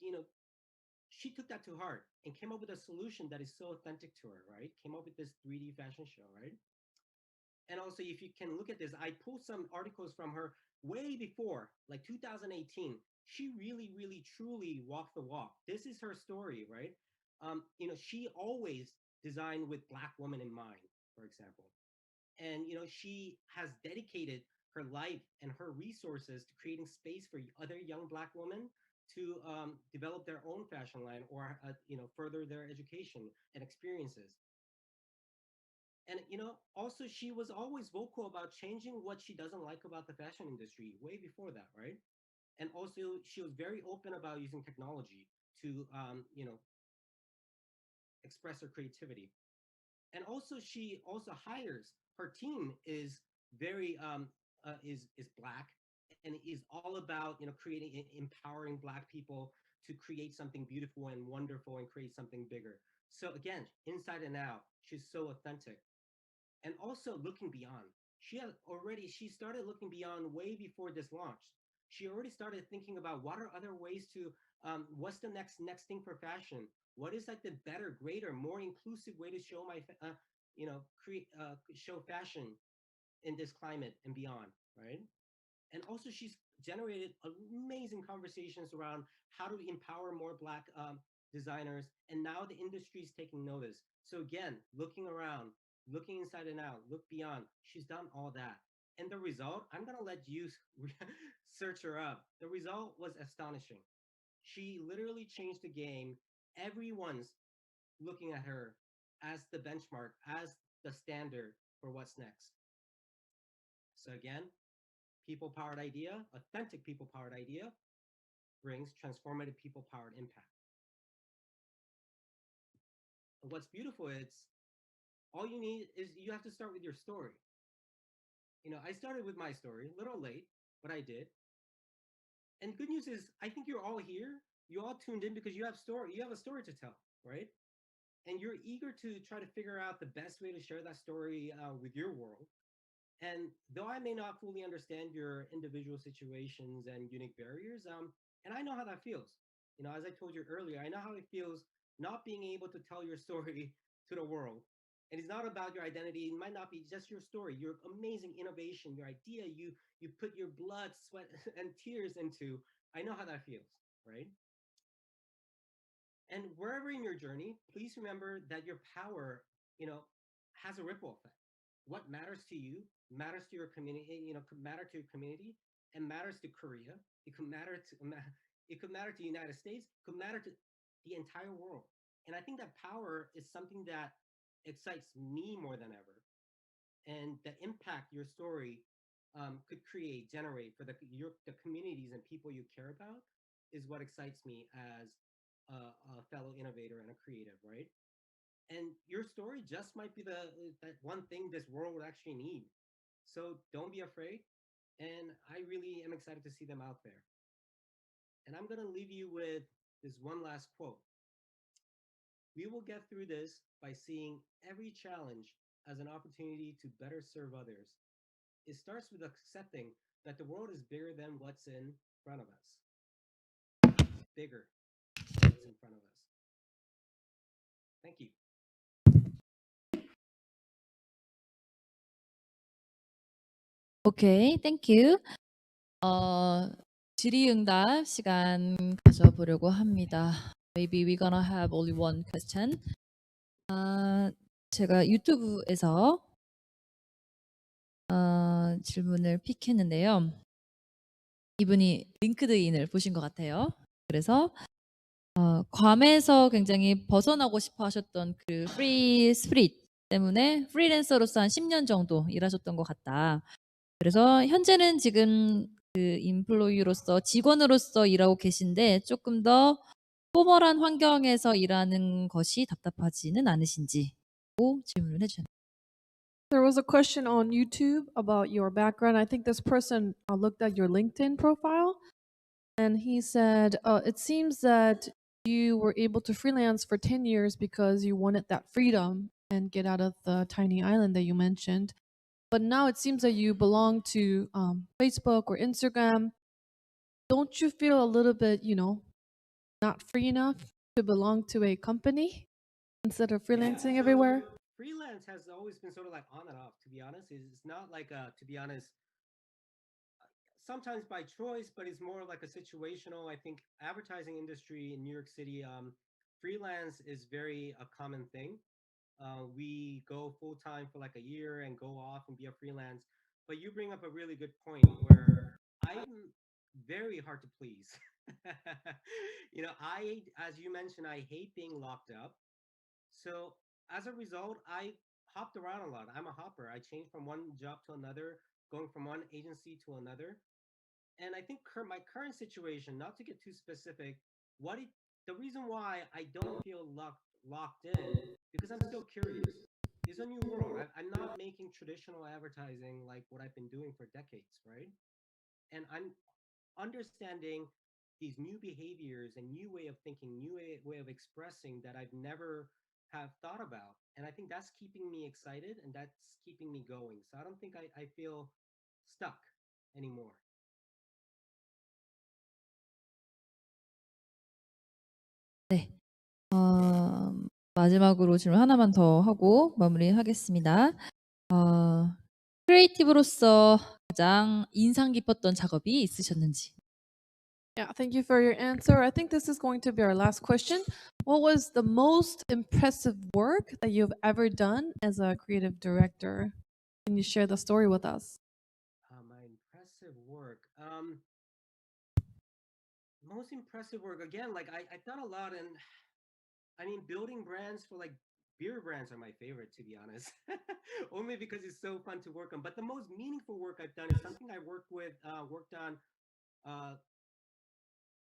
she took that to heart and came up with a solution that is so authentic to her, right? Came up with this 3D fashion show, right? And also, if you can look at this, I pulled some articles from her way before, like 2018. She really, really, truly walked the walk. This is her story, right? She always designed with Black women in mind, for example. And, she has dedicated her life and her resources to creating space for other young Black women to develop their own fashion line or, further their education and experiences. And, also she was always vocal about changing what she doesn't like about the fashion industry way before that, right? And also she was very open about using technology to, express her creativity. And also she also hires, her team is very, is Black, and is all about, creating, empowering Black people to create something beautiful and wonderful and create something bigger. So again, inside and out, she's so authentic. And also looking beyond. She started looking beyond way before this launched. She already started thinking about what are other ways to, what's the next thing for fashion? What is like the better, greater, more inclusive way to show show fashion in this climate and beyond, right? And also she's generated amazing conversations around how to empower more Black designers. And now the industry is taking notice. So again, looking around, looking inside and out, look beyond. She's done all that. And the result, I'm going to let you search her up. The result was astonishing. She literally changed the game. Everyone's looking at her as the benchmark, as the standard for what's next. So again, people-powered idea, authentic people-powered idea brings transformative people-powered impact. And what's beautiful is all you need is you have to start with your story. You know, I started with my story, a little late, but I did. And good news is I think you're all here. You all tuned in because you have a story to tell, right? And you're eager to try to figure out the best way to share that story with your world. And though I may not fully understand your individual situations and unique barriers, and I know how that feels. You know, as I told you earlier, I know how it feels not being able to tell your story to the world. And it's not about your identity. It might not be just your story, your amazing innovation, your idea you put your blood, sweat, and tears into. I know how that feels, right? And wherever in your journey, please remember that your power, you know, has a ripple effect. What matters to you matters to your community, you know, could matter to your community and matters to Korea. It could matter to the United States, could matter to the entire world. And I think that power is something that excites me more than ever. And the impact your story could generate for the communities and people you care about is what excites me as a fellow innovator and a creative, right? And your story just might be that one thing this world would actually need. So don't be afraid. And I really am excited to see them out there. And I'm going to leave you with this one last quote. We will get through this by seeing every challenge as an opportunity to better serve others. It starts with accepting that the world is bigger than what's in front of us. Bigger than what's in front of us. Thank you. 오케이, 땡큐. 질의응답 시간 가져보려고 합니다. Maybe we're gonna have only one question. 제가 유튜브에서 질문을 픽했는데요. 이분이 링크드인을 보신 것 같아요. 그래서 괌에서 굉장히 벗어나고 싶어 하셨던 그 프리 스피릿 때문에 프리랜서로서 한 10년 정도 일하셨던 것 같다. 그래서 현재는 지금 그 인플로이로서 직원으로서 일하고 계신데 조금 더 포멀한 환경에서 일하는 것이 답답하지는 않으신지고 질문을 해주셨네요. There was a question on YouTube about your background. I think this person looked at your LinkedIn profile, and he said, it seems that you were able to freelance for 10 years because you wanted that freedom and get out of the tiny island that you mentioned. But now it seems that you belong to Facebook or Instagram. Don't you feel a little bit, not free enough to belong to a company instead of freelancing everywhere? Freelance has always been sort of like on and off, to be honest. It's not like, to be honest, sometimes by choice, but it's more like a situational. I think advertising industry in New York City, freelance is very a common thing. We go full time for like a year and go off and be a freelance. But you bring up a really good point where I'm very hard to please. You know, as you mentioned, I hate being locked up. So as a result, I hopped around a lot. I'm a hopper. I changed from one job to another, going from one agency to another. And I think my current situation, not to get too specific, the reason why I don't feel locked in, because I'm still curious. It's a new world. I'm not making traditional advertising like what I've been doing for decades, right? And I'm understanding these new behaviors and new way of thinking, new way of expressing that I've never have thought about. And I think that's keeping me excited and that's keeping me going. So I don't think I feel stuck anymore. 네. 마지막으로 질문 하나만 더 하고 마무리하겠습니다. 크리에이티브로서 가장 인상 깊었던 작업이 있으셨는지. Yeah, thank you for your answer. I think this is going to be our last question. What was the most impressive work that you've ever done as a creative director? Can you share the story with us? My impressive work. Most impressive work again. Like I've done a lot, and I mean, building brands for like beer brands are my favorite, to be honest. Only because it's so fun to work on. But the most meaningful work I've done is something I worked on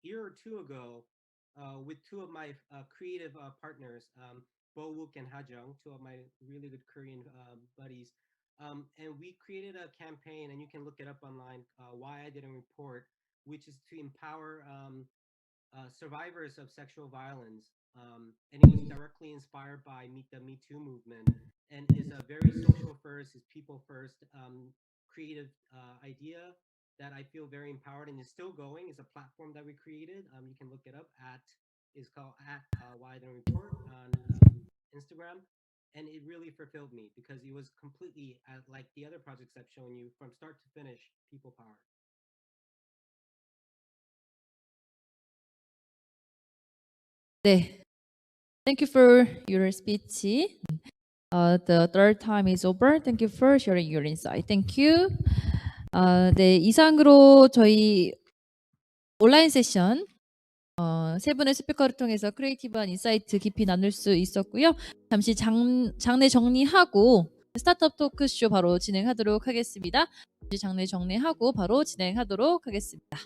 year or two ago with two of my creative partners, Bo Wook and Ha Jung, two of my really good Korean buddies. And we created a campaign, and you can look it up online, Why I Didn't Report, which is to empower survivors of sexual violence. And it was directly inspired by the Me Too movement, and is a very social first, is people first creative idea that I feel very empowered, and is still going. It's a platform that we created. You can look it up is called Why I Didn't Report on Instagram. And it really fulfilled me because it was completely like the other projects I've shown you, from start to finish, people powered. 네. Thank you for your speech. The third time is over. Thank you for sharing your insight. Thank you. 네, 이상으로 저희 온라인 세션 세 분의 스피커를 통해서 크리에이티브한 인사이트 깊이 나눌 수 있었고요. 잠시 장내 정리하고 스타트업 토크쇼 바로 진행하도록 하겠습니다. 잠시 장내 정리하고 바로 진행하도록 하겠습니다.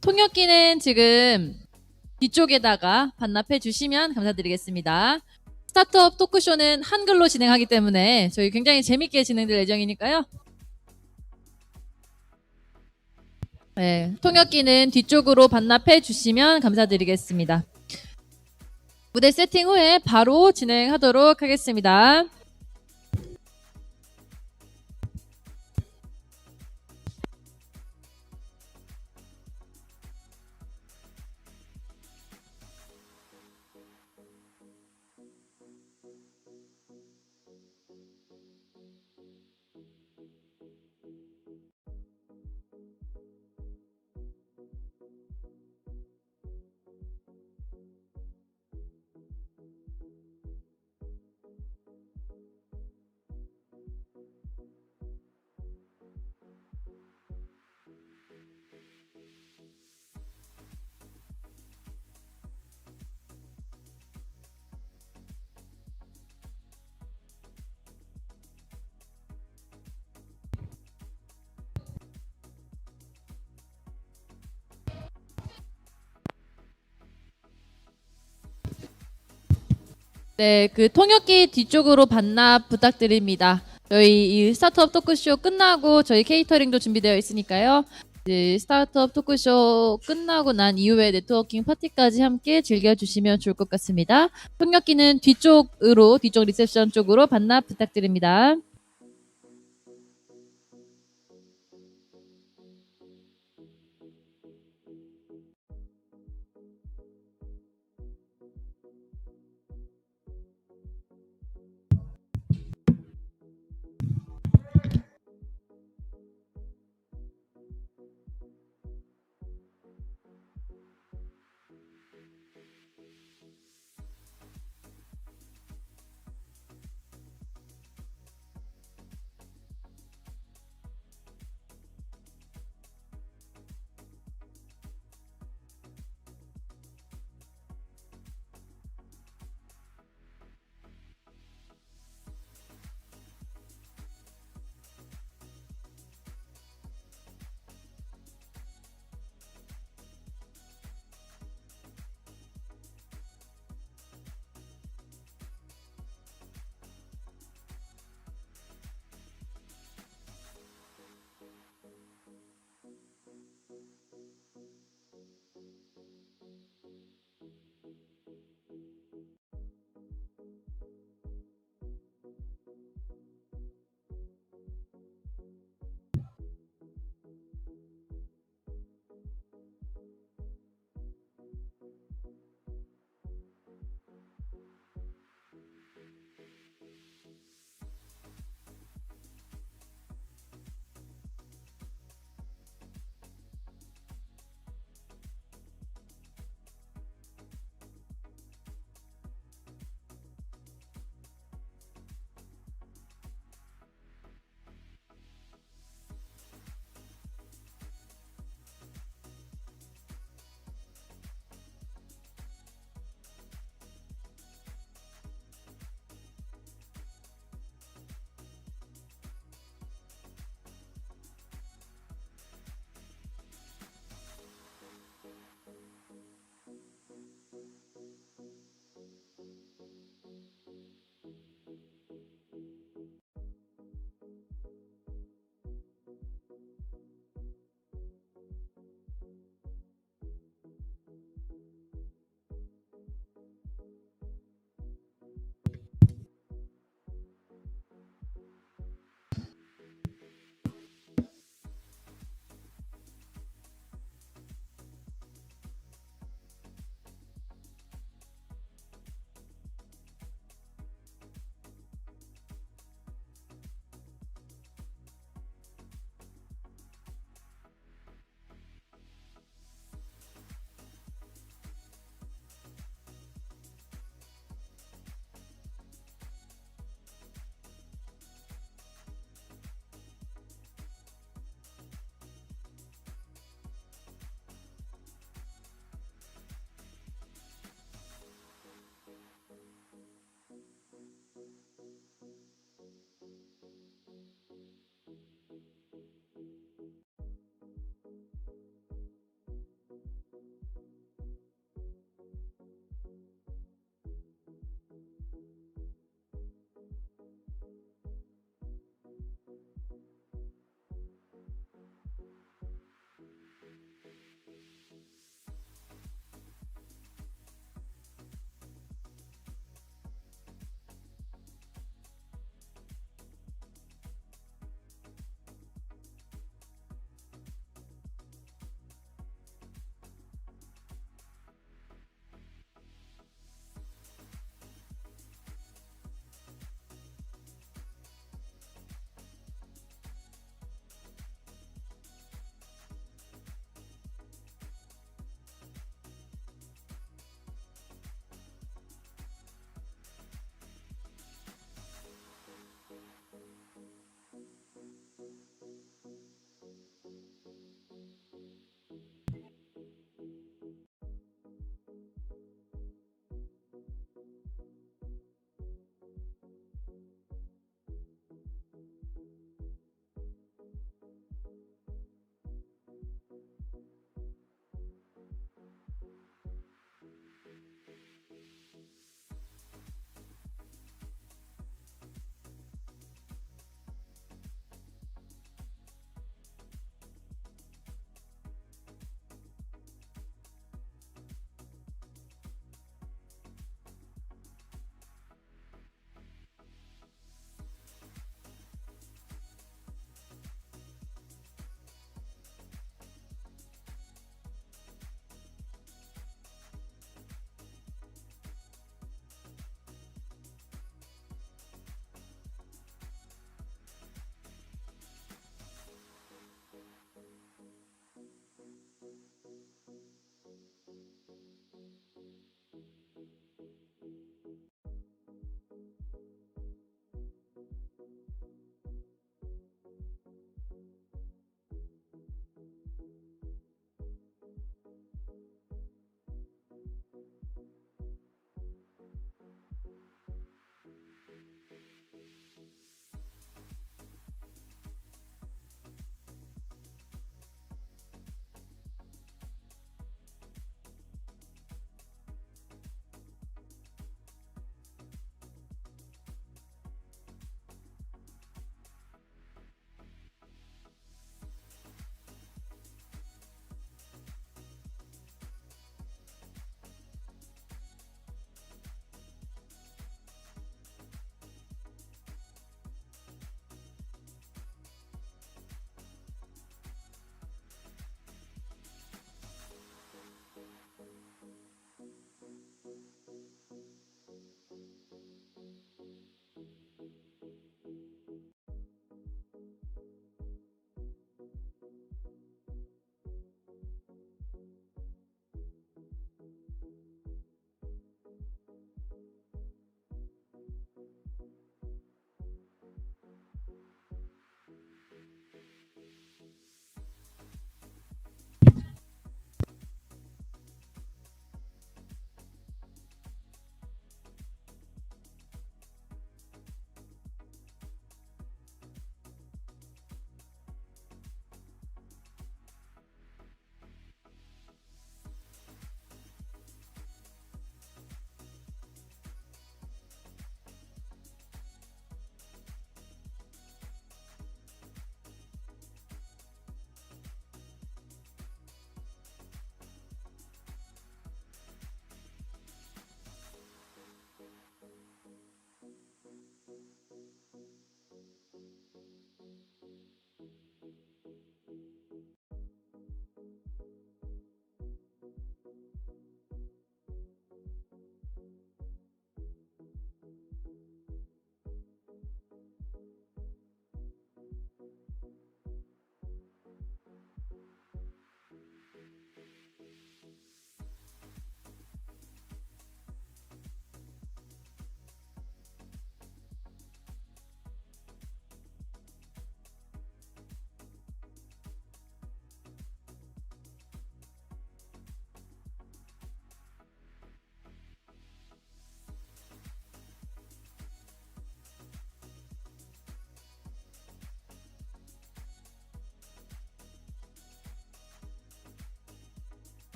통역기는 지금 뒤쪽에다가 반납해 주시면 감사드리겠습니다. 스타트업 토크쇼는 한글로 진행하기 때문에 저희 굉장히 재밌게 진행될 예정이니까요. 네, 통역기는 뒤쪽으로 반납해 주시면 감사드리겠습니다. 무대 세팅 후에 바로 진행하도록 하겠습니다. 네, 그 통역기 뒤쪽으로 반납 부탁드립니다. 저희 이 스타트업 토크쇼 끝나고 저희 케이터링도 준비되어 있으니까요. 이제 스타트업 토크쇼 끝나고 난 이후에 네트워킹 파티까지 함께 즐겨주시면 좋을 것 같습니다. 통역기는 뒤쪽 리셉션 쪽으로 반납 부탁드립니다.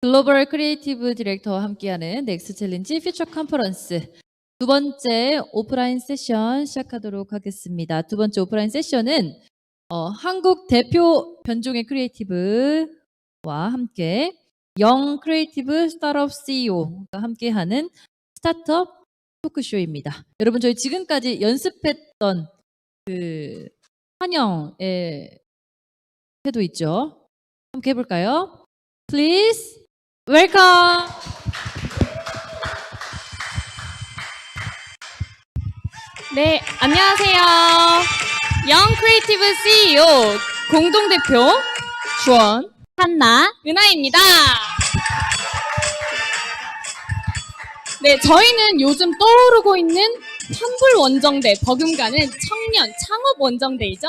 글로벌 크리에이티브 디렉터와 함께하는 넥스트챌린지 퓨처컨퍼런스 두 번째 오프라인 세션 시작하도록 하겠습니다. 두 번째 오프라인 세션은 한국 대표 변종의 크리에이티브와 함께 영 크리에이티브 스타트업 CEO가 함께하는 스타트업 토크쇼입니다. 여러분 저희 지금까지 연습했던 그 환영의 태도 있죠? 함께 해볼까요? Please welcome. 네, 안녕하세요. 영 크리에이티브 CEO 공동대표 주원, 한나, 은하입니다. 네, 저희는 요즘 떠오르고 있는 환불 원정대 버금가는 청년 창업 원정대이죠.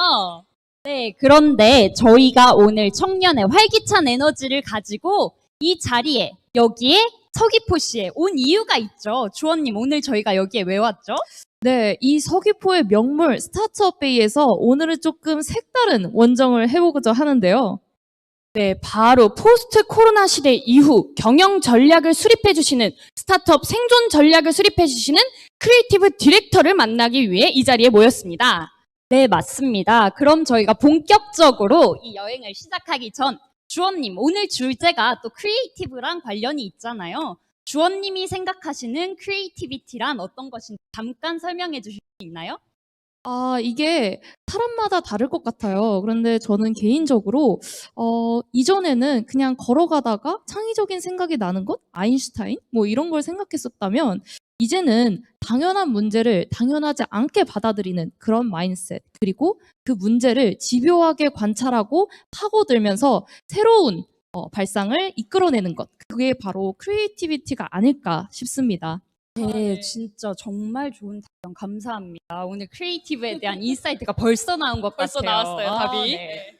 네, 그런데 저희가 오늘 청년의 활기찬 에너지를 가지고 이 자리에, 여기에 서귀포시에 온 이유가 있죠. 주원님, 오늘 저희가 여기에 왜 왔죠? 네, 이 서귀포의 명물 스타트업베이에서 오늘은 조금 색다른 원정을 해보고자 하는데요. 네, 바로 포스트 코로나 시대 이후 경영 전략을 수립해 주시는 스타트업 생존 전략을 수립해 주시는 크리에이티브 디렉터를 만나기 위해 이 자리에 모였습니다. 네, 맞습니다. 그럼 저희가 본격적으로 이 여행을 시작하기 전 주원님, 오늘 주제가 또 크리에이티브랑 관련이 있잖아요. 주원님이 생각하시는 크리에이티비티란 어떤 것인지 잠깐 설명해 주실 수 있나요? 이게 사람마다 다를 것 같아요. 그런데 저는 개인적으로 이전에는 그냥 걸어가다가 창의적인 생각이 나는 것, 아인슈타인 뭐 이런 걸 생각했었다면 이제는 당연한 문제를 당연하지 않게 받아들이는 그런 마인드셋, 그리고 그 문제를 집요하게 관찰하고 파고들면서 새로운 발상을 이끌어내는 것, 그게 바로 크리에이티비티가 아닐까 싶습니다. 네, 진짜 정말 좋은 답변 감사합니다. 오늘 크리에이티브에 대한 인사이트가 벌써 나온 것 벌써 같아요. 나왔어요, 답이. 네.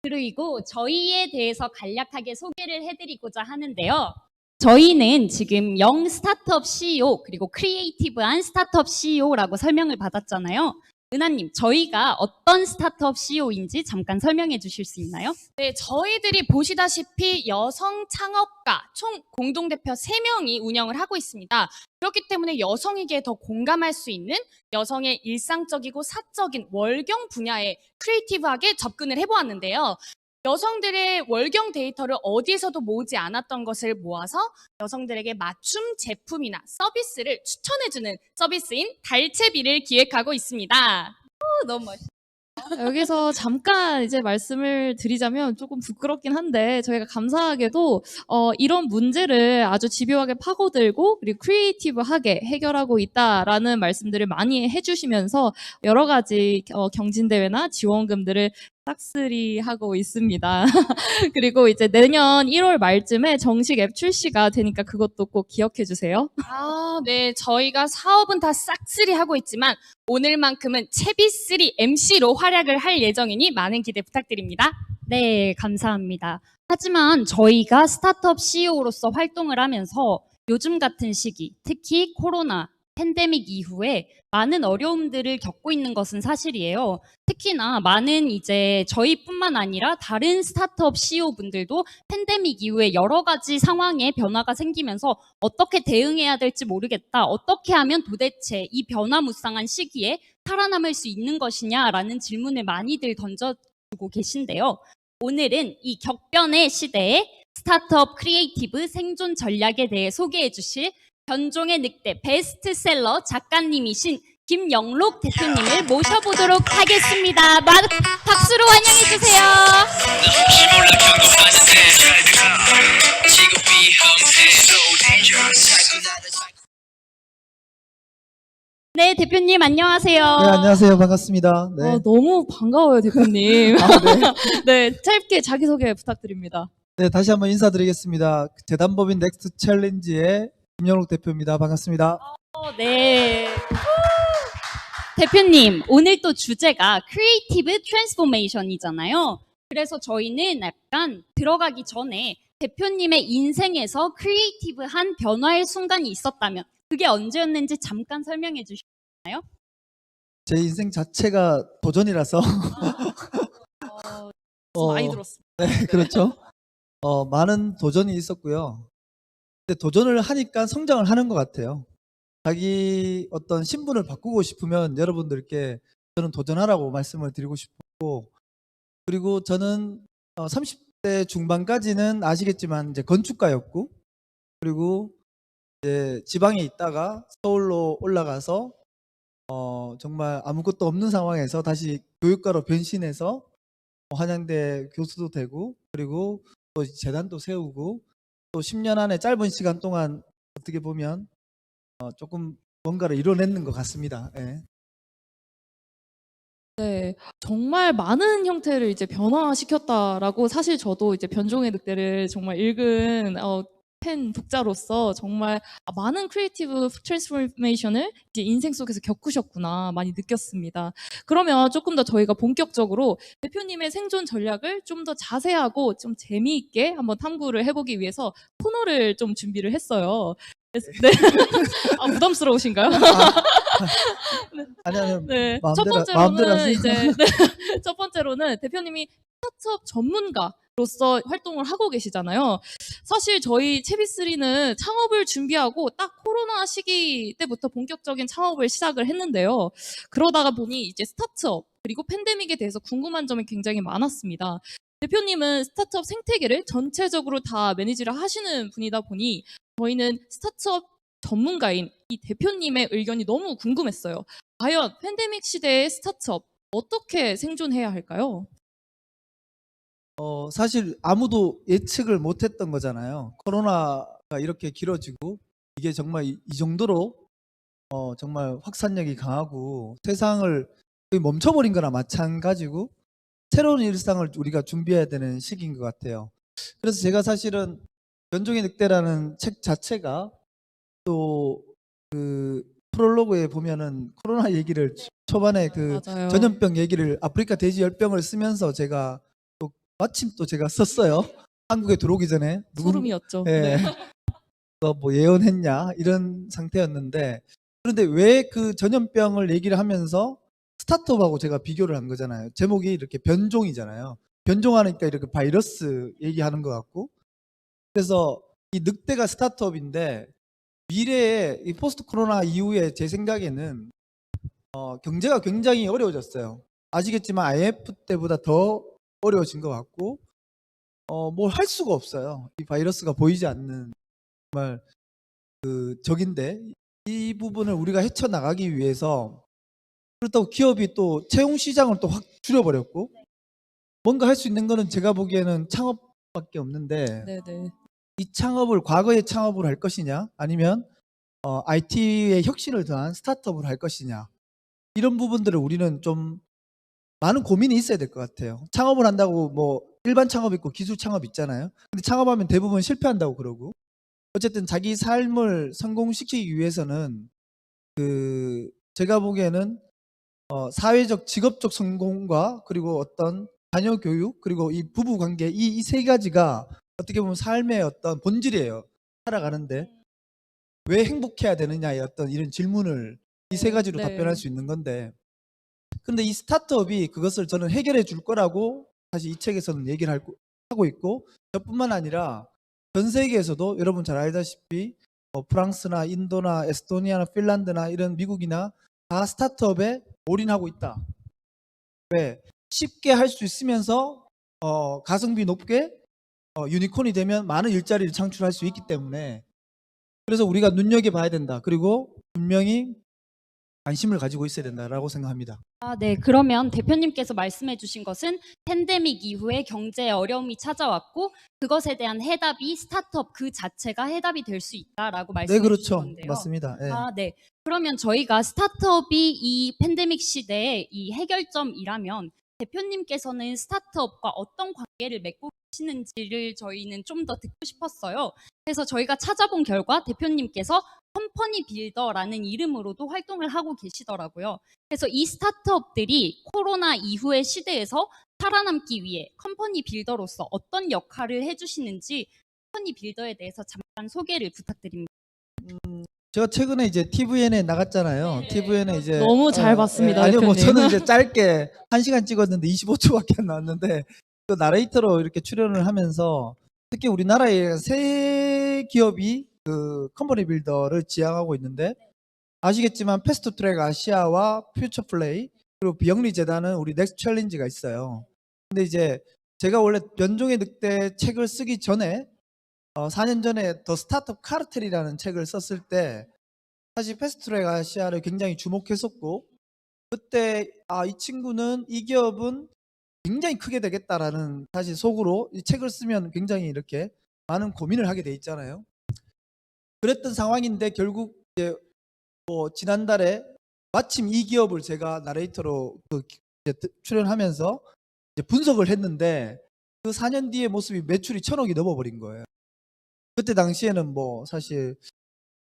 그리고 저희에 대해서 간략하게 소개를 해드리고자 하는데요. 저희는 지금 영 스타트업 CEO 그리고 크리에이티브한 스타트업 CEO라고 설명을 받았잖아요. 은하님, 저희가 어떤 스타트업 CEO인지 잠깐 설명해 주실 수 있나요? 네, 저희들이 보시다시피 여성 창업가 총 공동대표 3명이 운영을 하고 있습니다. 그렇기 때문에 여성에게 더 공감할 수 있는 여성의 일상적이고 사적인 월경 분야에 크리에이티브하게 접근을 해보았는데요. 여성들의 월경 데이터를 어디에서도 모으지 않았던 것을 모아서 여성들에게 맞춤 제품이나 서비스를 추천해주는 서비스인 달채비를 기획하고 있습니다. 너무 멋있어요. 여기서 잠깐 이제 말씀을 드리자면 조금 부끄럽긴 한데 저희가 감사하게도 이런 문제를 아주 집요하게 파고들고 그리고 크리에이티브하게 해결하고 있다라는 말씀들을 많이 해주시면서 여러 가지 경진대회나 지원금들을 싹쓸이 하고 있습니다. 그리고 이제 내년 1월 말쯤에 정식 앱 출시가 되니까 그것도 꼭 기억해 주세요. 네, 저희가 사업은 다 싹쓸이 하고 있지만 오늘만큼은 채비3 MC로 활약을 할 예정이니 많은 기대 부탁드립니다. 네, 감사합니다. 하지만 저희가 스타트업 CEO로서 활동을 하면서 요즘 같은 시기, 특히 코로나, 팬데믹 이후에 많은 어려움들을 겪고 있는 것은 사실이에요. 특히나 많은 이제 저희뿐만 아니라 다른 스타트업 CEO분들도 팬데믹 이후에 여러 가지 상황에 변화가 생기면서 어떻게 대응해야 될지 모르겠다. 어떻게 하면 도대체 이 변화무쌍한 시기에 살아남을 수 있는 것이냐라는 질문을 많이들 던져주고 계신데요. 오늘은 이 격변의 시대에 스타트업 크리에이티브 생존 전략에 대해 소개해 주실 변종의 늑대 베스트셀러 작가님이신 김영록 대표님을 모셔보도록 하겠습니다. 박수로 환영해 주세요. 네, 대표님 안녕하세요. 네, 안녕하세요. 반갑습니다. 네. 너무 반가워요, 대표님. 네. 네, 짧게 자기소개 부탁드립니다. 네, 다시 한번 인사드리겠습니다. 재단법인 넥스트챌린지의 김영록 대표입니다. 반갑습니다. 네. 대표님, 오늘 또 주제가 크리에이티브 트랜스포메이션이잖아요. 그래서 저희는 약간 들어가기 전에 대표님의 인생에서 크리에이티브한 변화의 순간이 있었다면 그게 언제였는지 잠깐 설명해 주시나요? 제 인생 자체가 도전이라서 많이 들었습니다. 네, 그렇죠. 많은 도전이 있었고요. 근데 도전을 하니까 성장을 하는 것 같아요. 자기 어떤 신분을 바꾸고 싶으면 여러분들께 저는 도전하라고 말씀을 드리고 싶고, 그리고 저는 30대 중반까지는 아시겠지만 이제 건축가였고, 그리고 이제 지방에 있다가 서울로 올라가서 정말 아무것도 없는 상황에서 다시 교육가로 변신해서 한양대 교수도 되고, 그리고 또 재단도 세우고, 또 10년 안에 짧은 시간 동안 어떻게 보면 조금 뭔가를 이뤄내는 것 같습니다. 예. 네, 정말 많은 형태를 이제 변화시켰다라고 사실 저도 이제 변종의 늑대를 정말 읽은 팬 독자로서 정말 많은 크리에이티브 트랜스포메이션을 이제 인생 속에서 겪으셨구나 많이 느꼈습니다. 그러면 조금 더 저희가 본격적으로 대표님의 생존 전략을 좀 더 자세하고 좀 재미있게 한번 탐구를 해보기 위해서 코너를 좀 준비를 했어요. 네. 부담스러우신가요? 아니요. 네. 마음대로 마음대로는 하세요. 이제 첫 번째로는 대표님이 스타트업 전문가로서 활동을 하고 계시잖아요. 사실 저희 채비3는 창업을 준비하고 딱 코로나 시기 때부터 본격적인 창업을 시작을 했는데요. 그러다가 보니 이제 스타트업 그리고 팬데믹에 대해서 궁금한 점이 굉장히 많았습니다. 대표님은 스타트업 생태계를 전체적으로 다 매니지를 하시는 분이다 보니 저희는 스타트업 전문가인 이 대표님의 의견이 너무 궁금했어요. 과연 팬데믹 시대의 스타트업 어떻게 생존해야 할까요? 사실 아무도 예측을 못했던 거잖아요. 코로나가 이렇게 길어지고 이게 정말 이 정도로 정말 확산력이 강하고 세상을 거의 멈춰버린 거나 마찬가지고 새로운 일상을 우리가 준비해야 되는 시기인 것 같아요. 그래서 제가 사실은 변종의 늑대라는 책 자체가 또 그 프롤로그에 보면은 코로나 얘기를 초반에 그 맞아요. 전염병 얘기를 아프리카 돼지 열병을 쓰면서 제가 또 마침 또 제가 썼어요. 한국에 들어오기 전에 소름이었죠. 예, 네. 뭐 예언했냐 이런 상태였는데, 그런데 왜 그 전염병을 얘기를 하면서 스타트업하고 제가 비교를 한 거잖아요. 제목이 이렇게 변종이잖아요. 변종하니까 이렇게 바이러스 얘기하는 것 같고, 그래서 이 늑대가 스타트업인데 미래에 이 포스트 코로나 이후에 제 생각에는 경제가 굉장히 어려워졌어요. 아시겠지만 IMF 때보다 더 어려워진 것 같고 뭘 할 수가 없어요. 이 바이러스가 보이지 않는 정말 그 적인데, 이 부분을 우리가 헤쳐나가기 위해서, 그렇다고 기업이 또 채용 시장을 또 확 줄여버렸고, 뭔가 할 수 있는 거는 제가 보기에는 창업밖에 없는데, 네네. 이 창업을 과거의 창업을 할 것이냐 아니면 IT의 혁신을 더한 스타트업을 할 것이냐, 이런 부분들을 우리는 좀 많은 고민이 있어야 될 것 같아요. 창업을 한다고 뭐 일반 창업 있고 기술 창업 있잖아요. 근데 창업하면 대부분 실패한다고 그러고, 어쨌든 자기 삶을 성공시키기 위해서는 그 제가 보기에는 사회적 직업적 성공과 그리고 어떤 자녀 교육 그리고 이 부부 관계, 이 세 가지가 어떻게 보면 삶의 어떤 본질이에요. 살아가는데 왜 행복해야 되느냐의 어떤 이런 질문을 이 세 가지로 네. 답변할 수 있는 건데, 근데 이 스타트업이 그것을 저는 해결해 줄 거라고 사실 이 책에서는 얘기를 하고 있고, 저뿐만 아니라 전 세계에서도 여러분 잘 알다시피 프랑스나 인도나 에스토니아나 핀란드나 이런 미국이나 다 스타트업에 올인하고 있다. 왜? 쉽게 할 수 있으면서 가성비 높게 유니콘이 되면 많은 일자리를 창출할 수 있기 때문에, 그래서 우리가 눈여겨봐야 된다. 그리고 분명히 관심을 가지고 있어야 된다라고 생각합니다. 네. 그러면 대표님께서 말씀해 주신 것은 팬데믹 이후에 경제의 어려움이 찾아왔고 그것에 대한 해답이 스타트업 그 자체가 해답이 될 수 있다라고 말씀해 네, 주신 그렇죠. 건데요. 맞습니다. 예. 네. 그러면 저희가 스타트업이 이 팬데믹 시대의 이 해결점이라면 대표님께서는 스타트업과 어떤 관계를 맺고 계시는지를 저희는 좀 더 듣고 싶었어요. 그래서 저희가 찾아본 결과 대표님께서 컴퍼니 빌더라는 이름으로도 활동을 하고 계시더라고요. 그래서 이 스타트업들이 코로나 이후의 시대에서 살아남기 위해 컴퍼니 빌더로서 어떤 역할을 해주시는지 컴퍼니 빌더에 대해서 잠깐 소개를 부탁드립니다. 제가 최근에 이제 TVN에 나갔잖아요. 네. TVN에 이제 너무 잘 봤습니다, 아니요, 뭐 대표님. 저는 이제 짧게 1시간 찍었는데 25초밖에 안 나왔는데 그 나레이터로 이렇게 출연을 하면서 특히 우리나라에 세 기업이 그 컴퍼니 빌더를 지향하고 있는데 아시겠지만 패스트트랙 아시아와 퓨처플레이 그리고 비영리 재단은 우리 넥스트챌린지가 있어요. 근데 이제 제가 원래 변종의 늑대 책을 쓰기 전에 4년 전에 더 스타트업 카르텔이라는 책을 썼을 때 사실 패스트트랙 아시아를 굉장히 주목했었고 그때 이 친구는 이 기업은 굉장히 크게 되겠다라는 사실 속으로 이 책을 쓰면 굉장히 이렇게 많은 고민을 하게 돼 있잖아요. 그랬던 상황인데 결국 이제 지난달에 마침 이 기업을 제가 나레이터로 출연하면서 이제 분석을 했는데 그 4년 뒤의 모습이 매출이 1,000억이 넘어버린 거예요. 그때 당시에는 뭐 사실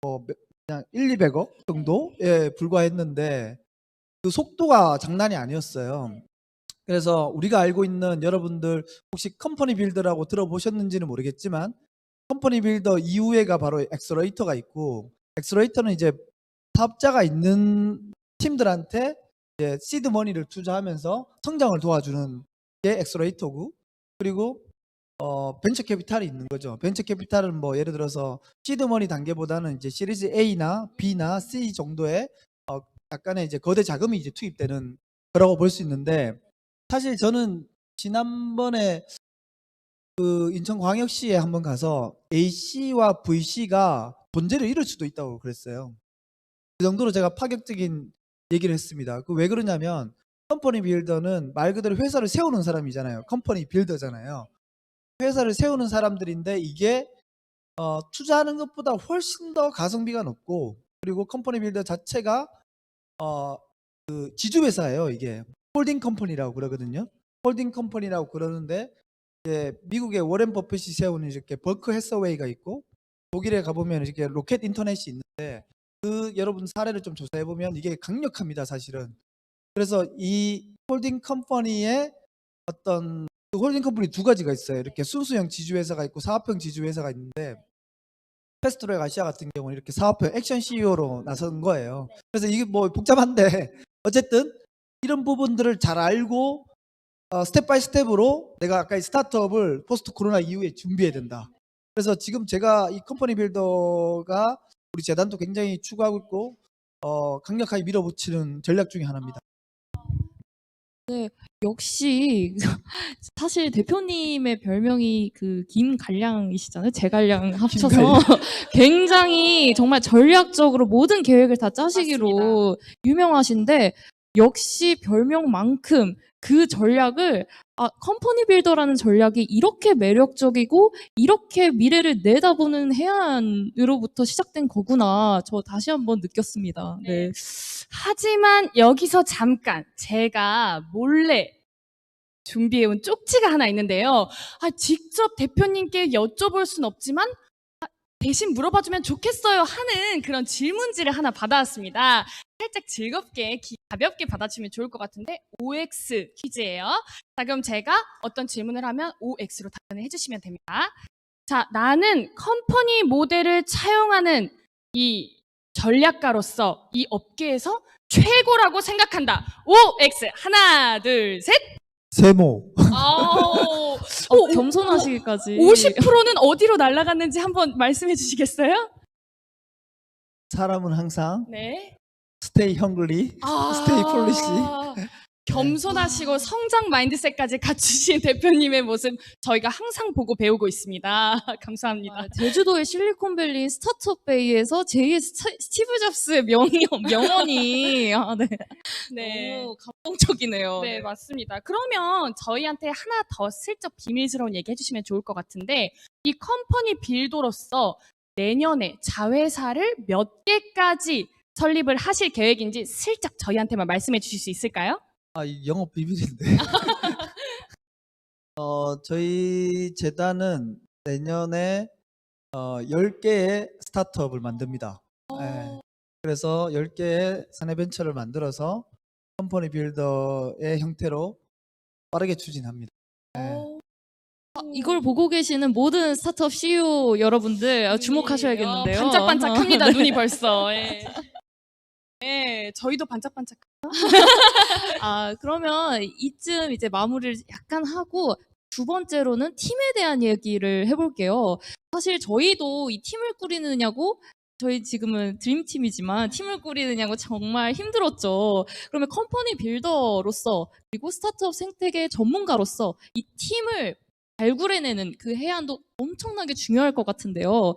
그냥 1,200억 정도에 불과했는데 그 속도가 장난이 아니었어요. 그래서 우리가 알고 있는 여러분들 혹시 컴퍼니 빌더라고 들어보셨는지는 모르겠지만 컴퍼니 빌더 이후에가 바로 엑셀러레이터가 있고 엑셀러레이터는 이제 사업자가 있는 팀들한테 이제 시드 머니를 투자하면서 성장을 도와주는 게 엑셀러레이터고 그리고 벤처 캐피탈이 있는 거죠. 벤처 캐피탈은 뭐 예를 들어서 시드 머니 단계보다는 이제 시리즈 A나 B나 C 정도의 약간의 이제 거대 자금이 이제 투입되는 거라고 볼 수 있는데 사실 저는 지난번에 그 인천광역시에 한번 가서 A씨와 V씨가 존재를 잃을 수도 있다고 그랬어요. 그 정도로 제가 파격적인 얘기를 했습니다. 그 왜 그러냐면 컴퍼니 빌더는 말 그대로 회사를 세우는 사람이잖아요. 컴퍼니 빌더잖아요. 회사를 세우는 사람들인데 이게 투자하는 것보다 훨씬 더 가성비가 높고 그리고 컴퍼니 빌더 자체가 그 지주회사예요. 이게 홀딩 컴퍼니라고 그러거든요. 홀딩 컴퍼니라고 그러는데 이제 미국의 워렌 버핏이 세우는 이렇게 버크 해서웨이가 있고 독일에 가보면 이렇게 로켓 인터넷이 있는데 그 여러분 사례를 좀 조사해 보면 이게 강력합니다. 사실은. 그래서 이 홀딩 컴퍼니의 어떤 홀딩 컴퍼니 두 가지가 있어요. 이렇게 순수형 지주회사가 있고 사업형 지주회사가 있는데 패스트트랙 아시아 같은 경우는 이렇게 사업형 액션 CEO로 나선 거예요. 그래서 이게 뭐 복잡한데 어쨌든 이런 부분들을 잘 알고 스텝 바이 스텝으로 내가 아까 이 스타트업을 포스트 코로나 이후에 준비해야 된다. 그래서 지금 제가 이 컴퍼니 빌더가 우리 재단도 굉장히 추구하고 있고 강력하게 밀어붙이는 전략 중에 하나입니다. 네, 역시 사실 대표님의 별명이 그 김갈량이시잖아요. 제갈량 합쳐서 굉장히 정말 전략적으로 모든 계획을 다 짜시기로 유명하신데 역시 별명만큼 그 전략을 컴퍼니 빌더라는 전략이 이렇게 매력적이고 이렇게 미래를 내다보는 해안으로부터 시작된 거구나. 저 다시 한번 느꼈습니다. 네. 하지만 여기서 잠깐 제가 몰래 준비해온 쪽지가 하나 있는데요. 직접 대표님께 여쭤볼 순 없지만 대신 물어봐주면 좋겠어요 하는 그런 질문지를 하나 받아왔습니다. 살짝 즐겁게 가볍게 받아주면 좋을 것 같은데 OX 퀴즈예요. 자, 그럼 제가 어떤 질문을 하면 OX로 답변을 해주시면 됩니다. 자, 나는 컴퍼니 모델을 차용하는 이 전략가로서 이 업계에서 최고라고 생각한다. OX 하나 둘 셋. 세모. 겸손하시기까지. 50%는 어디로 날아갔는지 한번 말씀해 주시겠어요? 사람은 항상 네. stay hungry, stay foolish. 겸손하시고 성장 마인드셋까지 갖추신 대표님의 모습 저희가 항상 보고 배우고 있습니다. 감사합니다. 제주도의 실리콘밸리 스타트업베이에서 제2의 스티브 잡스의 명언이 네. 너무 감동적이네요. 네, 맞습니다. 그러면 저희한테 하나 더 슬쩍 비밀스러운 얘기 해주시면 좋을 것 같은데 이 컴퍼니 빌더로서 내년에 자회사를 몇 개까지 설립을 하실 계획인지 슬쩍 저희한테만 말씀해 주실 수 있을까요? 이 영업 비밀인데. 저희 재단은 내년에 10개의 스타트업을 만듭니다. 네. 그래서 10개의 사내벤처를 만들어서 컴퍼니 빌더의 형태로 빠르게 추진합니다. 네. 이걸 보고 계시는 모든 스타트업 CEO 여러분들 주목하셔야겠는데요. 반짝반짝합니다. 눈이 벌써. 네, 저희도 반짝반짝. 그러면 이쯤 이제 마무리를 약간 하고 두 번째로는 팀에 대한 얘기를 해볼게요. 사실 저희도 이 팀을 꾸리느냐고 저희 지금은 드림팀이지만 팀을 꾸리느냐고 정말 힘들었죠. 그러면 컴퍼니 빌더로서 그리고 스타트업 생태계 전문가로서 이 팀을 발굴해내는 그 해안도 엄청나게 중요할 것 같은데요.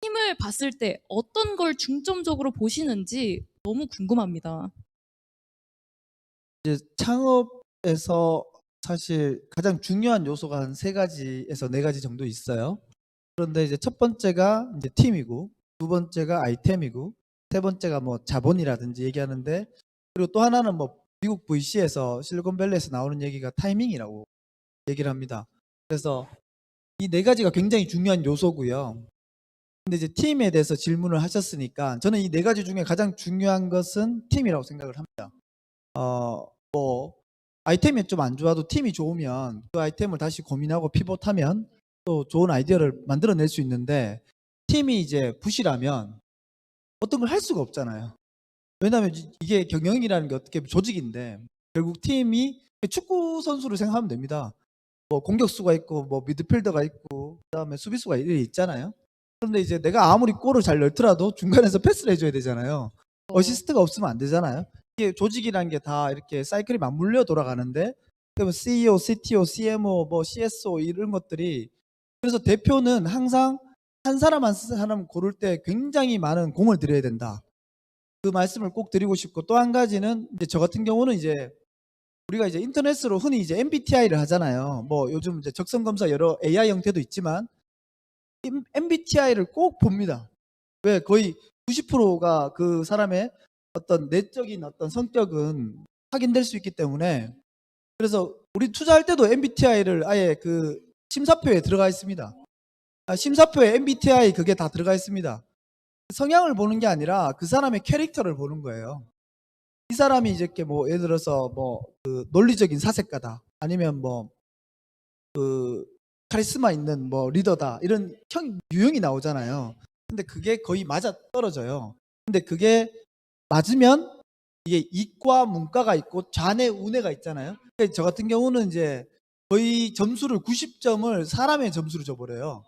팀을 봤을 때 어떤 걸 중점적으로 보시는지 너무 궁금합니다. 이제 창업에서 사실 가장 중요한 요소가 한 3가지에서 4가지 정도 있어요. 그런데 이제 첫 번째가 이제 팀이고, 두 번째가 아이템이고, 세 번째가 뭐 자본이라든지 얘기하는데, 그리고 또 하나는 뭐 미국 VC에서 실리콘밸리에서 나오는 얘기가 타이밍이라고 얘기를 합니다. 그래서 이 4가지가 굉장히 중요한 요소고요. 근데 이제 팀에 대해서 질문을 하셨으니까 저는 이 4가지 중에 가장 중요한 것은 팀이라고 생각을 합니다. 뭐 아이템이 좀 안 좋아도 팀이 좋으면 그 아이템을 다시 고민하고 피봇하면 또 좋은 아이디어를 만들어낼 수 있는데, 팀이 이제 부실하면 어떤 걸 할 수가 없잖아요. 왜냐하면 이게 경영이라는 게 어떻게 보면 조직인데 결국 팀이 축구 선수를 생각하면 됩니다. 뭐 공격수가 있고 뭐 미드필더가 있고 그다음에 수비수가 이렇게 있잖아요. 그런데 이제 내가 아무리 골을 잘 넣더라도 중간에서 패스를 해줘야 되잖아요. 어시스트가 없으면 안 되잖아요. 이게 조직이라는 게 다 이렇게 사이클이 맞물려 돌아가는데, 그러면 CEO, CTO, CMO, 뭐 CSO 이런 것들이, 그래서 대표는 항상 한 사람 한 사람 고를 때 굉장히 많은 공을 들여야 된다. 그 말씀을 꼭 드리고 싶고, 또 한 가지는 이제 저 같은 경우는 이제 우리가 이제 인터넷으로 흔히 이제 MBTI를 하잖아요. 뭐 요즘 이제 적성 검사 여러 AI 형태도 있지만 MBTI를 꼭 봅니다. 왜? 거의 90%가 그 사람의 어떤 내적인 어떤 성격은 확인될 수 있기 때문에. 그래서 우리 투자할 때도 MBTI를 아예 그 심사표에 들어가 있습니다. 심사표에 MBTI 그게 다 들어가 있습니다. 성향을 보는 게 아니라 그 사람의 캐릭터를 보는 거예요. 이 사람이 이렇게 뭐 예를 들어서 뭐 그 논리적인 사색가다, 아니면 뭐 그 카리스마 있는 뭐 리더다, 이런 유형이 나오잖아요. 근데 그게 거의 맞아 떨어져요. 근데 그게 맞으면 이게 이과 문과가 있고 좌뇌 우뇌가 있잖아요. 그러니까 저 같은 경우는 이제 거의 점수를 90점을 사람의 점수로 줘버려요.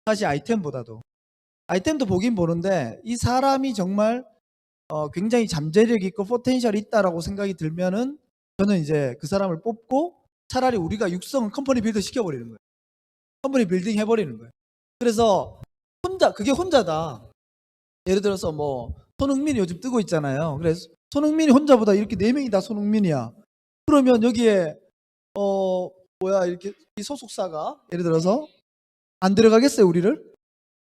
사실 아이템보다도. 아이템도 보긴 보는데 이 사람이 정말 굉장히 잠재력 있고 포텐셜이 있다라고 생각이 들면은 저는 이제 그 사람을 뽑고 차라리 우리가 육성을 컴퍼니 빌더 시켜버리는 거예요. 컴퍼니 빌딩 해버리는 거예요. 그래서 그게 혼자다. 예를 들어서 뭐 손흥민이 요즘 뜨고 있잖아요. 그래서 손흥민이 혼자보다 이렇게 4명이 다 손흥민이야. 그러면 여기에 이렇게 이 소속사가 예를 들어서 안 들어가겠어요, 우리를?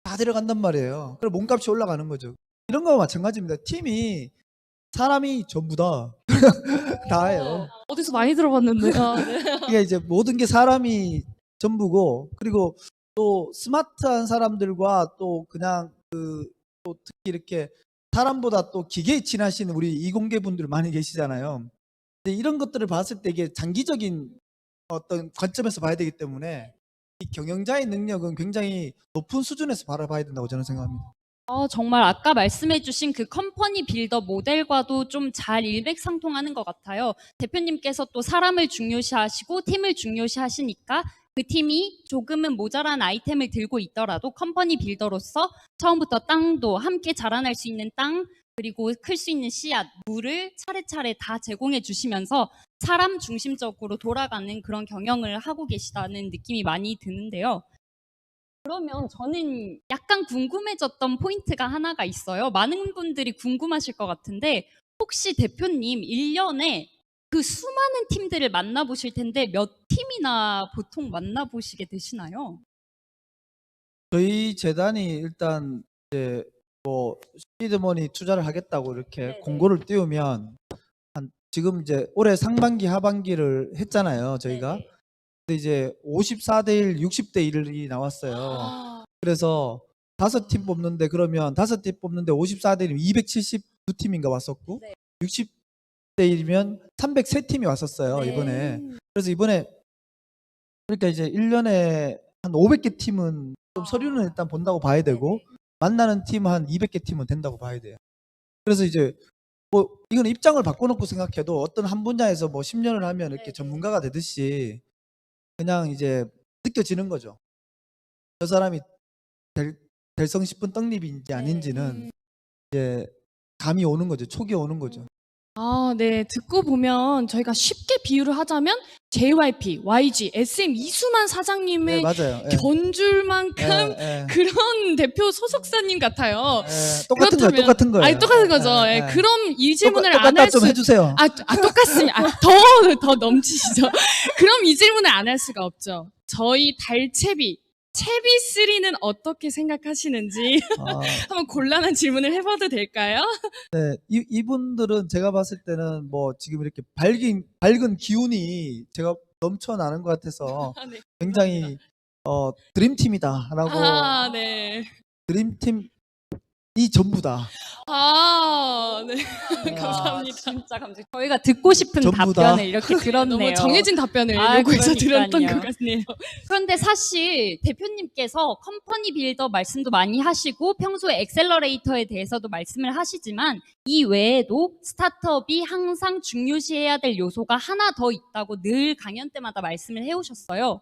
다 들어간단 말이에요. 그럼 몸값이 올라가는 거죠. 이런 거와 마찬가지입니다. 팀이 사람이 전부다. 다예요. 어디서 많이 들어봤는데. 이게 이제 모든 게 사람이 전부고, 그리고 또 스마트한 사람들과 또 그냥 또 특히 이렇게 사람보다 또 기계에 친하신 우리 이공계 분들 많이 계시잖아요. 근데 이런 것들을 봤을 때 이게 장기적인 어떤 관점에서 봐야 되기 때문에 이 경영자의 능력은 굉장히 높은 수준에서 바라봐야 된다고 저는 생각합니다. 정말 아까 말씀해주신 그 컴퍼니 빌더 모델과도 좀 잘 일맥상통하는 것 같아요. 대표님께서 또 사람을 중요시하시고 팀을 중요시하시니까 그 팀이 조금은 모자란 아이템을 들고 있더라도 컴퍼니 빌더로서 처음부터 땅도 함께 자라날 수 있는 땅, 그리고 클 수 있는 씨앗, 물을 차례차례 다 제공해 주시면서 사람 중심적으로 돌아가는 그런 경영을 하고 계시다는 느낌이 많이 드는데요. 그러면 저는 약간 궁금해졌던 포인트가 하나가 있어요. 많은 분들이 궁금하실 것 같은데, 혹시 대표님 1년에 그 수많은 팀들을 만나보실 텐데 몇 팀이나 보통 만나보시게 되시나요? 저희 재단이 일단 이제 뭐 시드머니 투자를 하겠다고 이렇게 네네. 공고를 띄우면 지금 이제 올해 상반기 하반기를 했잖아요, 저희가. 네네. 근데 이제 54대 1, 60대 1이 나왔어요. 그래서 5팀 뽑는데, 그러면 5팀 뽑는데 54대 1이면 272팀인가 왔었고, 네. 60대 1이면 303팀이 왔었어요, 네. 이번에. 그래서 이번에 그러니까 이제 1년에 한 500개 팀은 좀 서류는 일단 본다고 봐야 되고, 만나는 팀 한 200개 팀은 된다고 봐야 돼요. 그래서 이제 뭐 이건 입장을 바꿔놓고 생각해도 어떤 한 분야에서 뭐 10년을 하면 이렇게 전문가가 되듯이 그냥 이제 느껴지는 거죠. 저 사람이 될성 싶은 떡잎인지 아닌지는 이제 감이 오는 거죠. 촉이 오는 거죠. 아, 네. 듣고 보면 저희가 쉽게 비유를 하자면 JYP, YG, SM 이수만 네, 사장님의 맞아요. 예. 견줄 만큼 예, 예. 그런 대표 소속사님 같아요. 예, 똑같은 거예요. 그렇다면- 똑같은 거예요. 아니, 똑같은 거죠. 예, 예, 예. 그럼 이 질문을 안 똑같다 할 좀 수... 해주세요. 똑같습니다. 더 넘치시죠. 그럼 이 질문을 안 할 수가 없죠. 저희 달채비, 채비3는 어떻게 생각하시는지 한번 곤란한 질문을 해봐도 될까요? 네, 이분들은 제가 봤을 때는 뭐 지금 이렇게 밝은 기운이 제가 넘쳐나는 것 같아서 네. 굉장히 드림팀이다라고 아, 네. 드림팀이 전부다. 아, 네. 감사합니다. 진짜 감사해요. 저희가 듣고 싶은 전부 다. 답변을 이렇게 들었네요. 너무 정해진 답변을 아, 요구해서 들었던 그러니까요. 것 같네요. 그런데 사실 대표님께서 컴퍼니 빌더 말씀도 많이 하시고 평소에 엑셀러레이터에 대해서도 말씀을 하시지만 이 외에도 스타트업이 항상 중요시해야 될 요소가 하나 더 있다고 늘 강연 때마다 말씀을 해오셨어요.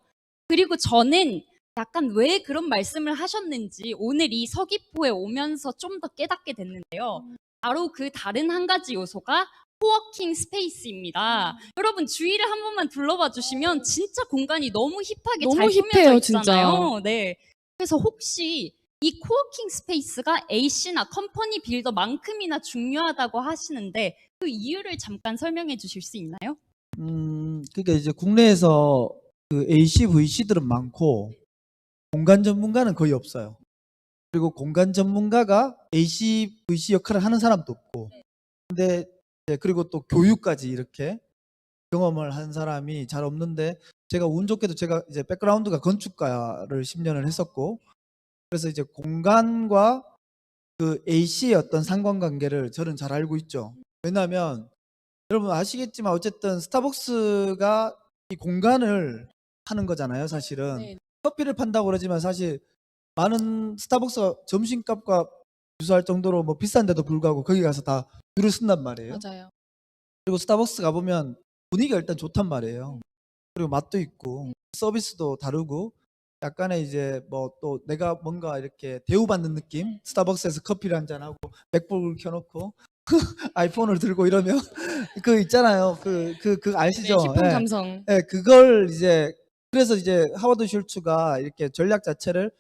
그리고 저는 약간 왜 그런 말씀을 하셨는지 오늘 이 서귀포에 오면서 좀 더 깨닫게 됐는데요. 바로 그 다른 한 가지 요소가 코워킹 스페이스입니다. 여러분 주위를 한 번만 둘러봐 주시면 진짜 공간이 너무 힙하게 너무 잘 힙해요, 꾸며져 진짜. 있잖아요. 네. 그래서 혹시 이 코워킹 스페이스가 A씨나 컴퍼니 빌더만큼이나 중요하다고 하시는데 그 이유를 잠깐 설명해 주실 수 있나요? 그러니까 이제 국내에서 그 AC, VC들은 많고 공간 전문가는 거의 없어요. 그리고 공간 전문가가 AC, VC 역할을 하는 사람도 없고. 근데 그리고 또 교육까지 이렇게 경험을 한 사람이 잘 없는데 제가 운 좋게도 제가 이제 백그라운드가 건축가를 10년을 했었고 그래서 이제 공간과 그 AC의 어떤 상관관계를 저는 잘 알고 있죠. 왜냐하면 여러분 아시겠지만 어쨌든 스타벅스가 이 공간을 하는 거잖아요, 사실은. 네. 커피를 판다고 그러지만 사실 많은 스타벅스가 점심값과 유사할 정도로 뭐 비싼데도 불구하고 거기 가서 다 줄을 쓴단 말이에요. 맞아요. 그리고 스타벅스 가보면 분위기가 일단 좋단 말이에요. 그리고 맛도 있고 서비스도 다르고 약간의 이제 뭐 또 내가 뭔가 이렇게 대우받는 느낌? 스타벅스에서 커피를 한잔하고 맥북을 켜놓고 아이폰을 들고 이러면 그 있잖아요. 그 아시죠? 네, 힙한 예. 감성. 예, 그걸 이제 그래서 이제 하워드 슐츠가 이렇게 전략 자체를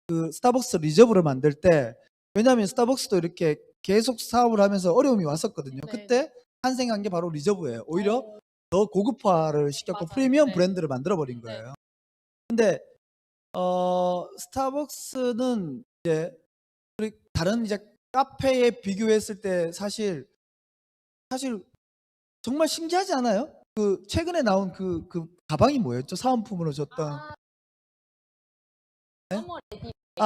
그 스타벅스 리저브를 만들 때 왜냐하면 스타벅스도 이렇게 계속 사업을 하면서 어려움이 왔었거든요. 네. 그때 탄생한 게 바로 리저브예요. 오히려 더 고급화를 시켰고 맞아요. 프리미엄 네. 브랜드를 만들어 버린 거예요. 근데 스타벅스는 이제 다른 이제 카페에 비교했을 때 사실 정말 신기하지 않아요? 그 최근에 나온 그 가방이 뭐였죠? 사은품으로 줬던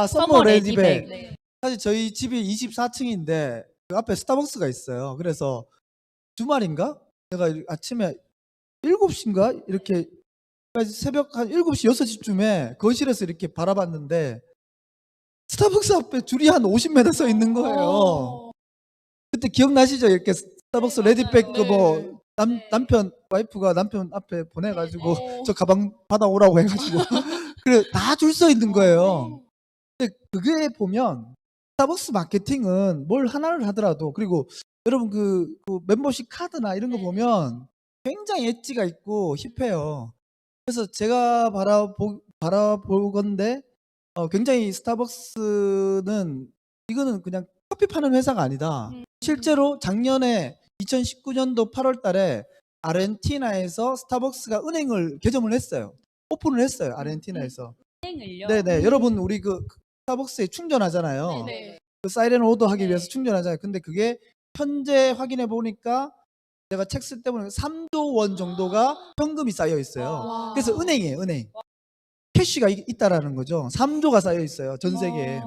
서머 레디백. 네. 사실 저희 집이 24층인데 그 앞에 스타벅스가 있어요. 그래서 주말인가? 내가 아침에 7시인가? 이렇게 새벽 한 7시, 6시쯤에 거실에서 이렇게 바라봤는데 스타벅스 앞에 줄이 한 50m 서 있는 거예요. 그때 기억나시죠? 이렇게 스타벅스 레디백 그 뭐 남편 와이프가 남편 앞에 보내가지고 저 가방 받아오라고 해가지고 그래 다 줄 서 있는 거예요. 근데 그게 보면 스타벅스 마케팅은 뭘 하나를 하더라도 그리고 여러분 그 멤버십 카드나 이런 거 보면 굉장히 엣지가 있고 힙해요. 그래서 제가 바라보건데 굉장히 스타벅스는 이거는 그냥 커피 파는 회사가 아니다. 실제로 작년에 2019년도 8월 달에 아르헨티나에서 스타벅스가 은행을 개점을 했어요. 오픈을 했어요. 아르헨티나에서. 은행을요? 네네. 여러분 우리 그 스타벅스에 충전하잖아요. 네. 그 사이렌 오더 하기 위해서 충전하잖아요. 근데 그게 현재 확인해 보니까 제가 책 쓸 때 보니까 3조 원 정도가 현금이 쌓여 있어요. 그래서 은행이에요, 은행. 캐시가 있다라는 거죠. 3조가 쌓여 있어요, 전 세계에.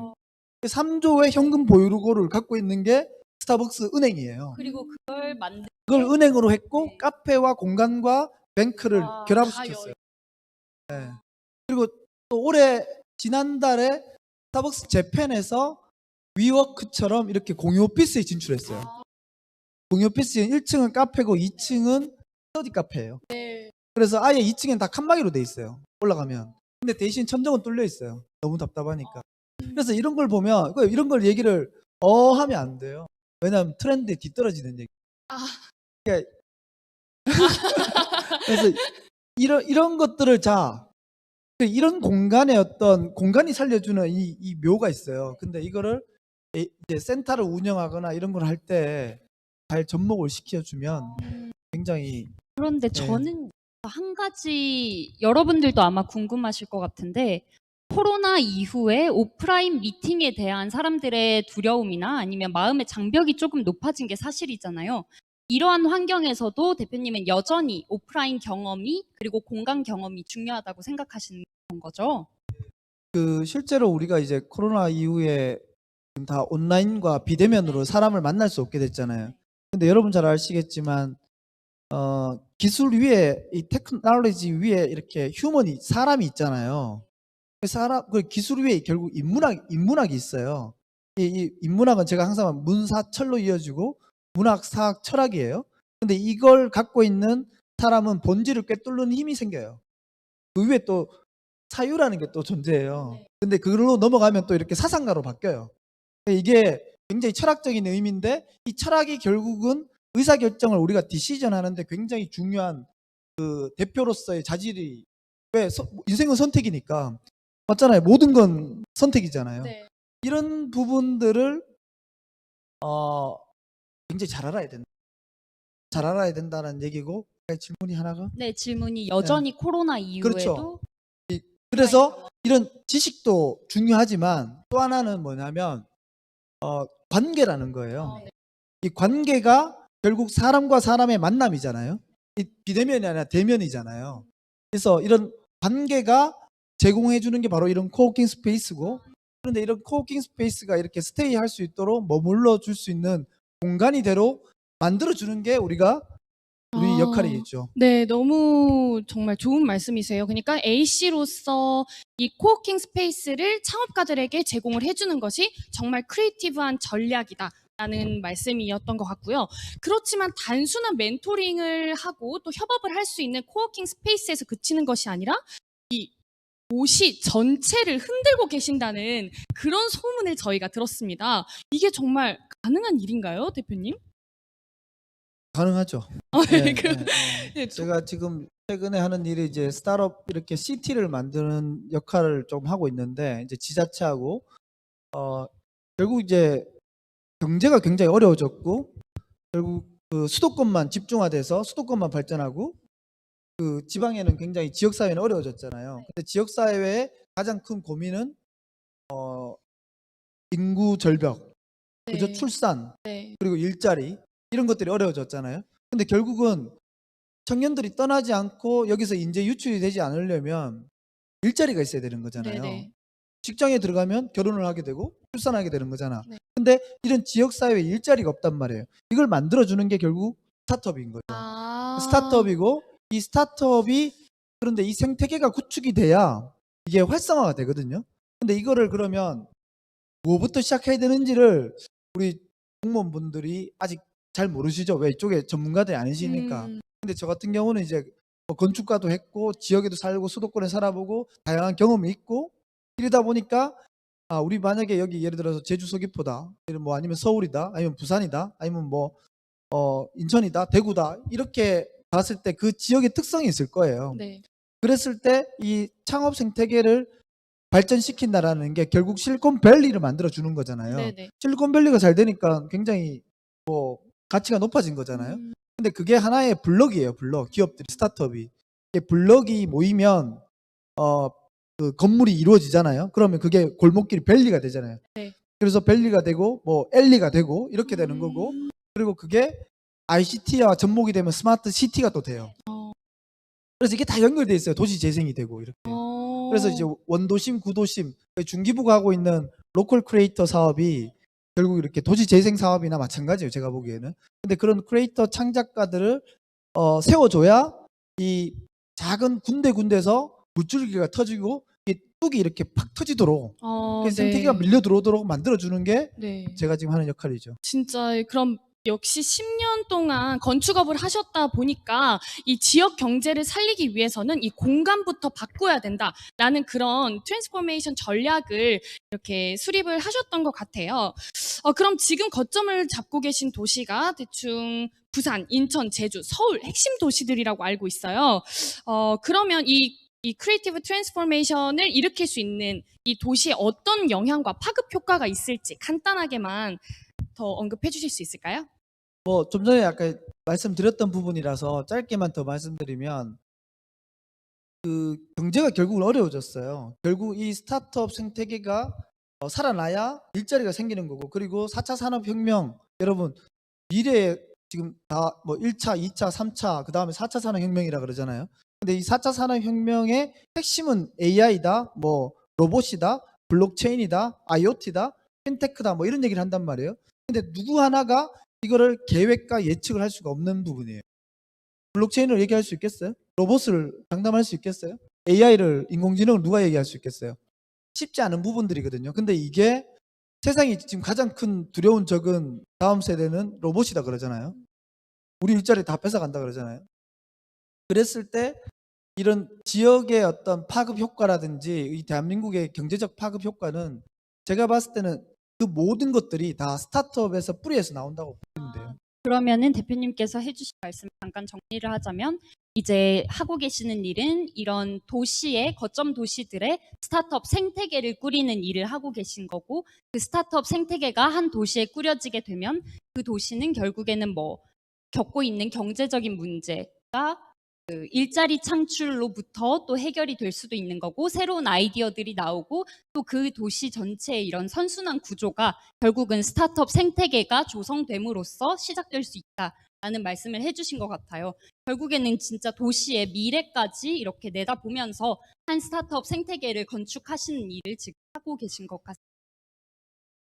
3조의 현금 보유고를 갖고 있는 게 스타벅스 은행이에요. 그리고 그걸 만든 그걸 은행으로 했고 카페와 공간과 뱅크를 결합시켰어요. 네. 그리고 또 지난달에 스타벅스 재팬에서 위워크처럼 이렇게 공유 오피스에 진출했어요. 공유 오피스는 1층은 카페고 2층은 스터디 카페예요. 네. 그래서 아예 2층엔 다 칸막이로 돼 있어요. 올라가면. 근데 대신 천정은 뚫려 있어요. 너무 답답하니까. 그래서 이런 걸 보면 이런 걸 얘기를 하면 안 돼요. 왜냐하면 트렌드에 뒤떨어지는 얘기. 그러니까 그래서 이런 것들을 이런 공간에 어떤 공간이 살려주는 이 묘가 있어요. 근데 이거를 이제 센터를 운영하거나 이런 걸 할 때 잘 접목을 시켜주면 굉장히. 그런데 저는 한 가지 여러분들도 아마 궁금하실 것 같은데 코로나 이후에 오프라인 미팅에 대한 사람들의 두려움이나 아니면 마음의 장벽이 조금 높아진 게 사실이잖아요. 이러한 환경에서도 대표님은 여전히 오프라인 경험이 그리고 공간 경험이 중요하다고 생각하시는 거죠? 실제로 우리가 이제 코로나 이후에 지금 다 온라인과 비대면으로 사람을 만날 수 없게 됐잖아요. 근데 여러분 잘 아시겠지만 기술 위에 이 테크놀로지 위에 이렇게 사람이 있잖아요. 그 기술 위에 결국 인문학이 있어요. 이 인문학은 제가 항상 문사철로 이어지고 문학, 사학, 철학이에요. 근데 이걸 갖고 있는 사람은 본질을 꿰뚫는 힘이 생겨요. 그 위에 또 사유라는 게 또 존재해요. 근데 그걸로 넘어가면 또 이렇게 사상가로 바뀌어요. 이게 굉장히 철학적인 의미인데 이 철학이 결국은 의사결정을 우리가 디시전 하는데 굉장히 중요한 그 대표로서의 자질이, 왜 인생은 선택이니까 맞잖아요. 모든 건 선택이잖아요. 네. 이런 부분들을 굉장히 잘 알아야 된다는 얘기고. 질문이 하나가? 네, 질문이 여전히 코로나 이후에도. 그렇죠. 그래서 이런 지식도 중요하지만 또 하나는 뭐냐면 관계라는 거예요. 이 관계가 결국 사람과 사람의 만남이잖아요. 이 비대면이 아니라 대면이잖아요. 그래서 이런 관계가 제공해 주는 게 바로 이런 코워킹 스페이스고, 그런데 이런 코워킹 스페이스가 이렇게 스테이 할 수 있도록 머물러 줄 수 있는 공간이 대로 만들어 주는 게 우리 역할이겠죠. 네, 너무 정말 좋은 말씀이세요. 그러니까 A씨로서 이 코워킹 스페이스를 창업가들에게 제공을 해주는 것이 정말 크리에이티브한 전략이다라는 말씀이었던 것 같고요. 그렇지만 단순한 멘토링을 하고 또 협업을 할 수 있는 코워킹 스페이스에서 그치는 것이 아니라 이 도시 전체를 흔들고 계신다는 그런 소문을 저희가 들었습니다. 이게 정말 가능한 일인가요, 대표님? 가능하죠. 네, 네. 제가 지금 최근에 하는 일이 이제 스타트업 이렇게 시티를 만드는 역할을 좀 하고 있는데, 이제 지자체하고 결국 이제 경제가 굉장히 어려워졌고, 결국 그 수도권만 집중화돼서 수도권만 발전하고 그 지방에는 굉장히 지역사회는 어려워졌잖아요. 근데 지역사회의 가장 큰 고민은 인구 절벽, 그죠? 출산, 그리고 일자리, 이런 것들이 어려워졌잖아요. 근데 결국은 청년들이 떠나지 않고 여기서 인재 유출이 되지 않으려면 일자리가 있어야 되는 거잖아요. 네네. 직장에 들어가면 결혼을 하게 되고 출산하게 되는 거잖아. 근데 이런 지역사회에 일자리가 없단 말이에요. 이걸 만들어주는 게 결국 스타트업인 거죠. 스타트업이고, 이 스타트업이, 그런데 이 생태계가 구축이 돼야 이게 활성화가 되거든요. 근데 이거를 그러면 뭐부터 시작해야 되는지를 우리 공무원분들이 아직 잘 모르시죠? 왜 이쪽에 전문가들이 아니시니까. 근데 저 같은 경우는 이제 건축가도 했고 지역에도 살고 수도권에 살아보고 다양한 경험이 있고 이러다 보니까 우리 만약에 여기 예를 들어서 제주 서귀포다, 뭐 아니면 서울이다, 아니면 부산이다, 아니면 뭐 인천이다, 대구다, 이렇게 봤을 때 그 지역의 특성이 있을 거예요. 네. 그랬을 때 이 창업 생태계를 발전시킨다라는 게 결국 실리콘밸리를 만들어 주는 거잖아요. 네네. 실리콘밸리가 잘 되니까 굉장히 뭐 가치가 높아진 거잖아요. 근데 그게 하나의 블럭이에요. 블럭. 기업들이, 스타트업이 블럭이 모이면 그 건물이 이루어지잖아요. 그러면 그게 골목길이 밸리가 되잖아요. 네. 그래서 밸리가 되고 뭐 엘리가 되고 이렇게 되는 거고, 그리고 그게 ICT와 접목이 되면 스마트 시티가 또 돼요. 그래서 이게 다 연결돼 있어요. 도시 재생이 되고 이렇게. 그래서 이제 원도심, 구도심, 중기부가 하고 있는 로컬 크리에이터 사업이 결국 이렇게 도시 재생 사업이나 마찬가지예요. 제가 보기에는. 근데 그런 크리에이터 창작가들을 세워줘야 이 작은 군데군데서 물줄기가 터지고 이 뚝이 이렇게 팍 터지도록 생태계가 밀려 들어오도록 만들어주는 게 제가 지금 하는 역할이죠. 진짜 그럼 역시 10년 동안 건축업을 하셨다 보니까 이 지역 경제를 살리기 위해서는 이 공간부터 바꿔야 된다라는 그런 트랜스포메이션 전략을 이렇게 수립을 하셨던 것 같아요. 그럼 지금 거점을 잡고 계신 도시가 대충 부산, 인천, 제주, 서울 핵심 도시들이라고 알고 있어요. 그러면 이 크리에이티브 트랜스포메이션을 일으킬 수 있는 이 도시에 어떤 영향과 파급 효과가 있을지 간단하게만 더 언급해 주실 수 있을까요? 뭐 좀 전에 아까 말씀드렸던 부분이라서 짧게만 더 말씀드리면 그 경제가 결국은 어려워졌어요. 결국 이 스타트업 생태계가 살아나야 일자리가 생기는 거고, 그리고 4차 산업혁명, 여러분 미래에 지금 다 뭐 1차, 2차, 3차, 그 다음에 4차 산업혁명이라 그러잖아요. 근데 이 4차 산업혁명의 핵심은 AI다, 뭐 로봇이다, 블록체인이다, IoT다, 핀테크다, 뭐 이런 얘기를 한단 말이에요. 근데 누구 하나가 이거를 계획과 예측을 할 수가 없는 부분이에요. 블록체인을 얘기할 수 있겠어요? 로봇을 장담할 수 있겠어요? AI를, 인공지능을 누가 얘기할 수 있겠어요? 쉽지 않은 부분들이거든요. 근데 이게 세상이 지금 가장 큰 두려운 적은 다음 세대는 로봇이다 그러잖아요. 우리 일자리 다 뺏어간다 그러잖아요. 그랬을 때 이런 지역의 어떤 파급 효과라든지 이 대한민국의 경제적 파급 효과는 제가 봤을 때는 그 모든 것들이 다 스타트업에서 뿌리에서 나온다고 보시면 돼요. 그러면은 대표님께서 해주신 말씀 잠깐 정리를 하자면 이제 하고 계시는 일은 이런 도시의 거점 도시들의 스타트업 생태계를 꾸리는 일을 하고 계신 거고, 그 스타트업 생태계가 한 도시에 꾸려지게 되면 그 도시는 결국에는 뭐 겪고 있는 경제적인 문제가 그 일자리 창출로부터 또 해결이 될 수도 있는 거고, 새로운 아이디어들이 나오고, 또 그 도시 전체의 이런 선순환 구조가 결국은 스타트업 생태계가 조성됨으로써 시작될 수 있다라는 말씀을 해주신 것 같아요. 결국에는 진짜 도시의 미래까지 이렇게 내다보면서 한 스타트업 생태계를 건축하시는 일을 지금 하고 계신 것 같습니다.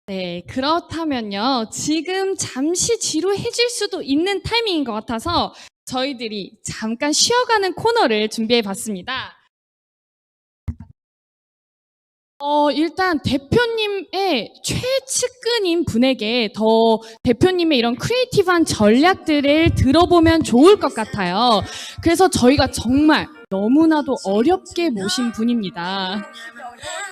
네, 그렇다면요. 지금 잠시 지루해질 수도 있는 타이밍인 것 같아서 저희들이 잠깐 쉬어가는 코너를 준비해 봤습니다. 일단 대표님의 최측근인 분에게 더 대표님의 이런 크리에이티브한 전략들을 들어보면 좋을 것 같아요. 그래서 저희가 정말 너무나도 어렵게 모신 분입니다.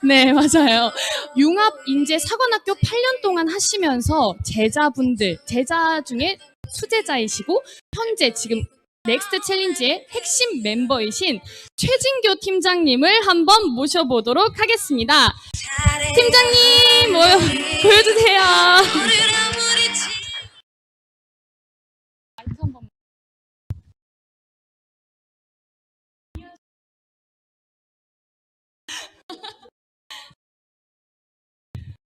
네, 맞아요. 융합인재사관학교 8년 동안 하시면서 제자 중에 수제자이시고 현재 지금 넥스트챌린지의 핵심 멤버이신 최진교 팀장님을 한번 모셔보도록 하겠습니다. 팀장님 보여주세요.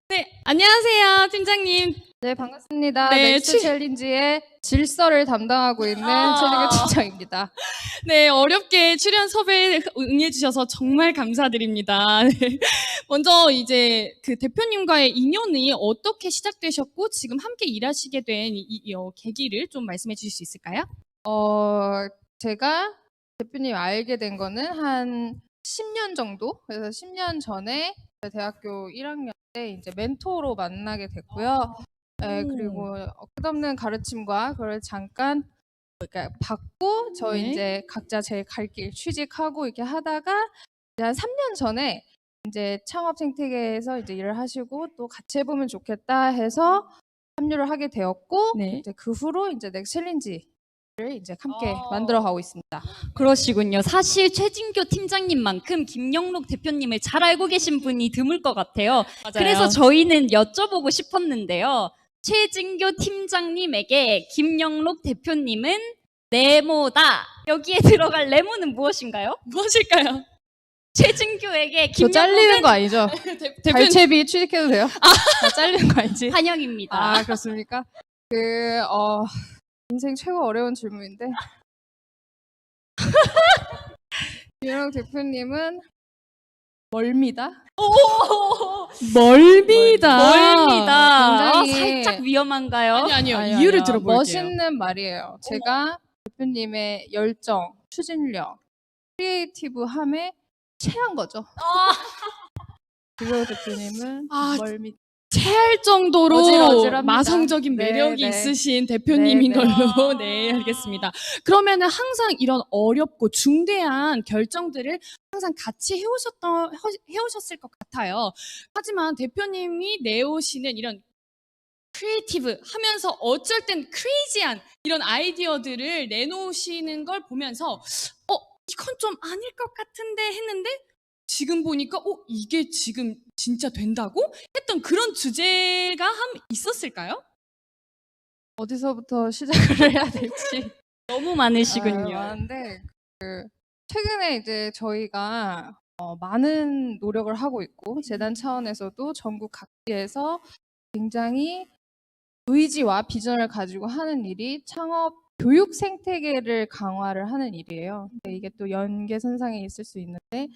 네, 안녕하세요, 팀장님. 네, 반갑습니다. 네, 넥스트챌린지의 질서를 담당하고 있는 최진교 팀장입니다. 네, 어렵게 출연 섭외에 응해주셔서 정말 감사드립니다. 네. 먼저 이제 그 대표님과의 인연이 어떻게 시작되셨고 지금 함께 일하시게 된 계기를 좀 말씀해 주실 수 있을까요? 제가 대표님 알게 된 거는 한 10년 정도? 그래서 10년 전에 대학교 1학년 때 이제 멘토로 만나게 됐고요. 네, 그리고 끝없는 가르침과 그걸 잠깐 그러니까 받고 저희 네. 이제 각자 제 갈 길 취직하고 이렇게 하다가 이제 한 3년 전에 이제 창업 생태계에서 이제 일을 하시고 또 같이 해보면 좋겠다 해서 합류를 하게 되었고 이제 그 후로 이제 넥스트챌린지를 이제 함께 만들어가고 있습니다. 그러시군요. 사실 최진교 팀장님만큼 김영록 대표님을 잘 알고 계신 분이 드물 것 같아요. 맞아요. 그래서 저희는 여쭤보고 싶었는데요. 최진교 팀장님에게 김영록 대표님은 네모다. 여기에 들어갈 네모는 무엇인가요? 무엇일까요? 최진교에게 저 잘리는 김영록은 거 아니죠? 발채비 취직해도 돼요? 잘리는 거 아니지? 환영입니다. 아, 그렇습니까? 인생 최고 어려운 질문인데. 김영록 대표님은 멀미다. 멀미다. 굉장히 살짝 위험한가요? 아니요. 이유를 들어볼게요. 멋있는 말이에요. 제가 대표님의 열정, 추진력, 크리에이티브함에 체한 거죠. 김영록 대표님은 멀미. 체할 정도로 어질어질합니다. 마성적인 매력이 네. 있으신 대표님인 네. 걸로 네, 알겠습니다. 그러면은 항상 이런 어렵고 중대한 결정들을 항상 같이 해오셨을 것 같아요. 하지만 대표님이 내오시는 이런 크리에이티브 하면서 어쩔 땐 크레이지한 이런 아이디어들을 내놓으시는 걸 보면서 이건 좀 아닐 것 같은데 했는데 지금 보니까 이게 지금 진짜 된다고? 했던 그런 주제가 있었을까요? 어디서부터 시작을 해야 될지 너무 많으시군요. 많은데 최근에 이제 저희가 많은 노력을 하고 있고 재단 차원에서도 전국 각지에서 굉장히 의지와 비전을 가지고 하는 일이 창업 교육 생태계를 강화를 하는 일이에요. 근데 이게 또 연계선상에 있을 수 있는데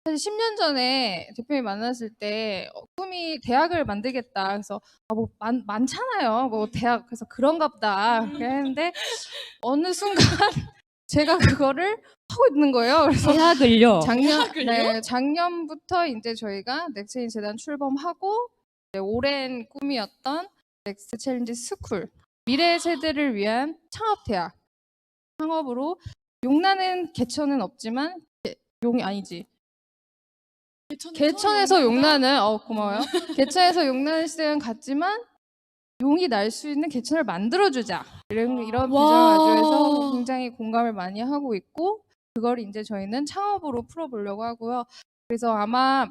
사실 10년 전에 대표님 만났을 때 꿈이 대학을 만들겠다. 그래서 뭐 많잖아요. 뭐 대학 그래서 그런가 보다. 그랬는데 어느 순간 제가 그거를 하고 있는 거예요. 그래서 대학을요? 작년부터 이제 저희가 넥스트챌린지 재단 출범하고 이제 오랜 꿈이었던 넥스트챌린지 스쿨 미래 세대를 위한 창업 대학 창업으로 용나는 개천은 없지만 용이 아니지. 개천에서 용나는 고마워요. 개천에서 용나는 시대는 같지만 용이 날 수 있는 개천을 만들어주자 이런 비전을 가지고 해서 굉장히 공감을 많이 하고 있고 그걸 이제 저희는 창업으로 풀어보려고 하고요. 그래서 아마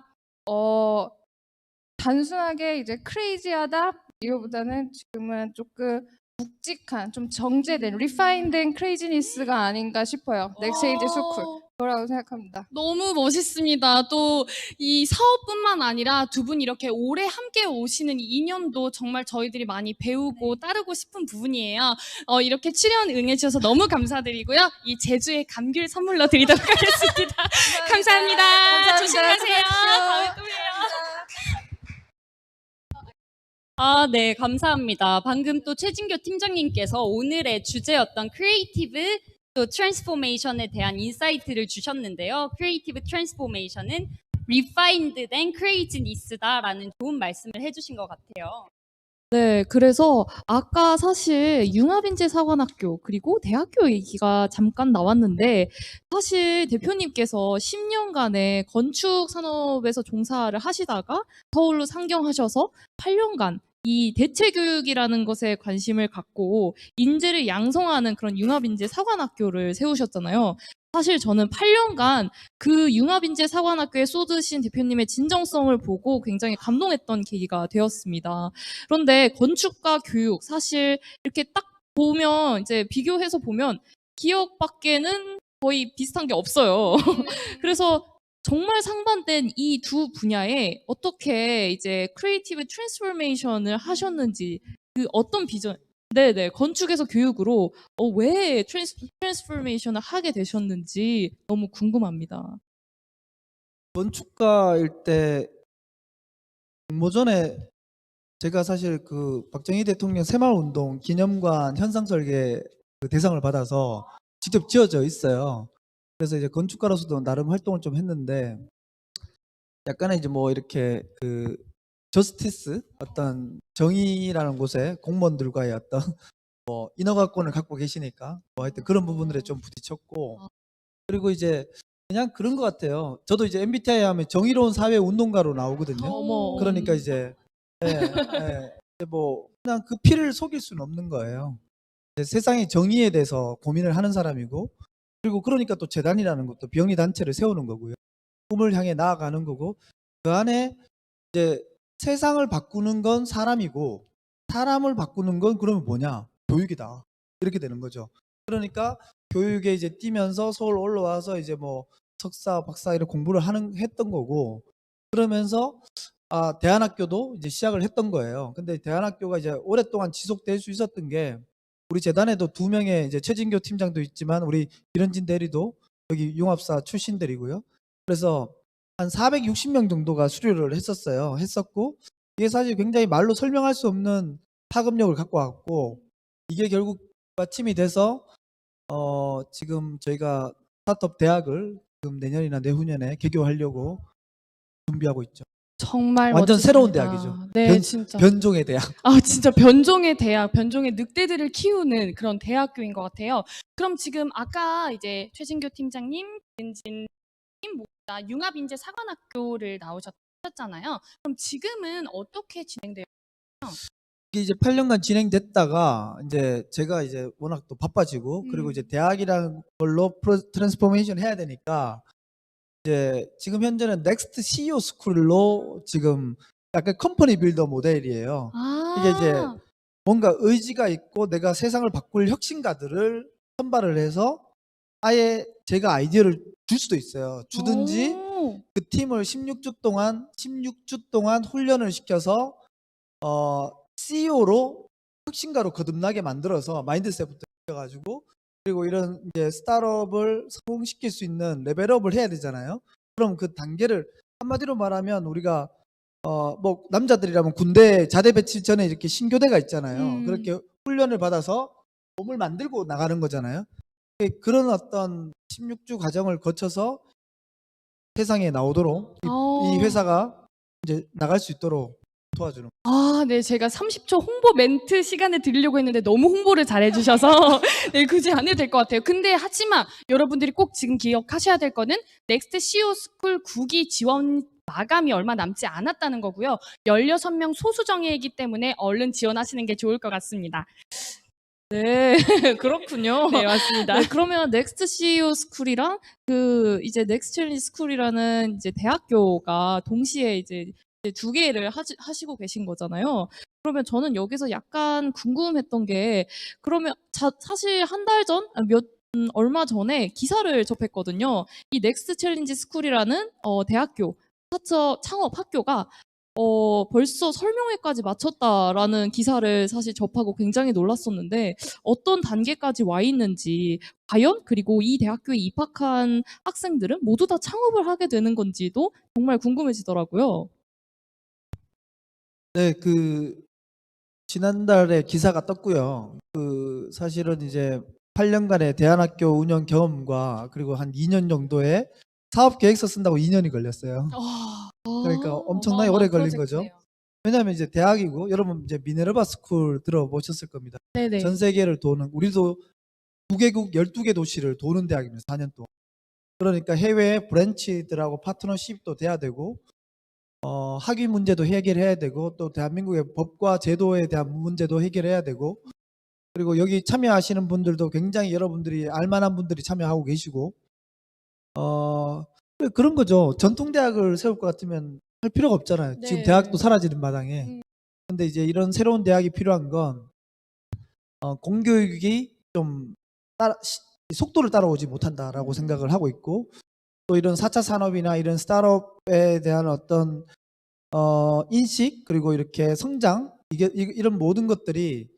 단순하게 이제 크레이지하다 이거보다는 지금은 조금 묵직한 좀 정제된 리파인된 크레이지니스가 아닌가 싶어요. 넥스트챌린지 스쿨 그거라고 생각합니다. 너무 멋있습니다. 또 이 사업뿐만 아니라 두 분 이렇게 오래 함께 오시는 이 인연도 정말 저희들이 많이 배우고 따르고 싶은 부분이에요. 이렇게 출연 응해주셔서 너무 감사드리고요. 이 제주의 감귤 선물로 드리도록 하겠습니다. 감사합니다. 조심하세요. 다음에 또 봬요. 네, 감사합니다. 방금 또 최진교 팀장님께서 오늘의 주제였던 크리에이티브 또 트랜스포메이션에 대한 인사이트를 주셨는데요. 크리에이티브 트랜스포메이션은 리파인드된 크레이지니스다라는 좋은 말씀을 해주신 것 같아요. 네, 그래서 아까 사실 융합인재사관학교 그리고 대학교 얘기가 잠깐 나왔는데 사실 대표님께서 10년간의 건축 산업에서 종사를 하시다가 서울로 상경하셔서 8년간 이 대체교육이라는 것에 관심을 갖고 인재를 양성하는 그런 융합인재사관학교를 세우셨잖아요. 사실 저는 8년간 그 융합인재사관학교에 쏟으신 대표님의 진정성을 보고 굉장히 감동했던 계기가 되었습니다. 그런데 건축과 교육 사실 이렇게 딱 보면 이제 비교해서 보면 기업밖에는 거의 비슷한 게 없어요. 그래서 정말 상반된 이 두 분야에 어떻게 이제 크리에이티브 트랜스포메이션을 하셨는지 그 어떤 비전 네네 건축에서 교육으로 왜 트랜스포메이션을 하게 되셨는지 너무 궁금합니다. 건축가일 때 모전에 제가 사실 그 박정희 대통령 새마을운동 기념관 현상설계 그 대상을 받아서 직접 지어져 있어요. 그래서 이제 건축가로서도 나름 활동을 좀 했는데 약간의 이제 뭐 이렇게 그 저스티스 어떤 정의라는 곳에 공무원들과의 어떤 뭐 인허가권을 갖고 계시니까 뭐 하여튼 그런 부분들에 좀 부딪혔고 그리고 이제 그냥 그런 것 같아요. 저도 이제 MBTI 하면 정의로운 사회 운동가로 나오거든요. 그러니까 이제 뭐 그냥 그 피를 속일 수는 없는 거예요. 세상의 정의에 대해서 고민을 하는 사람이고 그리고 그러니까 또 재단이라는 것도 비영리 단체를 세우는 거고요. 꿈을 향해 나아가는 거고 그 안에 이제 세상을 바꾸는 건 사람이고 사람을 바꾸는 건 그러면 뭐냐? 교육이다. 이렇게 되는 거죠. 그러니까 교육에 이제 뛰면서 서울 올라와서 이제 뭐 석사, 박사 이런 공부를 했던 거고 그러면서 대안학교도 이제 시작을 했던 거예요. 근데 대안학교가 이제 오랫동안 지속될 수 있었던 게 우리 재단에도 2명의 이제 최진교 팀장도 있지만 우리 이런진 대리도 여기 융합사 출신들이고요. 그래서 한 460명 정도가 수료를 했었고 이게 사실 굉장히 말로 설명할 수 없는 파급력을 갖고 왔고 이게 결국 받침이 돼서 지금 저희가 스타트업 대학을 지금 내년이나 내후년에 개교하려고 준비하고 있죠. 정말 완전 새로운 멋지십니다. 대학이죠. 네, 진짜. 변종의 대학. 아, 진짜 변종의 대학, 변종의 늑대들을 키우는 그런 대학교인 것 같아요. 그럼 지금 아까 이제 최진교 팀장님, 김진님 모두 다 융합인재 사관학교를 나오셨잖아요. 그럼 지금은 어떻게 진행돼요? 이게 이제 8년간 진행됐다가 이제 제가 이제 워낙 또 바빠지고 그리고 이제 대학이라는 걸로 트랜스포메이션 해야 되니까 이제 지금 현재는 넥스트 CEO 스쿨로 지금 약간 컴퍼니 빌더 모델이에요. 이게 이제 아, 뭔가 의지가 있고 내가 세상을 바꿀 혁신가들을 선발을 해서 아예 제가 아이디어를 줄 수도 있어요. 주든지 오. 그 팀을 16주 동안 훈련을 시켜서 CEO로 혁신가로 거듭나게 만들어서 마인드셋부터 시켜가지고 그리고 이런 이제 스타트업을 성공시킬 수 있는 레벨업을 해야 되잖아요. 그럼 그 단계를 한마디로 말하면 우리가 뭐 남자들이라면 군대 자대 배치 전에 이렇게 신교대가 있잖아요. 그렇게 훈련을 받아서 몸을 만들고 나가는 거잖아요. 그런 어떤 16주 과정을 거쳐서 세상에 나오도록 이 회사가 이제 나갈 수 있도록 도와주는. 아, 네. 제가 30초 홍보 멘트 시간을 드리려고 했는데 너무 홍보를 잘 해주셔서 네, 굳이 안 해도 될 것 같아요. 근데 하지만 여러분들이 꼭 지금 기억하셔야 될 거는 넥스트 CEO 스쿨 9기 지원 마감이 얼마 남지 않았다는 거고요. 16명 소수 정예이기 때문에 얼른 지원하시는 게 좋을 것 같습니다. 네, 그렇군요. 네, 맞습니다. 네, 그러면 넥스트 CEO 스쿨이랑 그 이제 넥스트챌린지 스쿨이라는 이제 대학교가 동시에 이제 두 개를 하시고 계신 거잖아요. 그러면 저는 여기서 약간 궁금했던 게 그러면 사실 한 달 전, 얼마 전에 기사를 접했거든요. 이 넥스트챌린지 스쿨이라는 대학교, 스타트업 창업 학교가 벌써 설명회까지 마쳤다라는 기사를 사실 접하고 굉장히 놀랐었는데 어떤 단계까지 와 있는지 과연 그리고 이 대학교에 입학한 학생들은 모두 다 창업을 하게 되는 건지도 정말 궁금해지더라고요. 네, 지난달에 기사가 떴고요. 사실은 이제 8년간의 대안학교 운영 경험과 그리고 한 2년 정도의 사업 계획서 쓴다고 2년이 걸렸어요. 그러니까 엄청나게 오래 걸린 거죠. 왜냐하면 이제 대학이고 여러분 이제 미네르바 스쿨 들어보셨을 겁니다. 네네. 전 세계를 도는 우리도 9개국 12개 도시를 도는 대학입니다. 4년 동안. 그러니까 해외 브랜치들하고 파트너십도 돼야 되고 학위 문제도 해결해야 되고 또 대한민국의 법과 제도에 대한 문제도 해결해야 되고 그리고 여기 참여하시는 분들도 굉장히 여러분들이 알만한 분들이 참여하고 계시고 그런 거죠. 전통대학을 세울 것 같으면 할 필요가 없잖아요. 네. 지금 대학도 사라지는 마당에. 근데 이제 이런 새로운 대학이 필요한 건 공교육이 좀 속도를 따라오지 못한다라고 생각을 하고 있고 또 이런 4차 산업이나 이런 스타트업에 대한 어떤 인식 그리고 이렇게 성장 이런 모든 것들이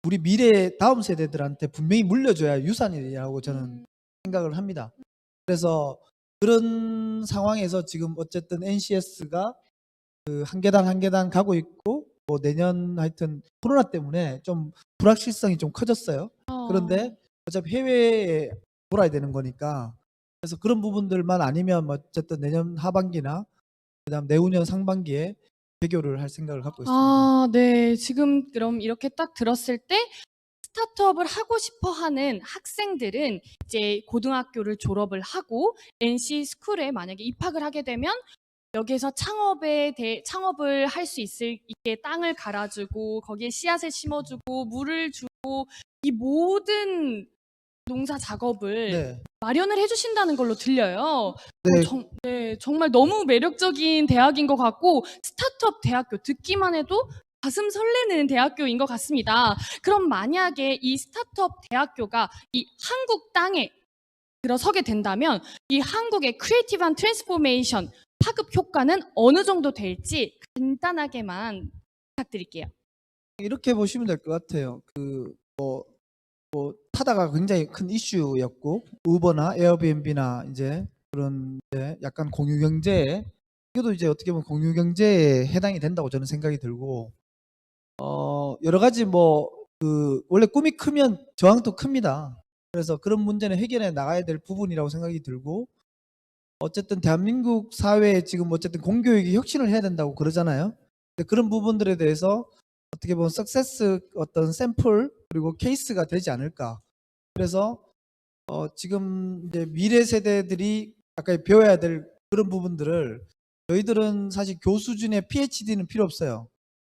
우리 미래 다음 세대들한테 분명히 물려줘야 유산이라고 저는 생각을 합니다. 그래서 그런 상황에서 지금 어쨌든 NCS가 한 계단 한 계단 가고 있고 뭐 내년 하여튼 코로나 때문에 좀 불확실성이 좀 커졌어요. 그런데 어차피 해외에 돌아야 되는 거니까 그래서 그런 부분들만 아니면 어쨌든 내년 하반기나 그다음 내후년 상반기에 개교를 할 생각을 갖고 있습니다. 아, 네. 지금 그럼 이렇게 딱 들었을 때 스타트업을 하고 싶어 하는 학생들은 이제 고등학교를 졸업을 하고 NC 스쿨에 만약에 입학을 하게 되면 여기에서 창업을 할 수 있게 땅을 갈아주고 거기에 씨앗을 심어주고 물을 주고 이 모든 농사 작업을 네. 마련을 해주신다는 걸로 들려요. 네. 정말 너무 매력적인 대학인 것 같고 스타트업 대학교 듣기만 해도 가슴 설레는 대학교인 것 같습니다. 그럼 만약에 이 스타트업 대학교가 이 한국 땅에 들어서게 된다면 이 한국의 크리에이티브한 트랜스포메이션 파급 효과는 어느 정도 될지 간단하게만 부탁드릴게요. 이렇게 보시면 될 것 같아요. 타다가 굉장히 큰 이슈였고 우버나 에어비앤비나 이제 그런 이제 약간 공유 경제에 이것도 이제 어떻게 보면 공유 경제에 해당이 된다고 저는 생각이 들고 여러 가지 원래 꿈이 크면 저항도 큽니다. 그래서 그런 문제는 해결해 나가야 될 부분이라고 생각이 들고 어쨌든 대한민국 사회에 지금 어쨌든 공교육이 혁신을 해야 된다고 그러잖아요. 근데 그런 부분들에 대해서 어떻게 보면 석세스 어떤 샘플 그리고 케이스가 되지 않을까. 그래서 지금 이제 미래 세대들이 아까 배워야 될 그런 부분들을 저희들은 사실 교수 수준의 PhD는 필요 없어요.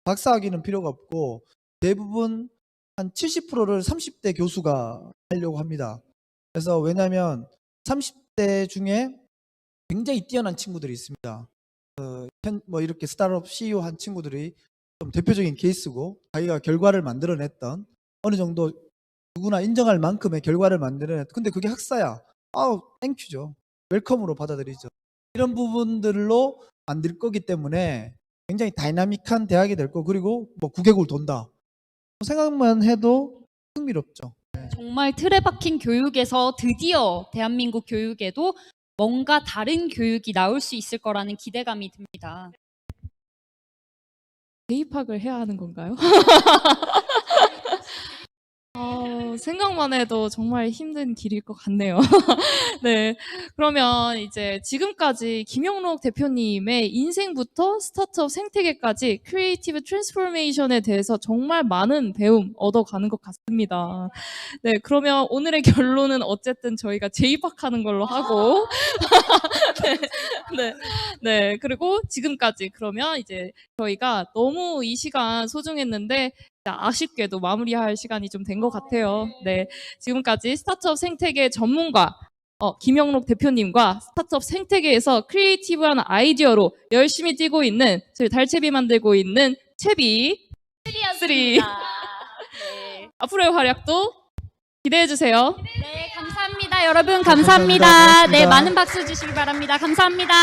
박사학위는 필요가 없고 대부분 한 70%를 30대 교수가 하려고 합니다. 그래서 왜냐하면 30대 중에 굉장히 뛰어난 친구들이 있습니다. 뭐 이렇게 스타트업 CEO 한 친구들이 좀 대표적인 케이스고 자기가 결과를 만들어냈던 어느 정도 누구나 인정할 만큼의 결과를 만들어냈던 근데 그게 학사야. 아우 땡큐죠. 웰컴으로 받아들이죠. 이런 부분들로 만들 거기 때문에 굉장히 다이나믹한 대학이 될 거고 그리고 뭐 9개국을 돈다. 생각만 해도 흥미롭죠. 정말 틀에 박힌 교육에서 드디어 대한민국 교육에도 뭔가 다른 교육이 나올 수 있을 거라는 기대감이 듭니다. 재입학을 해야 하는 건가요? 생각만 해도 정말 힘든 길일 것 같네요. 네, 그러면 이제 지금까지 김영록 대표님의 인생부터 스타트업 생태계까지 크리에이티브 트랜스포메이션에 대해서 정말 많은 배움 얻어가는 것 같습니다. 네, 그러면 오늘의 결론은 어쨌든 저희가 재입학하는 걸로 하고 네, 그리고 지금까지 그러면 이제 저희가 너무 이 시간 소중했는데 아쉽게도 마무리할 시간이 좀 된 것 같아요. 네, 지금까지 스타트업 생태계 전문가 김영록 대표님과 스타트업 생태계에서 크리에이티브한 아이디어로 열심히 뛰고 있는 저희 달채비 만들고 있는 채비 3 네. 앞으로의 활약도 기대해 주세요. 네, 감사합니다. 여러분 감사합니다. 네, 많은 박수 주시기 바랍니다. 감사합니다.